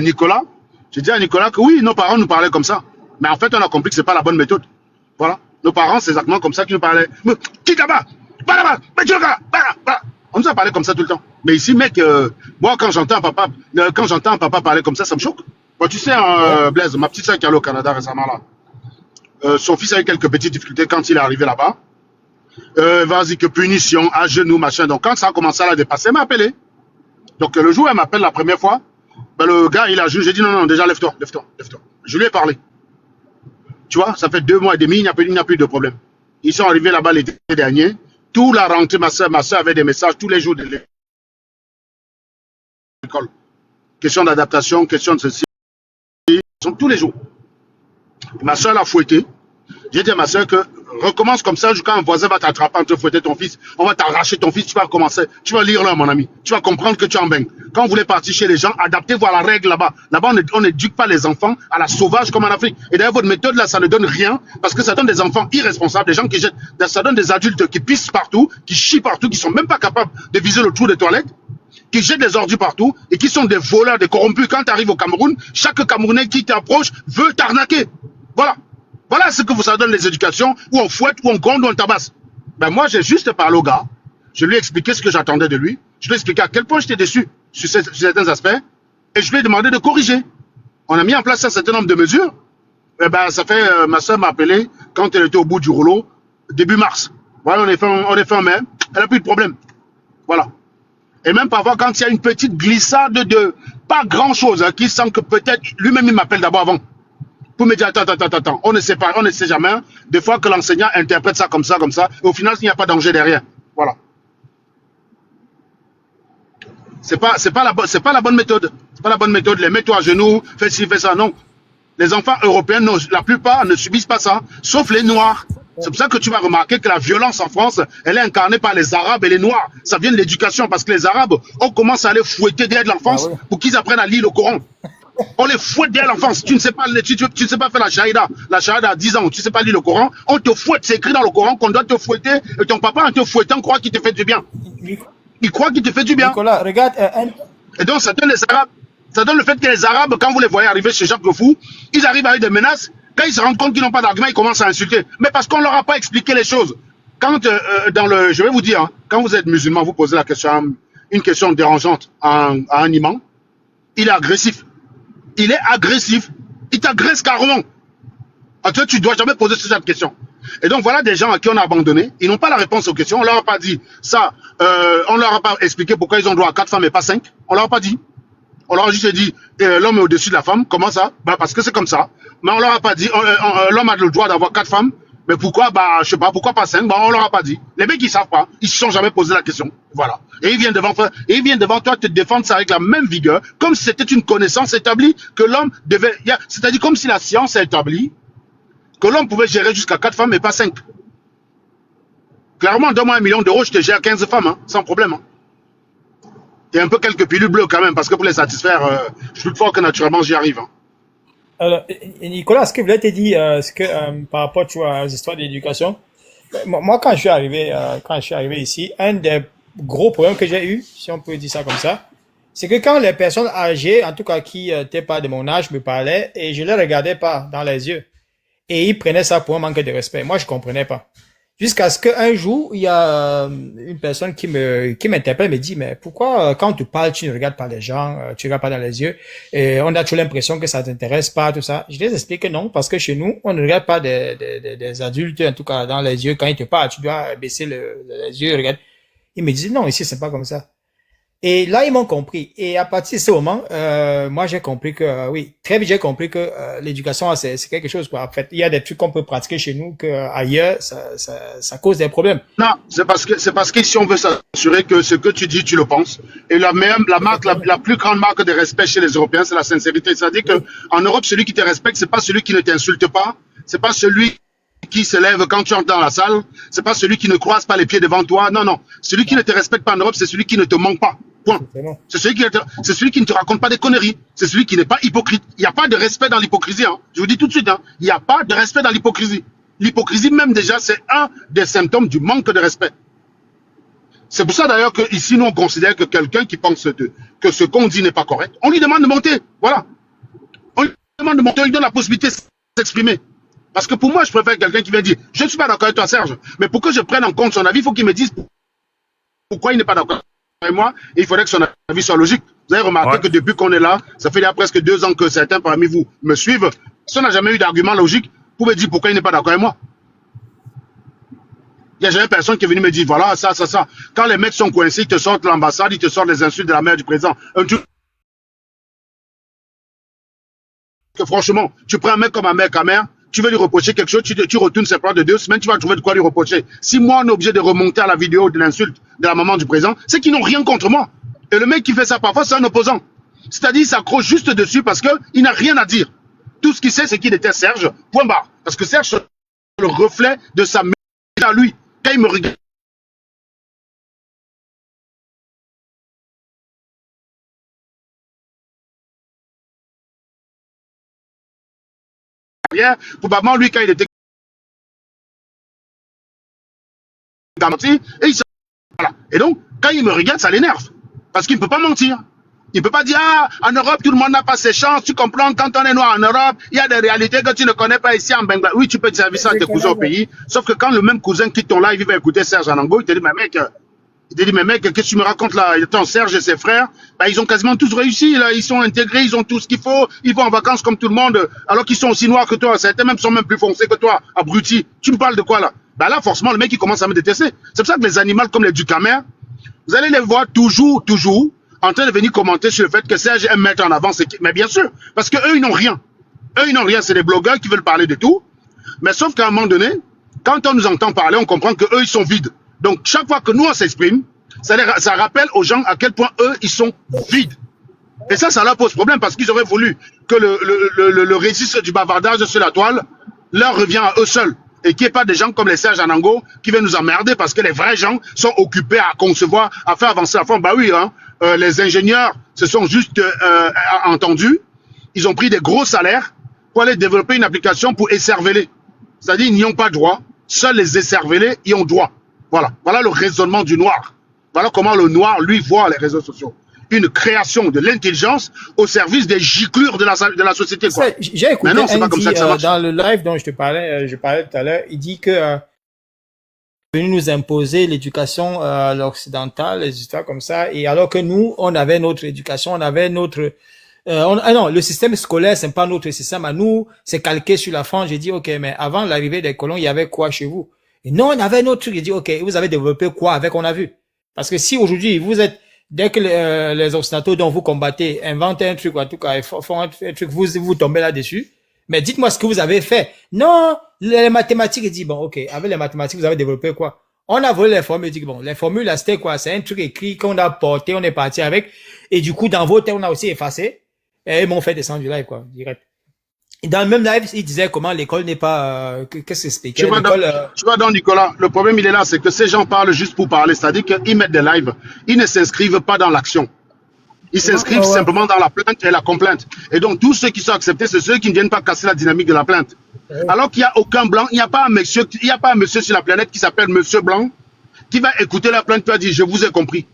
[SPEAKER 7] Nicolas. J'ai dit à Nicolas que oui, nos parents nous parlaient comme ça. Mais en fait, on a compris que c'est pas la bonne méthode. Voilà. Nos parents, c'est exactement comme ça qu'ils nous parlaient. Quitte là-bas, va là-bas, tu là, va. On nous a parlé comme ça tout le temps. Mais ici, mec, moi, quand j'entends papa parler comme ça me choque. Bon, tu sais, Blaise, ma petite soeur qui est allée au Canada récemment là, son fils a eu quelques petites difficultés quand il est arrivé là-bas. Vas-y, que punition, à genoux, machin. Donc, quand ça a commencé à la dépasser, elle m'a appelé. Donc, le jour où elle m'appelle la première fois, ben, le gars, il a joué. J'ai dit non, déjà, lève-toi. Je lui ai parlé. Tu vois, ça fait 2 mois et demi, il n'y a plus de problème. Ils sont arrivés là-bas l'été dernier. Tout la rentrée, ma soeur avait des messages tous les jours de l'école. Question d'adaptation, question de ceci. Ils sont tous les jours. Et ma soeur l'a fouetté. J'ai dit à ma soeur que recommence comme ça jusqu'à un voisin va t'attraper en te fouetter ton fils. On va t'arracher ton fils, tu vas recommencer. Tu vas lire là, mon ami. Tu vas comprendre que tu es en bain. Quand vous voulez partir chez les gens, adaptez-vous à la règle là-bas. Là-bas, on n'éduque pas les enfants à la sauvage comme en Afrique. Et d'ailleurs, votre méthode là, ça ne donne rien parce que ça donne des enfants irresponsables, des gens qui jettent, ça donne des adultes qui pissent partout, qui chient partout, qui sont même pas capables de viser le trou des toilettes, qui jettent des ordures partout et qui sont des voleurs, des corrompus. Quand tu arrives au Cameroun, chaque Camerounais qui t'approche veut t'arnaquer. Voilà. Voilà ce que ça donne les éducations, où on fouette, où on gronde, où on tabasse. Ben moi, j'ai juste parlé au gars. Je lui ai expliqué ce que j'attendais de lui. Je lui ai expliqué à quel point j'étais déçu sur certains aspects. Et je lui ai demandé de corriger. On a mis en place un certain nombre de mesures. Et ben, ça fait, ma soeur m'a appelé quand elle était au bout du rouleau, début mars. Voilà, on est fin mai. Elle n'a plus de problème. Voilà. Et même parfois, quand il y a une petite glissade de pas grand chose, hein, qui sent que peut-être lui-même il m'appelle d'abord avant. Pour me dire, attends, on ne sait pas, on ne sait jamais. Des fois que l'enseignant interprète ça comme ça, et au final, il n'y a pas de danger derrière. Voilà. C'est pas la bonne méthode. C'est pas la bonne méthode. Les mets-toi à genoux, fais ci, fais ça. Non. Les enfants européens, la plupart ne subissent pas ça, sauf les Noirs. C'est pour ça que tu vas remarquer que la violence en France, elle est incarnée par les Arabes et les Noirs. Ça vient de l'éducation, parce que les Arabes, on commence à les fouetter dès l'enfance pour qu'ils apprennent à lire le Coran. On les fouette dès l'enfance. Tu ne sais pas faire la shahida. La shahida à 10 ans, tu ne sais pas lire le Coran. On te fouette. C'est écrit dans le Coran qu'on doit te fouetter. Et ton papa, en te fouettant, croit qu'il te fait du bien. Il croit qu'il te fait du bien.
[SPEAKER 4] Nicolas, regarde.
[SPEAKER 7] Et donc, ça donne les Arabes. Ça donne le fait que les Arabes, quand vous les voyez arriver chez Jacques Le Fou, ils arrivent avec des menaces. Quand ils se rendent compte qu'ils n'ont pas d'argument, ils commencent à insulter. Mais parce qu'on ne leur a pas expliqué les choses. Quand, je vais vous dire, hein, quand vous êtes musulman, vous posez la question, une question dérangeante à un imam, il est agressif. Il est agressif. Il t'agresse carrément. Tu ne dois jamais poser ce genre de questions. Et donc, voilà des gens à qui on a abandonné. Ils n'ont pas la réponse aux questions. On leur a pas dit ça. On leur a pas expliqué pourquoi ils ont droit à 4 femmes et pas 5. On leur a pas dit. On leur a juste dit, l'homme est au-dessus de la femme. Comment ça? Bah, parce que c'est comme ça. Mais on leur a pas dit, l'homme a le droit d'avoir 4 femmes. Mais pourquoi? Bah, je sais pas, pourquoi pas 5? Bah, on leur a pas dit. Les mecs, ils savent pas. Ils se sont jamais posé la question. Voilà. Et ils viennent devant toi te défendre ça avec la même vigueur, comme si c'était une connaissance établie que l'homme devait, c'est-à-dire comme si la science a établi que l'homme pouvait gérer jusqu'à 4 femmes et pas 5. Clairement, donne-moi 1 million d'euros, je te gère 15 femmes, hein, sans problème, hein. Et un peu quelques pilules bleues quand même, parce que pour les satisfaire, je doute fort que naturellement j'y arrive, hein.
[SPEAKER 3] Alors, Nicolas, ce que je voulais te dire, par rapport, tu vois, aux histoires d'éducation, moi, quand je suis arrivé ici, un des gros problèmes que j'ai eu, si on peut dire ça comme ça, c'est que quand les personnes âgées, en tout cas qui n'étaient pas de mon âge, me parlaient, et je les regardais pas dans les yeux, et ils prenaient ça pour un manque de respect. Moi, je comprenais pas. Jusqu'à ce qu'un jour, il y a une personne qui m'interpelle, me dit, mais pourquoi quand tu parles, tu ne regardes pas les gens, tu ne regardes pas dans les yeux, et on a toujours l'impression que ça t'intéresse pas, tout ça. Je les explique que non, parce que chez nous, on ne regarde pas des adultes, en tout cas dans les yeux, quand ils te parlent, tu dois baisser les yeux, regarde. Il me dit, non, ici, c'est pas comme ça. Et là, ils m'ont compris. Et à partir de ce moment, moi, j'ai compris que, oui, très vite, j'ai compris que l'éducation, c'est quelque chose, quoi. En fait, il y a des trucs qu'on peut pratiquer chez nous que ailleurs, ça cause des problèmes.
[SPEAKER 7] Non, c'est parce que si on veut s'assurer que ce que tu dis, tu le penses. Et la plus grande marque de respect chez les Européens, c'est la sincérité. C'est-à-dire que en Europe, celui qui te respecte, c'est pas celui qui ne t'insulte pas, c'est pas celui qui se lève quand tu entres dans la salle, c'est pas celui qui ne croise pas les pieds devant toi. Non, non. Celui qui ne te respecte pas en Europe, c'est celui qui ne te manque pas. Point. C'est celui qui ne te raconte pas des conneries. C'est celui qui n'est pas hypocrite. Il n'y a pas de respect dans l'hypocrisie. Hein. Je vous dis tout de suite, hein. Il n'y a pas de respect dans l'hypocrisie. L'hypocrisie même déjà, c'est un des symptômes du manque de respect. C'est pour ça d'ailleurs que ici nous on considère que quelqu'un qui pense que ce qu'on dit n'est pas correct, on lui demande de monter. Voilà. On lui demande de monter, on lui donne la possibilité de s'exprimer. Parce que pour moi, je préfère quelqu'un qui vient dire « Je ne suis pas d'accord avec toi, Serge, mais pour que je prenne en compte son avis, il faut qu'il me dise pourquoi il n'est pas d'accord avec moi et il faudrait que son avis soit logique. » Vous avez remarqué que depuis qu'on est là, ça fait déjà presque 2 ans que certains parmi vous me suivent. Si on n'a jamais eu d'argument logique, vous pouvez dire pourquoi il n'est pas d'accord avec moi. Il n'y a jamais personne qui est venu me dire « Voilà, ça. » Quand les mecs sont coincés, ils te sortent l'ambassade, ils te sortent les insultes de la mère du président. Un truc que franchement, tu prends un mec comme un mec à mère, tu veux lui reprocher quelque chose, tu retournes ses plans de 2 semaines, tu vas trouver de quoi lui reprocher. Si moi, on est obligé de remonter à la vidéo de l'insulte de la maman du président, c'est qu'ils n'ont rien contre moi. Et le mec qui fait ça parfois, c'est un opposant. C'est-à-dire, il s'accroche juste dessus parce qu'il n'a rien à dire. Tout ce qu'il sait, c'est qu'il était Serge, point barre. Parce que Serge, c'est le reflet de sa mère à lui. Quand il me regarde, probablement lui, quand il était et, voilà. Et donc, quand il me regarde, ça l'énerve. Parce qu'il ne peut pas mentir. Il ne peut pas dire, ah, en Europe, tout le monde n'a pas ses chances. Tu comprends, quand on est noir en Europe, il y a des réalités que tu ne connais pas ici en Bangladesh. Oui, tu peux te servir ça à tes cousins au pays. Sauf que quand le même cousin quitte ton live, il va écouter Serge Anango, il te dit, mais mec, qu'est-ce que tu me racontes là? Ton Serge et ses frères, bah, ils ont quasiment tous réussi, là. Ils sont intégrés, ils ont tout ce qu'il faut. Ils vont en vacances comme tout le monde, alors qu'ils sont aussi noirs que toi. Certains même sont même plus foncés que toi, abruti. Tu me parles de quoi là? Bah là, forcément, le mec, il commence à me détester. C'est pour ça que les animaux comme les Ducamer, vous allez les voir toujours, en train de venir commenter sur le fait que Serge aime mettre en avant ses... Mais bien sûr, parce que eux, ils n'ont rien. Eux, ils n'ont rien. C'est des blogueurs qui veulent parler de tout. Mais sauf qu'à un moment donné, quand on nous entend parler, on comprend que eux, ils sont vides. Donc, chaque fois que nous, on s'exprime, ça rappelle aux gens à quel point eux, ils sont vides. Et ça leur pose problème parce qu'ils auraient voulu que le registre du bavardage sur la toile leur revient à eux seuls. Et qu'il n'y ait pas des gens comme les Serge Anango qui viennent nous emmerder parce que les vrais gens sont occupés à concevoir, à faire avancer la forme. Bah oui, hein, les ingénieurs se sont juste entendus. Ils ont pris des gros salaires pour aller développer une application pour écerveler. C'est-à-dire, ils n'y ont pas droit. Seuls les écervelés y ont droit. Voilà. Voilà le raisonnement du noir. Voilà comment le noir, lui, voit les réseaux sociaux. Une création de l'intelligence au service des giclures de la société.
[SPEAKER 3] J'ai écouté non, dans le live dont je parlais tout à l'heure, il dit que venu nous imposer l'éducation l'occidentale, les histoires comme ça, et alors que nous, on avait notre éducation, on avait notre... non, le système scolaire, c'est pas notre système à nous, c'est calqué sur la France. J'ai dit, ok, mais avant l'arrivée des colons, il y avait quoi chez vous? Et non, on avait notre truc. J'ai dit, ok, vous avez développé quoi avec on a vu? Parce que si aujourd'hui, vous êtes... Dès que les occidentaux dont vous combattez inventent un truc, en tout cas, font un truc, vous tombez là-dessus. Mais dites-moi ce que vous avez fait. Non, les mathématiques, il dit, bon, ok, avec les mathématiques, vous avez développé quoi? On a volé les formules, il dit, bon, les formules, là, c'était quoi? C'est un truc écrit qu'on a porté, on est parti avec. Et du coup, dans vos termes, on a aussi effacé. Et ils m'ont fait descendre du live, quoi, direct. Et dans le même live, il disait comment l'école n'est pas, qu'est-ce que c'était?
[SPEAKER 7] Tu vois donc, Nicolas, le problème, il est là, c'est que ces gens parlent juste pour parler. C'est-à-dire qu'ils mettent des lives. Ils ne s'inscrivent pas dans l'action. Ils s'inscrivent simplement dans la plainte et la complainte. Et donc, tous ceux qui sont acceptés, c'est ceux qui ne viennent pas casser la dynamique de la plainte. Alors qu'il n'y a aucun blanc, il n'y a pas un monsieur sur la planète qui s'appelle Monsieur Blanc, qui va écouter la plainte et va dire, je vous ai compris.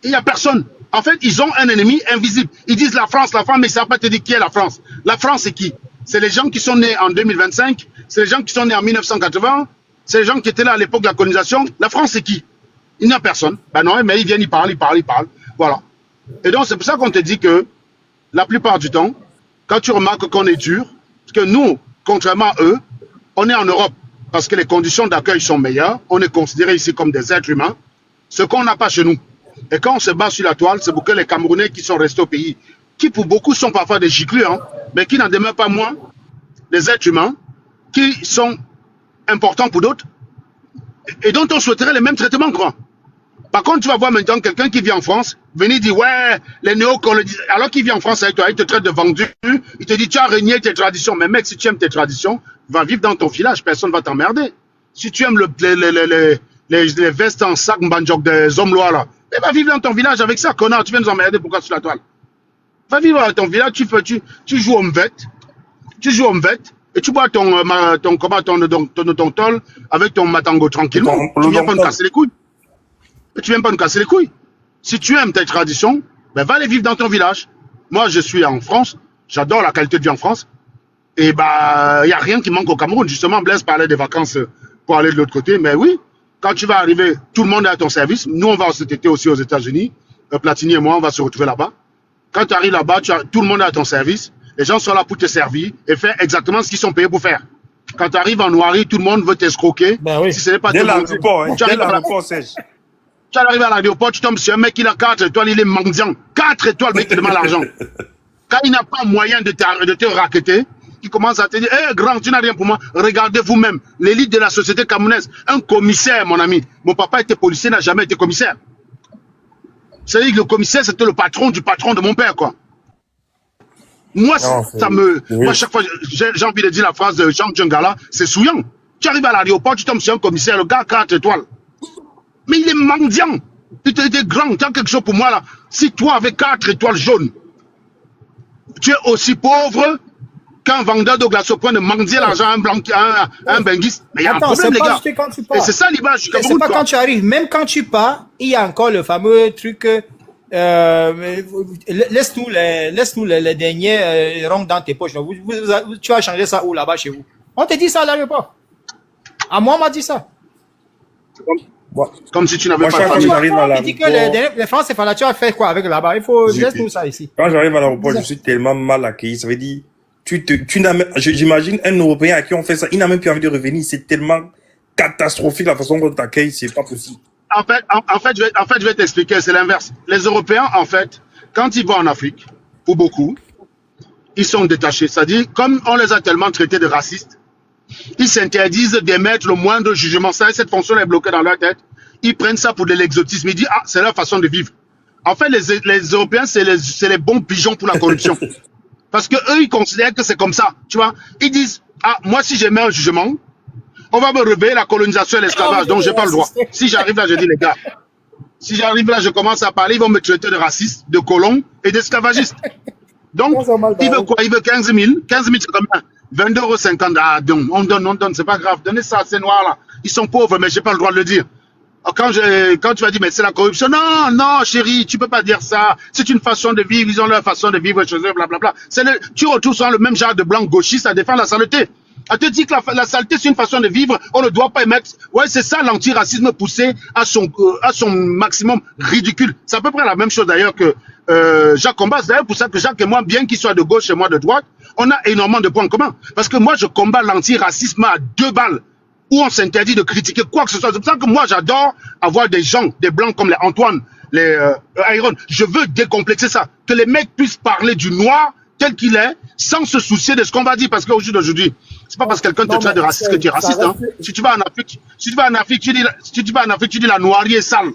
[SPEAKER 7] Il n'y a personne. En fait, ils ont un ennemi invisible. Ils disent la France, mais ils ne savent pas te dire qui est la France. La France, c'est qui? C'est les gens qui sont nés en 2025, c'est les gens qui sont nés en 1980, c'est les gens qui étaient là à l'époque de la colonisation. La France, c'est qui? Il n'y a personne. Ben non, mais ils viennent, ils parlent. Voilà. Et donc, c'est pour ça qu'on te dit que, la plupart du temps, quand tu remarques qu'on est dur, parce que nous, contrairement à eux, on est en Europe, parce que les conditions d'accueil sont meilleures, on est considérés ici comme des êtres humains, ce qu'on n'a pas chez nous. Et quand on se bat sur la toile, c'est pour que les Camerounais qui sont restés au pays, qui pour beaucoup sont parfois des giclures, hein, mais qui n'en demeurent pas moins des êtres humains qui sont importants pour d'autres et dont on souhaiterait les mêmes traitements, quoi. Par contre, tu vas voir maintenant quelqu'un qui vit en France, venir dire, ouais, les néocolonisés, alors qu'il vit en France avec toi, il te traite de vendu, il te dit, tu as renié tes traditions. Mais mec, si tu aimes tes traditions, va vivre dans ton village, personne ne va t'emmerder. Si tu aimes les vestes en sac banjok des hommes lois, là, et va vivre dans ton village avec ça, connard, tu viens nous emmerder, pourquoi sur la toile? Va vivre dans ton village, tu joues au mvet, et tu bois ton tol avec ton matango tranquillement. Tu viens pas nous casser les couilles. Tu viens pas nous casser les couilles. Si tu aimes tes traditions, ben va aller vivre dans ton village. Moi, je suis en France. J'adore la qualité de vie en France. Et bah, il y a rien qui manque au Cameroun. Justement, Blaise parlait des vacances pour aller de l'autre côté. Mais oui, quand tu vas arriver, tout le monde est à ton service. Nous, on va cet été aussi aux États-Unis. Platini et moi, on va se retrouver là-bas. Quand tu arrives là-bas, tout le monde est à ton service. Les gens sont là pour te servir et faire exactement ce qu'ils sont payés pour faire. Quand tu arrives en noirie, tout le monde veut t'escroquer.
[SPEAKER 6] Ben oui.
[SPEAKER 7] Si ce n'est pas
[SPEAKER 6] Dès
[SPEAKER 7] tout le monde.
[SPEAKER 6] l'aéroport, hein. Dès l'aéroport, Serge.
[SPEAKER 7] Tu arrives à l'aéroport, tu tombes sur un mec qui a 4 étoiles, il est mendiant. 4 étoiles, le mec te demande l'argent. Quand il n'a pas moyen de te racketter, il commence à te dire, hé grand, tu n'as rien pour moi. Regardez vous-même, l'élite de la société camerounaise. Un commissaire, mon ami. Mon papa était policier, n'a jamais été commissaire. C'est-à-dire que le commissaire, c'était le patron du patron de mon père, quoi. Moi, moi, chaque fois, j'ai envie de dire la phrase de Jean Djungala, c'est souillant. Tu arrives à l'aéroport, tu tombes sur un commissaire, le gars 4 étoiles. Mais il est mendiant. Il était grand, tu as quelque chose pour moi là. Si toi, avec 4 étoiles jaunes, tu es aussi pauvre qu'un vendeur de glace au point de mendier l'argent à un benguiste, mais il y a un problème, les gars. Et c'est ça l'image du Cameroun.
[SPEAKER 3] C'est pas quand tu arrives, même quand tu pars, il y a encore le fameux truc. Laisse tous les derniers ronds dans tes poches. Tu vas changer ça où là-bas chez vous? On te dit ça à l'aéroport. À moi, on m'a dit ça.
[SPEAKER 7] Comme si tu n'avais pas
[SPEAKER 6] quand j'arrive à l'aéroport.
[SPEAKER 3] Tu dis que les Français, tu vas faire quoi avec là-bas? Il faut laisse tout ça ici.
[SPEAKER 6] Quand j'arrive à l'aéroport, je suis tellement mal accueilli. Ça veut dire, j'imagine un Européen à qui on fait ça, il n'a même plus envie de revenir. C'est tellement catastrophique la façon dont on t'accueille, c'est pas possible.
[SPEAKER 7] En fait, je vais t'expliquer, c'est l'inverse. Les Européens, en fait, quand ils vont en Afrique, pour beaucoup, ils sont détachés. C'est-à-dire, comme on les a tellement traités de racistes, ils s'interdisent d'émettre le moindre jugement. Ça, cette fonction est bloquée dans leur tête. Ils prennent ça pour de l'exotisme. Ils disent, ah, c'est leur façon de vivre. En fait, les Européens, c'est les bons pigeons pour la corruption. Parce que eux, ils considèrent que c'est comme ça. Tu vois, ils disent, ah, moi, si j'émets un jugement, on va me réveiller la colonisation et l'esclavage, donc j'ai pas le droit. Si j'arrive là, je dis, les gars, si j'arrive là, je commence à parler, ils vont me traiter de raciste, de colon et d'esclavagiste. Donc, il veut quoi? Il veut 15 000. 15 000, c'est combien? 22,50 €. Ah, donc, on donne, c'est pas grave. Donnez ça à ces noirs là. Ils sont pauvres, mais j'ai pas le droit de le dire. Quand tu vas dire, mais c'est la corruption. Non, non, chérie, tu peux pas dire ça. C'est une façon de vivre, ils ont leur façon de vivre chez eux, blablabla. Tu retrouves souvent le même genre de blanc gauchiste à défendre la saleté. Elle te dit que la saleté, c'est une façon de vivre, on ne doit pas émettre. Ouais, c'est ça l'antiracisme poussé à son maximum ridicule. C'est à peu près la même chose d'ailleurs que Jacques Combas. D'ailleurs, pour ça que Jacques et moi, bien qu'il soit de gauche et moi de droite, on a énormément de points communs. Parce que moi, je combats l'antiracisme à 2 balles, où on s'interdit de critiquer quoi que ce soit. C'est pour ça que moi, j'adore avoir des gens, des blancs comme les Antoine, les Iron. Je veux décomplexer ça. Que les mecs puissent parler du noir tel qu'il est, sans se soucier de ce qu'on va dire. Parce qu'aujourd'hui, c'est pas parce que quelqu'un te traite de raciste que tu es raciste. Hein. Si tu vas en Afrique, tu dis la noirie est sale.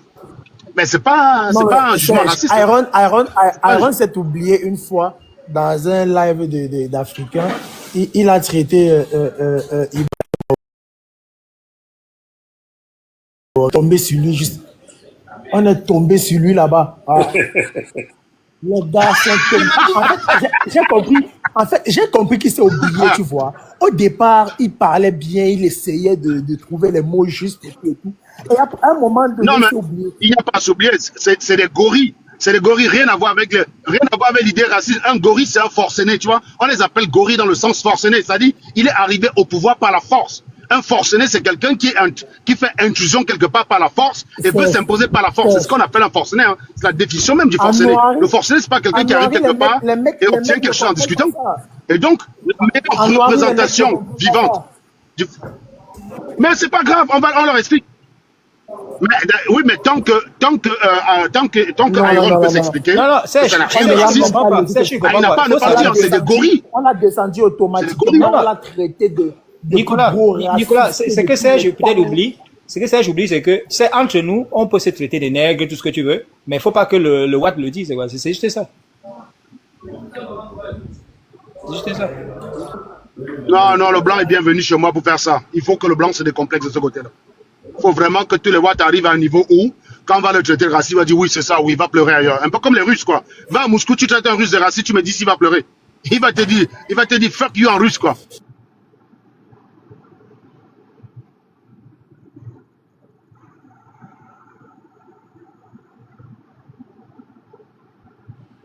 [SPEAKER 7] Mais c'est pas un jugement raciste.
[SPEAKER 4] Iron s'est oublié une fois dans un live d'Africain. Il a traité tombé sur lui juste. On est tombé sur lui là-bas. Ah. Les gars sont tellement... j'ai compris qu'il s'est oublié, tu vois. Au départ, il parlait bien, il essayait de trouver les mots justes et tout. Et à un moment donné,
[SPEAKER 7] non, mais il s'est oublié. Il n'y a pas à s'oublier, c'est des gorilles. C'est des gorilles, rien à voir avec l'idée raciste. Un gorille, c'est un forcené, tu vois. On les appelle gorilles dans le sens forcené. C'est-à-dire, il est arrivé au pouvoir par la force. Un forcené, c'est quelqu'un qui fait intrusion quelque part par la force et veut s'imposer par la force. C'est ce qu'on appelle un forcené. Hein. C'est la définition même du forcené. Le forcené, c'est pas quelqu'un qui arrive quelque part et obtient quelque chose en discutant. Et donc, la meilleure représentation vivante. Mais c'est pas grave, on leur explique. Oui, mais tant que
[SPEAKER 4] Non, non,
[SPEAKER 7] Iron
[SPEAKER 4] non,
[SPEAKER 7] peut
[SPEAKER 4] non, non.
[SPEAKER 7] s'expliquer,
[SPEAKER 3] Non, non,
[SPEAKER 7] ça
[SPEAKER 3] Sèche,
[SPEAKER 7] n'a rien
[SPEAKER 3] on
[SPEAKER 7] de
[SPEAKER 3] ne
[SPEAKER 7] raciste.
[SPEAKER 3] comprend pas. Sèche, je
[SPEAKER 7] Il
[SPEAKER 3] comprends
[SPEAKER 7] n'a
[SPEAKER 3] pas.
[SPEAKER 7] pas à ne
[SPEAKER 3] Faut
[SPEAKER 7] pas dire, c'est des gorilles.
[SPEAKER 4] On a descendu automatiquement,
[SPEAKER 3] Non, non.
[SPEAKER 4] on l'a traité de
[SPEAKER 3] Nicolas,
[SPEAKER 4] gros raciste.
[SPEAKER 3] Nicolas, c'est que Serge peut-être oublie. Ce que Serge oublie, c'est que c'est entre nous, on peut se traiter des nègres, tout ce que tu veux, mais il faut pas que le Watt le dise. C'est juste ça. C'est juste ça.
[SPEAKER 7] Non, non, le blanc est bienvenu chez moi pour faire ça. Il faut que le blanc se décomplexe de ce côté-là. Il faut vraiment que tous les Watts arrivent à un niveau où, quand on va le traiter de raciste, il va dire oui, c'est ça, oui, il va pleurer ailleurs. Un peu comme les Russes, quoi. Va à Moscou, tu traites un Russe de raciste, tu me dis s'il va pleurer. Il va te dire fuck you en russe, quoi.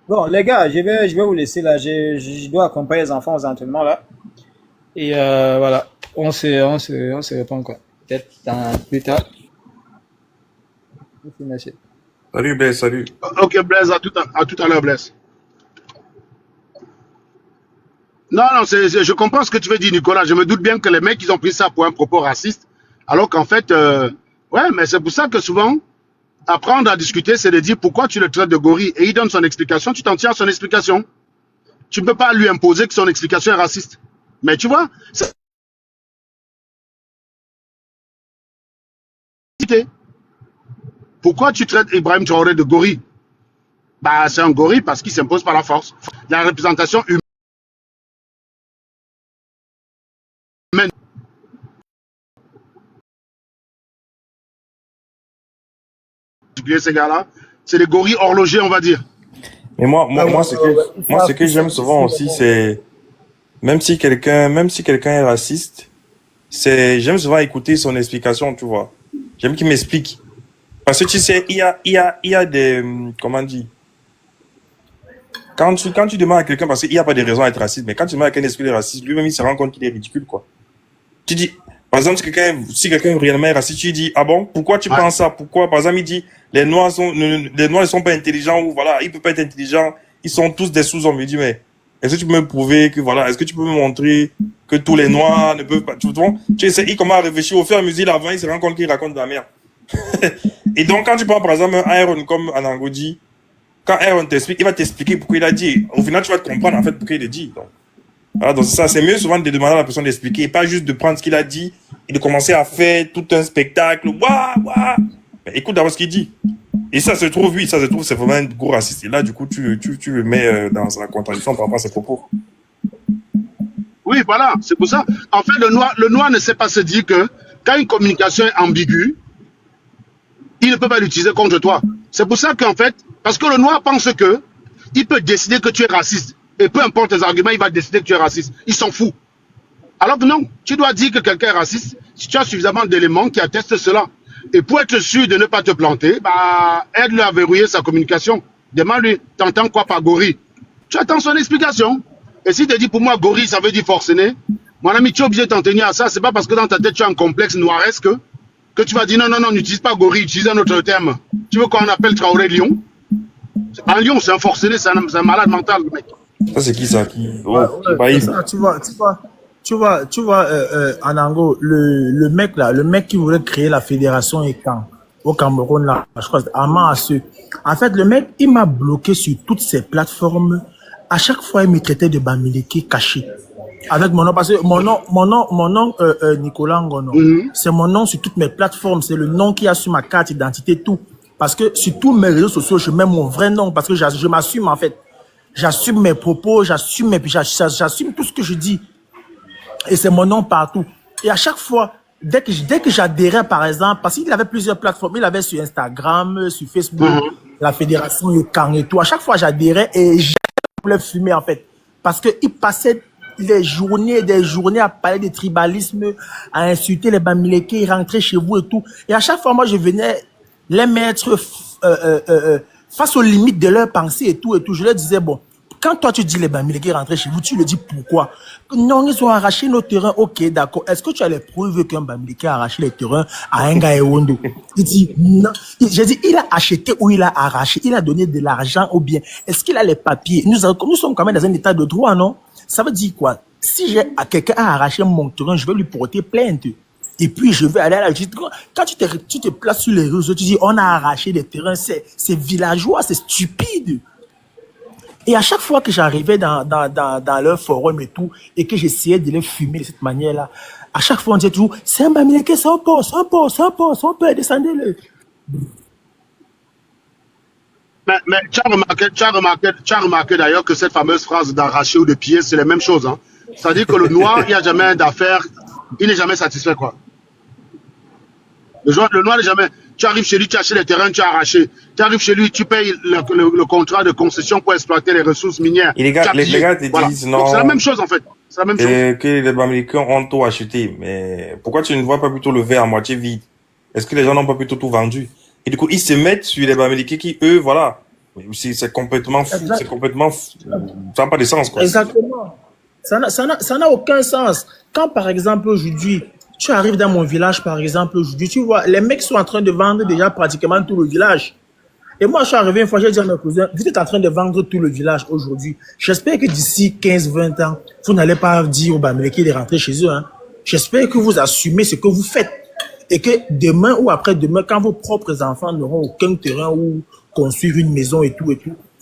[SPEAKER 3] Bon, les gars, je vais vous laisser là. Je dois accompagner les enfants aux entraînements là. Et voilà, on se répond quoi. Peut-être dans plus tard. Merci.
[SPEAKER 6] Salut, Ben, salut.
[SPEAKER 7] Ok, Blaise, à tout à l'heure, Blaise. Non, non, je comprends ce que tu veux dire, Nicolas. Je me doute bien que les mecs, ils ont pris ça pour un propos raciste. Alors qu'en fait, ouais, mais c'est pour ça que souvent, apprendre à discuter, c'est de dire pourquoi tu le traites de gorille. Et il donne son explication, tu t'en tiens à son explication. Tu ne peux pas lui imposer que son explication est raciste. Mais tu vois, c'est... Pourquoi tu traites Ibrahim Traoré de gorille? Bah, c'est un gorille parce qu'il s'impose par la force. La représentation humaine. Ces gars-là, c'est des gorilles horlogers, on va dire.
[SPEAKER 6] Mais moi, ce que j'aime souvent aussi, c'est, même si quelqu'un est raciste, j'aime souvent écouter son explication, tu vois. J'aime qu'il m'explique. Parce que tu sais, il y a des, comment dire, quand tu demandes à quelqu'un, parce qu'il n'y a pas de raison à être raciste, mais quand tu demandes à quelqu'un d'expliquer le racisme, lui-même, il se rend compte qu'il est ridicule, quoi. Tu dis, par exemple, si quelqu'un réellement est raciste, tu dis, ah bon, pourquoi tu penses ça? Pourquoi? Par exemple, il dit, les Noirs ne sont pas intelligents, ou voilà, ils peuvent pas être intelligents, ils sont tous des sous-hommes. Il dit, mais, est-ce que tu peux me prouver que, voilà, est-ce que tu peux me montrer que tous les Noirs ne peuvent pas, tu vois? Tu sais, il commence à réfléchir, au fur et à mesure, avant, il se rend compte qu'il raconte de la merde. Et donc, quand tu prends, par exemple, un Aaron comme Anango dit, quand Aaron t'explique, il va t'expliquer pourquoi il a dit. Au final, tu vas te comprendre, en fait, pourquoi il le dit. Donc, voilà, donc ça, c'est mieux souvent de demander à la personne d'expliquer, et pas juste de prendre ce qu'il a dit et de commencer à faire tout un spectacle. Waouh. Écoute d'abord ce qu'il dit. Et ça se trouve, oui, c'est vraiment un gros raciste. Et là, du coup, tu le mets dans la contradiction par rapport à ses propos.
[SPEAKER 7] Oui, voilà, c'est pour ça. En fait, le noir ne sait pas se dire que quand une communication est ambiguë, il ne peut pas l'utiliser contre toi. C'est pour ça qu'en fait, parce que le noir pense que il peut décider que tu es raciste. Et peu importe tes arguments, il va décider que tu es raciste. Il s'en fout. Alors que non, tu dois dire que quelqu'un est raciste si tu as suffisamment d'éléments qui attestent cela. Et pour être sûr de ne pas te planter, bah, aide-le à verrouiller sa communication. Demande-lui, t'entends quoi par gorille? Tu attends son explication. Et s'il te dit, pour moi, gorille, ça veut dire forcené, mon ami, tu es obligé de t'en tenir à ça. C'est pas parce que dans ta tête, tu as un complexe noiresque que tu vas dire, non, n'utilise pas gorille, utilise un autre terme. Tu veux qu'on appelle Traoré lion? Un lion, c'est un forcené, c'est un malade mental, le mec.
[SPEAKER 6] Ça, c'est qui ça?
[SPEAKER 4] Tu vois, Anango, le mec là, le mec qui voulait créer la fédération ECAN au Cameroun là, je crois, en fait, le mec, il m'a bloqué sur toutes ces plateformes. À chaque fois, il me traitait de Bamileke caché. Avec mon nom, parce que mon nom, Nicolas Ngono, c'est mon nom sur toutes mes plateformes, c'est le nom qui a sur ma carte d'identité, tout. Parce que sur tous mes réseaux sociaux, je mets mon vrai nom, parce que je m'assume en fait. J'assume mes propos, j'assume tout ce que je dis. Et c'est mon nom partout. Et à chaque fois, dès que j'adhérais, par exemple, parce qu'il avait plusieurs plateformes, il avait sur Instagram, sur Facebook, la fédération ECAN et tout. À chaque fois, j'adhérais et je voulais fumer, en fait. Parce qu'il passait des journées à parler de tribalisme, à insulter les Bamileke, ils rentraient chez vous et tout. Et à chaque fois, moi, je venais les mettre face aux limites de leurs pensées et tout. Je leur disais, bon, quand toi tu dis les Bamileke rentrent chez vous, tu le dis pourquoi? Non, ils ont arraché nos terrains. Ok, d'accord. Est-ce que tu as les preuves qu'un Bamileke a arraché les terrains à un gars Ewondo? Il dit non. J'ai dit, il a acheté ou il a arraché? Il a donné de l'argent ou bien? Est-ce qu'il a les papiers? Nous sommes quand même dans un état de droit, non? Ça veut dire quoi? Si quelqu'un a arraché mon terrain, je vais lui porter plainte. Et puis, je vais aller à la justice. Quand tu te places sur les réseaux, tu dis, on a arraché des terrains, c'est villageois, c'est stupide. Et à chaque fois que j'arrivais dans leur forum et tout, et que j'essayais de les fumer de cette manière-là, à chaque fois, on disait toujours, c'est un Bamileke, c'est un poste, descendez-le.
[SPEAKER 7] Mais tu as remarqué d'ailleurs que cette fameuse phrase d'arracher ou de piller, c'est la même chose. Hein. C'est-à-dire que le noir, il n'y a jamais d'affaires, il n'est jamais satisfait, quoi. Le noir n'est jamais. Tu arrives chez lui, tu achètes les terrains, tu as arraché. Tu arrives chez lui, tu payes le contrat de concession pour exploiter les ressources minières.
[SPEAKER 6] Et les gars te
[SPEAKER 7] voilà.
[SPEAKER 6] disent non.
[SPEAKER 7] Donc c'est la même chose en fait. C'est la même chose.
[SPEAKER 6] Que les Bamilekins ont tout acheté. Mais pourquoi tu ne vois pas plutôt le verre à moitié vide? Est-ce que les gens n'ont pas plutôt tout vendu? Et du coup, ils se mettent sur les Bamilekins qui, eux, voilà. C'est complètement fou. C'est complètement fou. Ça n'a pas de sens, quoi.
[SPEAKER 4] Exactement. Ça n'a aucun sens. Quand, par exemple, aujourd'hui, tu arrives dans mon village, par exemple, aujourd'hui, tu vois, les mecs sont en train de vendre déjà pratiquement tout le village. Et moi, je suis arrivé une fois, j'ai dit à mes cousins, vous êtes en train de vendre tout le village aujourd'hui. J'espère que d'ici 15-20 ans, vous n'allez pas dire aux Bamileke de rentrer chez eux. Hein. J'espère que vous assumez ce que vous faites. Et que demain ou après-demain, quand vos propres enfants n'auront aucun terrain où construire une maison et tout,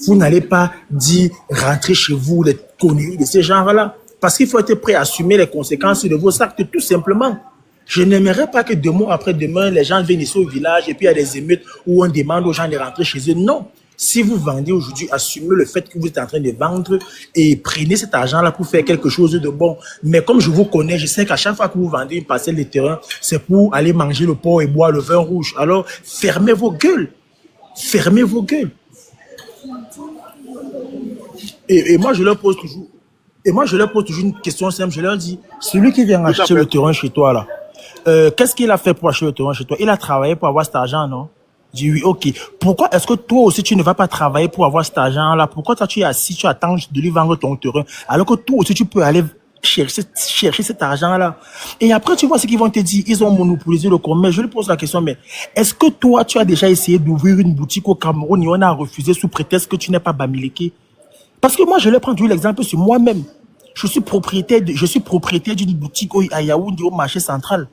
[SPEAKER 4] vous n'allez pas dire rentrer chez vous, les conneries de ces gens-là. Parce qu'il faut être prêt à assumer les conséquences de vos actes, tout simplement. Je n'aimerais pas que demain après-demain, les gens viennent ici au village et puis il y a des émeutes où on demande aux gens de rentrer chez eux. Non. Si vous vendez aujourd'hui, assumez le fait que vous êtes en train de vendre et prenez cet argent-là pour faire quelque chose de bon. Mais comme je vous connais, je sais qu'à chaque fois que vous vendez une parcelle de terrain, c'est pour aller manger le porc et boire le vin rouge. Alors, fermez vos gueules. Fermez vos gueules. Et moi, je leur pose toujours. Une question simple. Je leur dis, celui qui vient acheter le terrain chez toi, là, qu'est-ce qu'il a fait pour acheter le terrain chez toi? Il a travaillé pour avoir cet argent, non? Je dis oui, ok. Pourquoi est-ce que toi aussi tu ne vas pas travailler pour avoir cet argent-là? Pourquoi toi tu es assis, tu attends de lui vendre ton terrain, alors que toi aussi tu peux aller chercher cet argent-là? Et après tu vois ce qu'ils vont te dire, ils ont monopolisé le commerce. Je lui pose la question, mais est-ce que toi tu as déjà essayé d'ouvrir une boutique au Cameroun et on a refusé sous prétexte que tu n'es pas Bamileke? Parce que moi je vais prendre l'exemple sur moi-même. Je suis propriétaire d'une boutique à Yaoundé au marché central.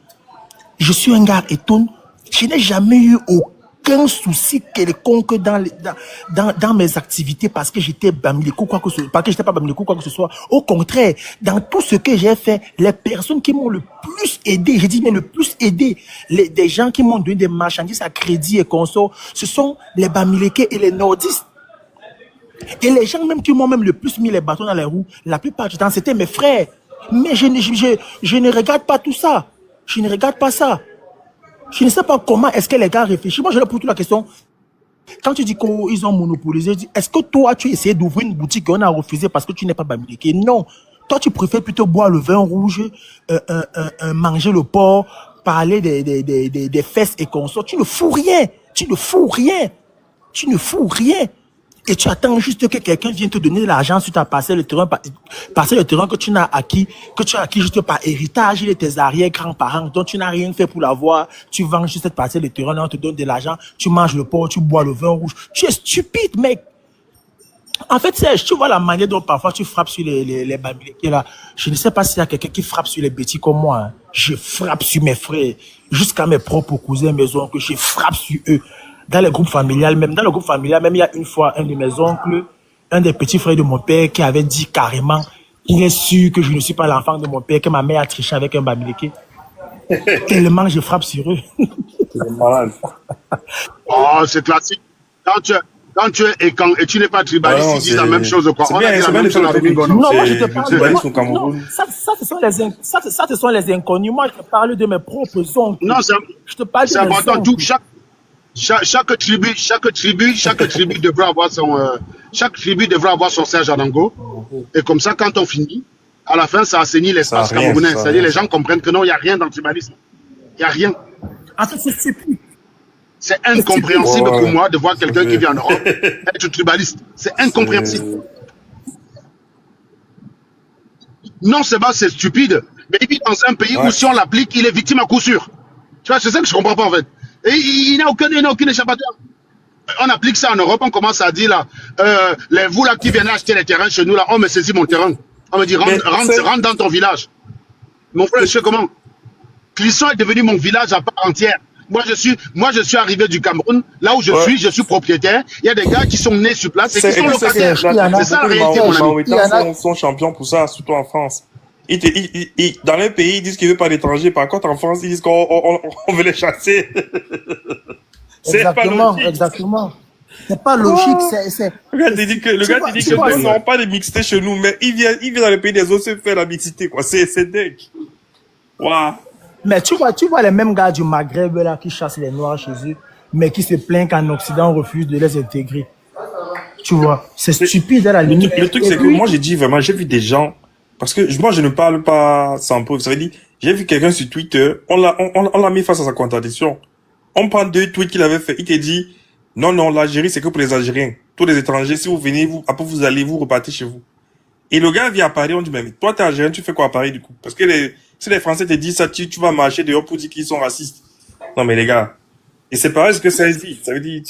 [SPEAKER 4] Je suis un gars étonné. Je n'ai jamais eu aucun souci quelconque dans mes activités parce que j'étais Bamileke ou quoi que ce soit, parce que j'étais pas Bamileke ou quoi que ce soit. Au contraire, dans tout ce que j'ai fait, les personnes qui m'ont le plus aidé, j'ai dit mais le plus aidé, des gens qui m'ont donné des marchandises à crédit et consorts, ce sont les Bamileke et les nordistes. Et les gens même qui m'ont même le plus mis les bâtons dans les roues, la plupart du temps, c'était mes frères. Mais je ne regarde pas tout ça. Je ne regarde pas ça. Je ne sais pas comment est-ce que les gars réfléchissent. Moi, je leur pose toute la question. Quand tu dis qu'ils ont monopolisé, je dis, est-ce que toi, tu as essayé d'ouvrir une boutique et on a refusé parce que tu n'es pas Bamileke? Non. Toi, tu préfères plutôt boire le vin rouge, manger le porc, parler des fesses et consorts. Tu ne fous rien. Tu ne fous rien. Tu ne fous rien. Et tu attends juste que quelqu'un vienne te donner de l'argent sur ta parcelle de terrain, que tu as acquis juste par héritage de tes arrière-grands-parents, dont tu n'as rien fait pour l'avoir. Tu vends juste cette parcelle de terrain, là, on te donne de l'argent, tu manges le porc, tu bois le vin rouge. Tu es stupide, mec. En fait, Serge, tu vois la manière dont parfois tu frappes sur les Bamileke là. Je ne sais pas s'il y a quelqu'un qui frappe sur les bêtis comme moi. Hein. Je frappe sur mes frères, jusqu'à mes propres cousins, mes oncles, je frappe sur eux. Dans le groupe familial, même, il y a une fois un de mes oncles, un des petits frères de mon père qui avait dit carrément, il est sûr que je ne suis pas l'enfant de mon père, que ma mère a triché avec un Bamileke. Tellement je frappe sur eux.
[SPEAKER 6] C'est malade.
[SPEAKER 7] Oh, c'est classique. Quand tu es et tu n'es pas tribaliste, ils disent la même chose. Quoi.
[SPEAKER 6] C'est bien, c'est bien de faire la famille.
[SPEAKER 4] Non, moi je te parle
[SPEAKER 6] au Cameroun.
[SPEAKER 4] Non, ça, ce sont les inconnus. Moi, je te parle de mes propres oncles.
[SPEAKER 7] Non,
[SPEAKER 4] je te parle de
[SPEAKER 7] c'est important. Chaque tribu devra avoir son Serge Adango. Et comme ça, quand on finit, à la fin, ça assainit l'espace camerounais. C'est-à-dire, les gens comprennent que non, il n'y a rien dans le tribalisme. Il n'y a rien.
[SPEAKER 4] Ah, c'est stupide.
[SPEAKER 7] C'est incompréhensible pour moi de voir quelqu'un qui vient en Europe être tribaliste. C'est incompréhensible. Non, c'est stupide. Mais il vit dans un pays où si on l'applique, il est victime à coup sûr. Tu vois, c'est ça que je comprends pas en fait. Et il n'a aucune échappatoire. On applique ça en Europe, on commence à dire là, vous là qui venez acheter les terrains chez nous là, on me saisit mon terrain. On me dit rentre dans ton village. Mon frère, je sais comment. Clisson est devenu mon village à part entière. Moi, je suis arrivé du Cameroun. Là où je suis propriétaire. Il y a des gars qui sont nés sur place et qui sont locataires. C'est ça la réalité, mon ami.
[SPEAKER 6] Les sont champions pour ça, surtout en France. Dans les pays, ils disent qu'ils veulent pas d'étrangers. Par contre, en France, ils disent qu'on veut les chasser.
[SPEAKER 4] Exactement. C'est pas logique.
[SPEAKER 6] Le gars te dit que nous n'avons pas de mixité chez nous, mais il vient dans le pays des autres se faire la mixité, quoi. C'est dingue. Waouh.
[SPEAKER 4] Mais tu vois les mêmes gars du Maghreb là qui chassent les Noirs chez eux, mais qui se plaignent qu'en Occident on refuse de les intégrer. Tu vois, c'est stupide à la limite.
[SPEAKER 6] Le truc, c'est que moi, j'ai dit vraiment, j'ai vu des gens, parce que moi, je ne parle pas sans preuve. Ça veut dire, j'ai vu quelqu'un sur Twitter, on l'a mis face à sa contradiction. On prend 2 tweets qu'il avait fait. Il te dit, non, l'Algérie, c'est que pour les Algériens. Tous les étrangers, si vous venez, après vous allez, vous repartez chez vous. Et le gars vient à Paris, on dit, mais toi, t'es Algérien, tu fais quoi à Paris, du coup? Parce que si les Français te disent ça, tu vas marcher dehors pour dire qu'ils sont racistes. Non, mais les gars. Et c'est pareil ce que ça dit. Ça veut dire,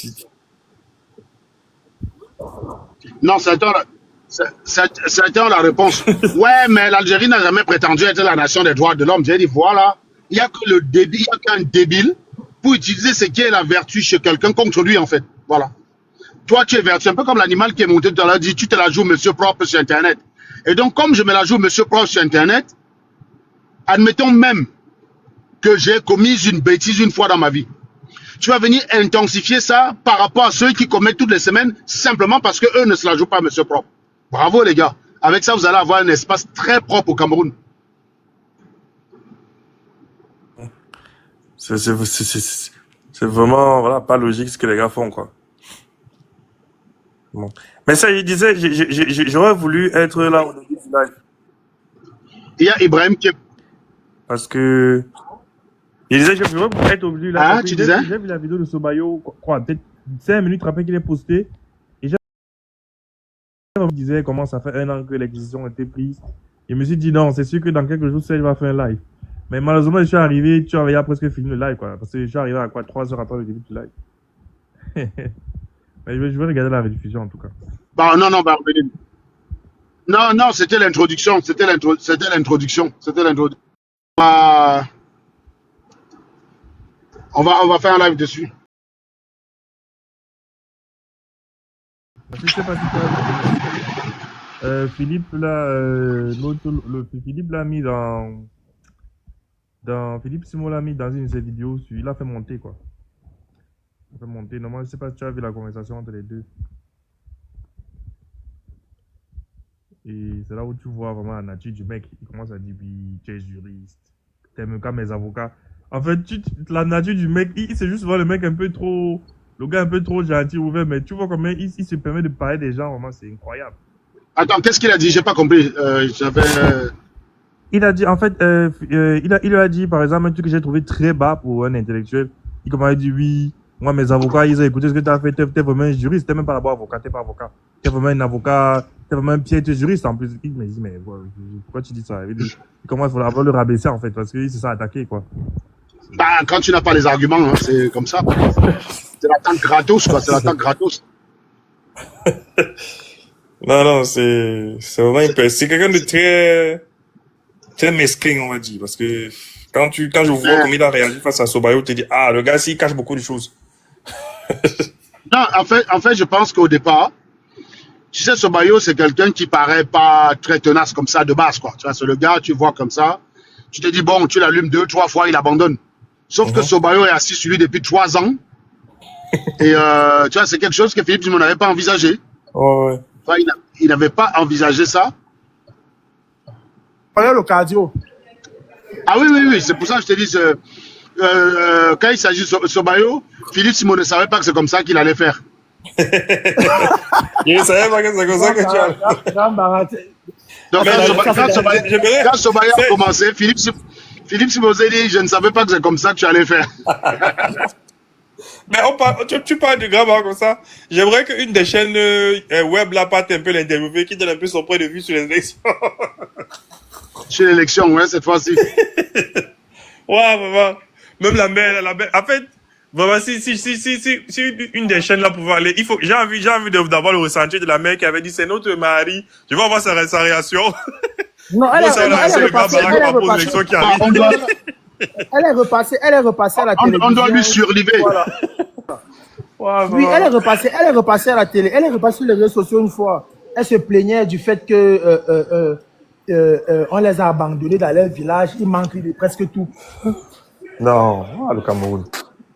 [SPEAKER 7] Non, c'est la réponse. Ouais, mais l'Algérie n'a jamais prétendu être la nation des droits de l'homme. J'ai dit, voilà, il n'y a qu'un débile pour utiliser ce qui est la vertu chez quelqu'un contre lui, en fait. Voilà. Toi, tu es vertu, un peu comme l'animal qui est monté tout à l'heure, dit, tu te la joues monsieur propre sur Internet. Et donc, comme je me la joue monsieur propre sur Internet, admettons même que j'ai commis une bêtise une fois dans ma vie. Tu vas venir intensifier ça par rapport à ceux qui commettent toutes les semaines simplement parce que eux ne se la jouent pas monsieur propre. Bravo les gars. Avec ça, vous allez avoir un espace très propre au Cameroun.
[SPEAKER 6] c'est vraiment, voilà, pas logique ce que les gars font, quoi. Bon. Mais ça, il disait, j'aurais voulu être là au début du live.
[SPEAKER 7] Il y a Ibrahim qui est...
[SPEAKER 6] Parce que, il disait, j'aurais voulu être au début là.
[SPEAKER 7] Ah, tu disais?
[SPEAKER 8] J'ai vu la vidéo de Sobayo, quoi, peut-être 5 minutes après qu'il ait posté. Et il disait comment ça fait 1 an que l'exécution a été prise. Je me suis dit, non, c'est sûr que dans quelques jours, il va faire un live. Mais malheureusement, je suis arrivé, tu avais presque fini le live, quoi. Parce que je suis arrivé à quoi, 3 heures après le début du live. Mais je vais regarder la rediffusion, en tout cas.
[SPEAKER 7] Bah, non, c'était l'introduction. C'était l'introduction. On va faire un live dessus.
[SPEAKER 8] Je sais pas si tu as Philippe là, Philippe l'a mis Philippe Simon l'a mis dans une de ses vidéos, il a fait monter, quoi. Il a fait monter. Normalement, je sais pas si tu as vu la conversation entre les deux. Et c'est là où tu vois vraiment la nature du mec. Il commence à dire, oui, tu es juriste. T'aimes comme mes avocats. En fait, la nature du mec, c'est juste voir le mec un peu trop... Le gars un peu trop gentil, ouvert, mais tu vois comment il se permet de parler des gens, vraiment, c'est incroyable.
[SPEAKER 7] Attends, qu'est-ce qu'il a dit? J'ai pas compris.
[SPEAKER 8] Il a dit, en fait, il a dit, par exemple, un truc que j'ai trouvé très bas pour un intellectuel. Il commence à dire, oui, moi, mes avocats, ils ont écouté ce que tu as fait, t'es vraiment un juriste, t'es même pas d'abord avocat, t'es pas avocat. T'es vraiment un avocat, t'es vraiment un pied juriste, en plus. Il me dit, mais pourquoi tu dis ça? Il commence à le rabaisser, en fait, parce qu'il s'est attaqué, quoi.
[SPEAKER 7] Bah, quand tu n'as pas les arguments, hein, c'est comme ça. C'est l'attaque gratos, quoi, c'est l'attaque gratos.
[SPEAKER 6] Non, c'est vraiment c'est quelqu'un de très mesquin, on va dire, parce que quand je vois comment il a réagi face à Sobayo, tu te dis, ah, le gars, il cache beaucoup de choses.
[SPEAKER 7] Non, en fait, je pense qu'au départ, tu sais, Sobayo, c'est quelqu'un qui paraît pas très tenace comme ça de base, quoi. Tu vois, c'est le gars, tu vois comme ça, tu te dis, bon, tu l'allumes 2, 3 fois, il abandonne. Sauf que Sobayo est assis sur lui depuis 3 ans. Et tu vois, c'est quelque chose que Philippe Simon n'avait pas envisagé.
[SPEAKER 6] Oh, ouais.
[SPEAKER 7] Enfin, il n'avait pas envisagé ça.
[SPEAKER 4] Regarde le cardio.
[SPEAKER 7] Ah oui, c'est pour ça que je te dis, quand il s'agit de Sobayo, Philippe Simon ne savait pas que c'est comme ça qu'il allait faire.
[SPEAKER 6] Il ne savait pas que c'est comme ça que tu allais.
[SPEAKER 7] Donc, quand Sobayo a commencé, Philippe Simon s'est dit, je ne savais pas que c'est comme ça que tu allais faire.
[SPEAKER 6] Mais tu parles du grand comme ça. J'aimerais qu'une des chaînes web là parte un peu l'interviewer, qui donne un peu son point de vue sur les élections.
[SPEAKER 7] Sur l'élection, ouais, cette fois-ci.
[SPEAKER 6] Ouais, vraiment. Même la mère. En fait, vraiment, si une des chaînes là pouvait aller, j'ai envie d'avoir le ressenti de la mère qui avait dit, c'est notre mari. Je vais avoir sa réaction.
[SPEAKER 4] Non, elle a
[SPEAKER 6] l'élection qui arrive.
[SPEAKER 4] Elle est repassée à la télévision.
[SPEAKER 7] On doit lui surliver.
[SPEAKER 4] Voilà. Oui, elle est repassée à la télé. Elle est repassée sur les réseaux sociaux une fois. Elle se plaignait du fait que on les a abandonnés dans leur village. Il manque de presque tout.
[SPEAKER 6] Non, le Cameroun.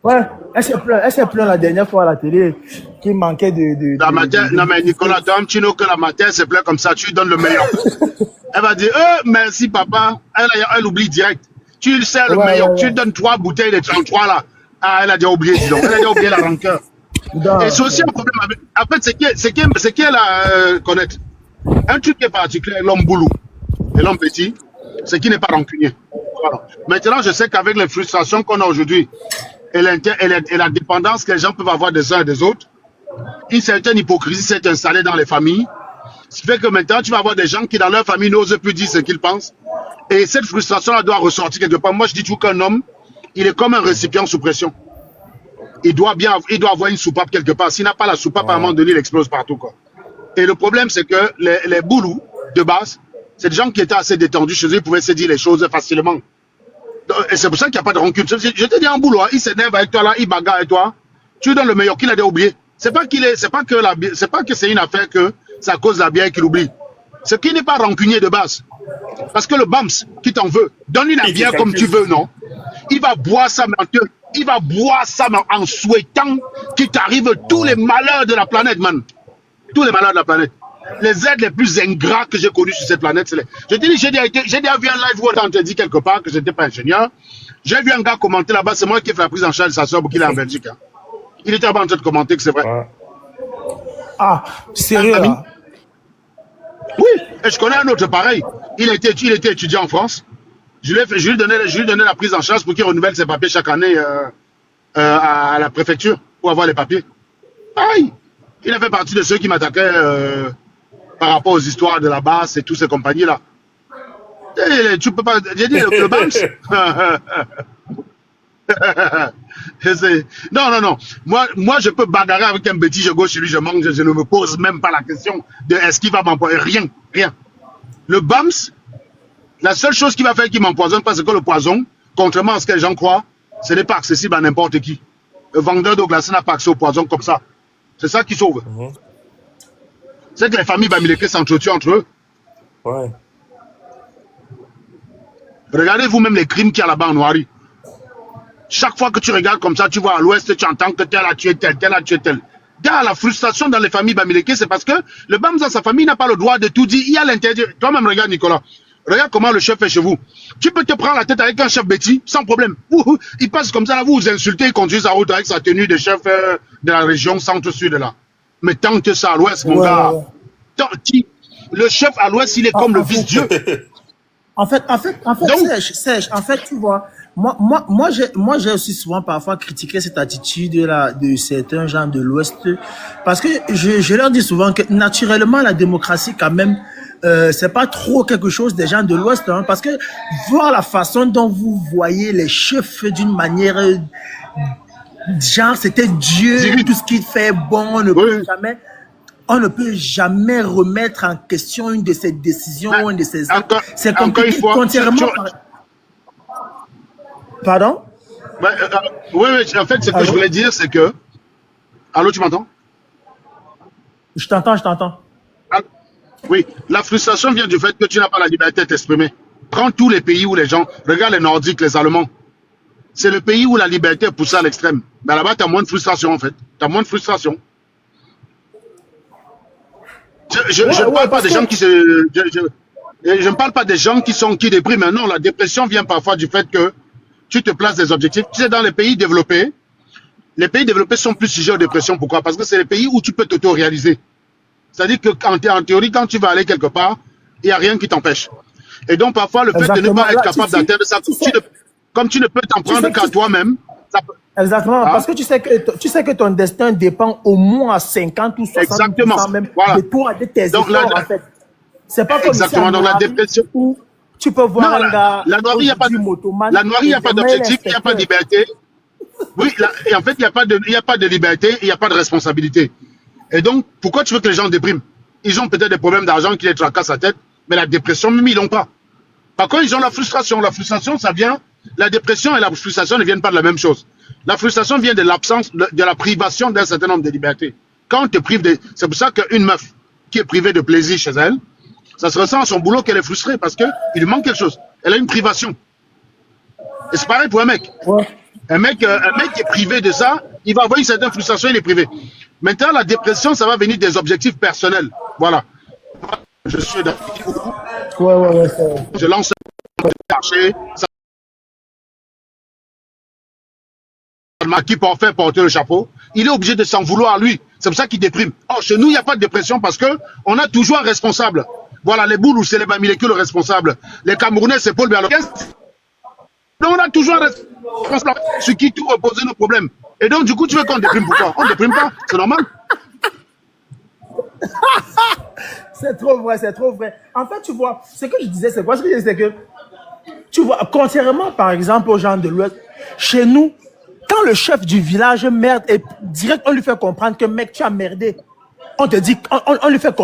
[SPEAKER 4] Ouais, elle s'est plaint la dernière fois à la télé qu'il manquait
[SPEAKER 7] Non, mais Nicolas, Dame Chino, que la matière se plaît comme ça, tu lui donnes le meilleur. Elle va dire, merci papa. Elle oublie direct. Tu lui sers le meilleur. Ouais. Tu lui donnes 3 bouteilles de 33 là. Ah, elle a déjà oublié, dis donc. Elle a déjà oublié la rancœur. Et c'est aussi un problème avec. En fait, c'est qu'elle a connaître. Un truc qui est particulier, l'homme boulot et l'homme petit, c'est qu'il n'est pas rancunier. Voilà. Maintenant, je sais qu'avec les frustrations qu'on a aujourd'hui et la dépendance que les gens peuvent avoir des uns et des autres, une certaine hypocrisie s'est installée dans les familles. Ce qui fait que maintenant, tu vas avoir des gens qui, dans leur famille, n'osent plus dire ce qu'ils pensent. Et cette frustration-là doit ressortir quelque part. Moi, je dis toujours qu'un homme, il est comme un récipient sous pression. Il doit avoir une soupape quelque part. S'il n'a pas la soupape, à un moment donné, il explose partout, quoi. Et le problème, c'est que les boulous, de base, c'est des gens qui étaient assez détendus chez eux, ils pouvaient se dire les choses facilement. Et c'est pour ça qu'il n'y a pas de rancune. Je te dis un boulot, il s'énerve avec toi, là, il bagarre avec toi. Tu lui donnes le meilleur qu'il a déjà oublié. C'est pas que c'est une affaire que c'est à cause de la bière qu'il oublie. C'est qu'il n'est pas rancunier de base. Parce que le Bams qui t'en veut, donne-lui la bière comme tu veux, non? Il va boire ça, mais en souhaitant qu'il t'arrive tous les malheurs de la planète, man. Tous les malheurs de la planète. Les êtres les plus ingrats que j'ai connus sur cette planète, c'est les... Je te dis, j'ai déjà vu un live où on t'a dit quelque part que je n'étais pas ingénieur. J'ai vu un gars commenter là-bas, c'est moi qui ai fait la prise en charge de sa soeur pour qu'il est en Belgique. Hein. Il était en train de commenter que c'est vrai.
[SPEAKER 4] Ah, sérieux là?
[SPEAKER 7] Oui, et je connais un autre pareil. Il était étudiant en France. Je lui donnais la prise en charge pour qu'il renouvelle ses papiers chaque année à la préfecture pour avoir les papiers. Pareil. Il a fait partie de ceux qui m'attaquaient par rapport aux histoires de la basse et toutes ces compagnies-là. Tu peux pas... J'ai dit le BAMS. Non. Moi, je peux bagarrer avec un petit, je go chez lui, je mange, je ne me pose même pas la question de est-ce qu'il va m'empoisonner. Rien. Le BAMS, la seule chose qui va faire qu'il m'empoisonne, parce que le poison, contrairement à ce que les gens croient, ce n'est pas accessible à n'importe qui. Le vendeur d'eau glacée n'a pas accès au poison comme ça. C'est ça qui sauve. C'est que les familles bamileke s'entretuent entre eux.
[SPEAKER 6] Ouais.
[SPEAKER 7] Regardez vous-même les crimes qu'il y a là-bas en Noirie. Chaque fois que tu regardes comme ça, tu vois à l'ouest, tu entends que tel a tué tel, tel a tué tel. Dans la frustration dans les familles bamileke, c'est parce que le BAMS dans sa famille n'a pas le droit de tout dire. Il y a l'interdit. Toi-même, regarde Nicolas. Regarde comment le chef est chez vous. Tu peux te prendre la tête avec un chef bêtis, sans problème. Il passe comme ça, là, vous insultez, il conduit sa route avec sa tenue de chef de la région centre-sud là. Mais tant que ça à l'ouest, mon gars, le chef à l'ouest, il est comme le vice-dieu.
[SPEAKER 4] En fait, donc, Serge, en fait, tu vois, moi, j'ai aussi souvent parfois critiqué cette attitude-là de certains gens de l'Ouest, parce que je leur dis souvent que naturellement, la démocratie, quand même, c'est pas trop quelque chose des gens de l'Ouest, hein, parce que voir la façon dont vous voyez les chefs d'une manière, genre, c'était Dieu, tout ce qu'il fait bon, on ne peut jamais remettre en question une de ses décisions, une de ses actes. C'est compliqué, contrairement... Pardon?
[SPEAKER 7] Oui, en fait, ce que je voulais dire, c'est que... Allô, tu m'entends?
[SPEAKER 4] Je t'entends.
[SPEAKER 7] Oui, la frustration vient du fait que tu n'as pas la liberté de t'exprimer. Prends tous les pays où les gens... Regarde les Nordiques, les Allemands. C'est le pays où la liberté est poussée à l'extrême. Mais là-bas, tu as moins de frustration, en fait. Tu as moins de frustration. Je ne parle pas des gens qui se... Je ne parle pas des gens qui dépriment. Non, la dépression vient parfois du fait que tu te places des objectifs. Tu sais, dans les pays développés sont plus sujets aux dépressions. Pourquoi? Parce que c'est les pays où tu peux t'auto-réaliser. C'est-à-dire que en théorie, quand tu vas aller quelque part, il n'y a rien qui t'empêche. Et donc, parfois, le fait de ne pas être capable d'atteindre ça, comme tu ne peux t'en prendre qu'à toi-même, ça peut...
[SPEAKER 4] Exactement, parce que tu sais que ton destin dépend au moins à 50 ou 60% même de toi, de tes efforts, en fait. C'est pas comme
[SPEAKER 7] exactement, donc la dépression.
[SPEAKER 4] Où tu peux voir un gars...
[SPEAKER 7] La Noirie, il n'y a pas d'objectif, il n'y a pas de liberté. Oui, et en fait, il n'y a pas de liberté, il n'y a pas de responsabilité. Et donc, pourquoi tu veux que les gens dépriment? Ils ont peut-être des problèmes d'argent qui les tracassent la tête, mais la dépression, même, ils l'ont pas. Par contre, ils ont la frustration. La frustration, ça vient La dépression et la frustration ne viennent pas de la même chose. La frustration vient de l'absence, de la privation d'un certain nombre de libertés. Quand on te prive de... C'est pour ça qu'une meuf qui est privée de plaisir chez elle, ça se ressent à son boulot qu'elle est frustrée parce qu'il lui manque quelque chose. Elle a une privation. Et c'est pareil pour un mec.
[SPEAKER 4] Ouais.
[SPEAKER 7] Un mec qui est privé de ça, il va avoir une certaine frustration, il est privé. Maintenant, la dépression, ça va venir des objectifs personnels. Voilà. Je suis dans...
[SPEAKER 4] Ouais.
[SPEAKER 7] Je lance un marché, ça qui peut en faire porter le chapeau. Il est obligé de s'en vouloir lui. C'est pour ça qu'il déprime. Or, chez nous, il n'y a pas de dépression parce que on a toujours un responsable. Voilà, les Boulous, c'est les Bamileke le responsable. Les Camerounais, c'est Paul Biallo. Donc, on a toujours un responsable sur qui tout reposer nos problèmes. Et donc, du coup, tu veux qu'on déprime pourquoi? On ne déprime pas, c'est normal.
[SPEAKER 4] C'est trop vrai, c'est trop vrai. En fait, tu vois, ce que je disais, c'est quoi? Ce que je disais, c'est que, tu vois, contrairement, par exemple, aux gens de l'Ouest, chez nous, quand le chef du village merde, et direct, on lui fait comprendre que, mec, tu as merdé. On te dit, on lui fait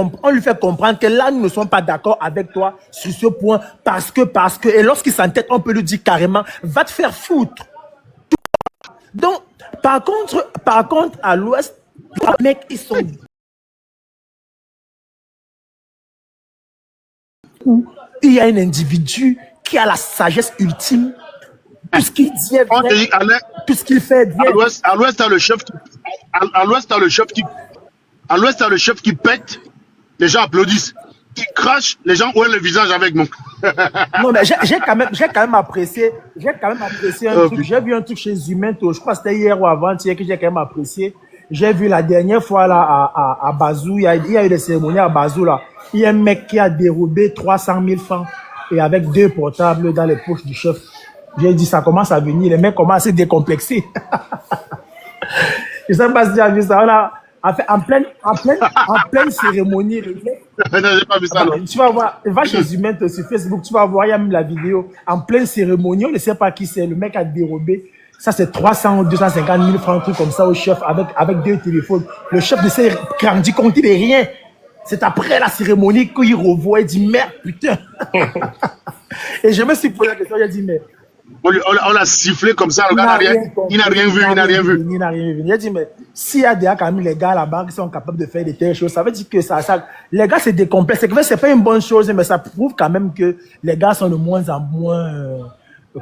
[SPEAKER 4] comprendre que là, nous ne sommes pas d'accord avec toi sur ce point, parce que, et lorsqu'il s'entête, on peut lui dire carrément, va te faire foutre. Donc, par contre, à l'Ouest, les mecs, ils sont... Où il y a un individu qui a la sagesse ultime. Tout ce qu'il dit est vrai. Tout ce qu'il fait est bien.
[SPEAKER 7] À l'Ouest, t'as le chef qui... À l'Ouest, t'as le chef qui... À l'Ouest, t'as le chef qui pète, les gens applaudissent. Qui crache, les gens ouvrent le visage avec nous.
[SPEAKER 4] Non, mais j'ai quand même apprécié un truc. J'ai vu un truc chez Zumento, je crois que c'était hier ou avant-hier que j'ai quand même apprécié. J'ai vu la dernière fois là à Bazou, il y a eu des cérémonies à Bazou là. Il y a un mec qui a dérobé 300 000 francs et avec 2 portables dans les poches du chef. J'ai dit, ça commence à venir, les mecs commencent à se décomplexer. Je sais pas si tu as vu ça. On a, en pleine cérémonie.
[SPEAKER 7] Non, j'ai pas vu ça. Non.
[SPEAKER 4] Tu vas voir, va chez Zumento sur Facebook, tu vas voir, il y a même la vidéo. En pleine cérémonie, on ne sait pas qui c'est, le mec a dérobé. Ça, c'est 300 ou 250 000 francs, un truc comme ça au chef, avec 2 téléphones. Le chef ne s'est rendu compte de rien. C'est après la cérémonie qu'il revoit et dit, merde, putain. Et je me suis posé la question, j'ai dit, mais.
[SPEAKER 7] On l'a sifflé comme ça, le gars n'a rien vu. Il n'a rien vu.
[SPEAKER 4] Il a dit, mais s'il y a déjà quand même les gars là-bas qui sont capables de faire de telles choses, ça veut dire que les gars se décomplexent. C'est pas une bonne chose, mais ça prouve quand même que les gars sont de moins en moins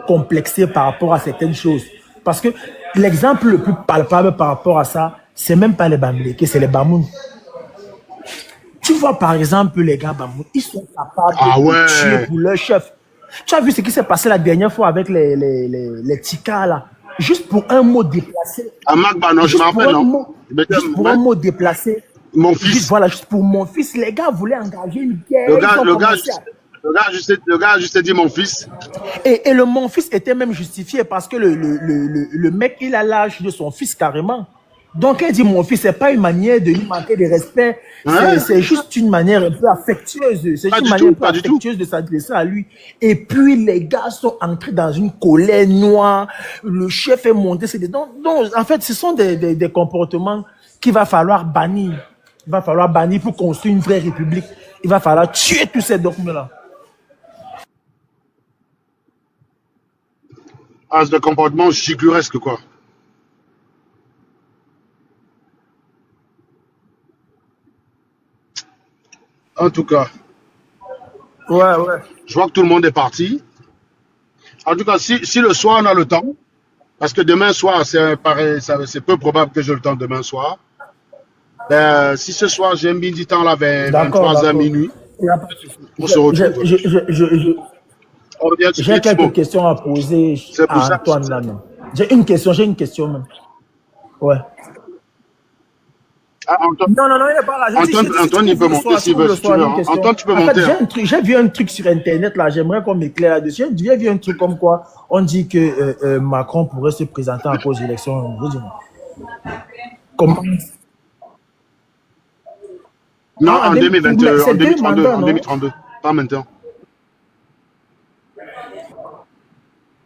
[SPEAKER 4] complexés par rapport à certaines choses. Parce que l'exemple le plus palpable par rapport à ça, c'est même pas les Bamileke, c'est les Bamoun. Tu vois, par exemple, les gars Bamoun, ils sont capables de tuer pour leur chef. Tu as vu ce qui s'est passé la dernière fois avec les Tika, là? Juste pour un mot déplacé.
[SPEAKER 7] À Magba, non, je m'en rappelle, non.
[SPEAKER 4] Juste pour un mot déplacé.
[SPEAKER 7] Mon fils.
[SPEAKER 4] Voilà, juste pour mon fils. Les gars voulaient engager une guerre.
[SPEAKER 7] Le gars a juste dit mon fils.
[SPEAKER 4] Et le mon fils était même justifié parce que le mec, il a l'âge de son fils carrément. Donc, elle dit mon fils, c'est pas une manière de lui manquer de respect. C'est juste une manière un peu affectueuse. C'est une manière un peu affectueuse de s'adresser à lui. Et puis, les gars sont entrés dans une colère noire. Le chef est monté. Donc, en fait, ce sont des comportements qu'il va falloir bannir. Il va falloir bannir pour construire une vraie république. Il va falloir tuer tous ces dogmes-là.
[SPEAKER 7] Ah, c'est des comportements chicluresques, quoi. En tout cas.
[SPEAKER 4] Ouais.
[SPEAKER 7] Je vois que tout le monde est parti. En tout cas, si le soir on a le temps, parce que demain soir, c'est peu probable que j'ai le temps demain soir. Ben, si ce soir j'ai un midi temps là vers 23h minuit, on se retrouve.
[SPEAKER 4] J'ai quelques questions à poser à Antoine là. J'ai une question même. Ouais.
[SPEAKER 7] Ah, Antoine.
[SPEAKER 4] Non, il n'est pas là.
[SPEAKER 7] Antoine, il peut monter s'il veut. Antoine, tu peux monter.
[SPEAKER 4] J'ai vu un truc sur Internet, là. J'aimerais qu'on m'éclaire là-dessus. J'ai vu un truc comme quoi on dit que Macron pourrait se présenter en cause d'élection. Comment?
[SPEAKER 7] Non, en 2032. Pas maintenant.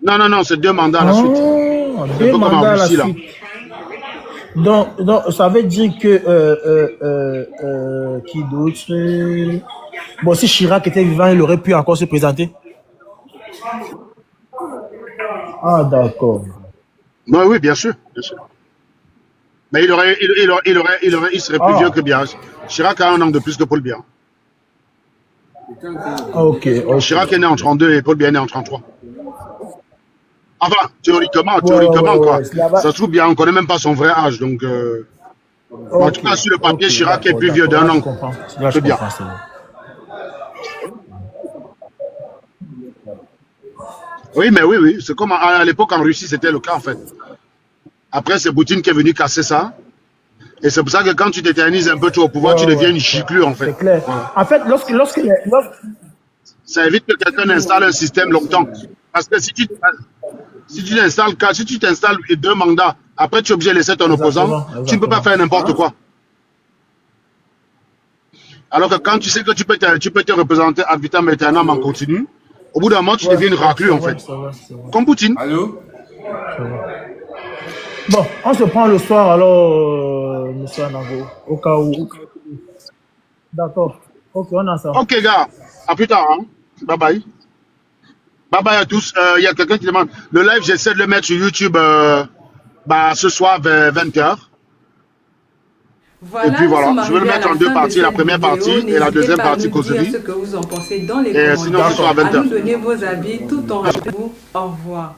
[SPEAKER 7] Non, c'est 2 mandats à la suite.
[SPEAKER 4] 2 mandats à la suite. Donc, ça veut dire que qui d'autre? Bon, si Chirac était vivant, il aurait pu encore se présenter. Ah, d'accord.
[SPEAKER 7] Bah oui, bien sûr, bien sûr. Mais il serait plus vieux que Biya. Chirac a un an de plus que Paul Biya.
[SPEAKER 4] Ok, ok.
[SPEAKER 7] Chirac est né en 32 et Paul Biya est né en 33. Enfin, théoriquement, quoi.
[SPEAKER 4] Là-bas.
[SPEAKER 7] Ça se trouve bien, on connaît même pas son vrai âge, donc. En tout cas, sur le papier, Chirac est plus vieux d'un an.
[SPEAKER 4] C'est bien.
[SPEAKER 7] Oui, mais oui. C'est comme à l'époque en Russie, c'était le cas en fait. Après, c'est Poutine qui est venu casser ça. Et c'est pour ça que quand tu t'éternises un peu trop au pouvoir, tu deviens une giclure en fait.
[SPEAKER 4] C'est clair.
[SPEAKER 7] Voilà.
[SPEAKER 4] En fait,
[SPEAKER 7] Ça évite que quelqu'un installe un système longtemps. Parce que si tu t'installes 2 mandats, après tu es obligé de laisser ton opposant, tu ne peux pas faire n'importe quoi. Alors que quand tu sais que tu peux te représenter ad vitam aeternam en continu, au bout d'un moment, tu deviens une raclure en fait. Comme Poutine.
[SPEAKER 2] Allô?
[SPEAKER 4] Bon, on se prend le soir alors, monsieur Anago, au cas où. D'accord. Ok, on a ça.
[SPEAKER 7] Ok, gars. À plus tard. Hein. Bye bye. Bye bye à tous. Il y a quelqu'un qui demande. Le live, j'essaie de le mettre sur YouTube ce soir vers 20h.
[SPEAKER 1] Voilà,
[SPEAKER 7] et puis voilà, je vais le
[SPEAKER 1] à
[SPEAKER 7] mettre en 2
[SPEAKER 1] fin de
[SPEAKER 7] parties, la
[SPEAKER 1] cette
[SPEAKER 7] première
[SPEAKER 1] vidéo.
[SPEAKER 7] partie et la
[SPEAKER 1] N'hésitez
[SPEAKER 7] deuxième
[SPEAKER 1] pas à
[SPEAKER 7] partie
[SPEAKER 1] nous dire
[SPEAKER 7] causerie.
[SPEAKER 1] ce que vous en pensez dans les
[SPEAKER 7] Et sinon,
[SPEAKER 1] commentaires.
[SPEAKER 7] ce sera à
[SPEAKER 1] À
[SPEAKER 7] 20h.
[SPEAKER 1] nous donner vos avis tout en rendez-vous. Au revoir.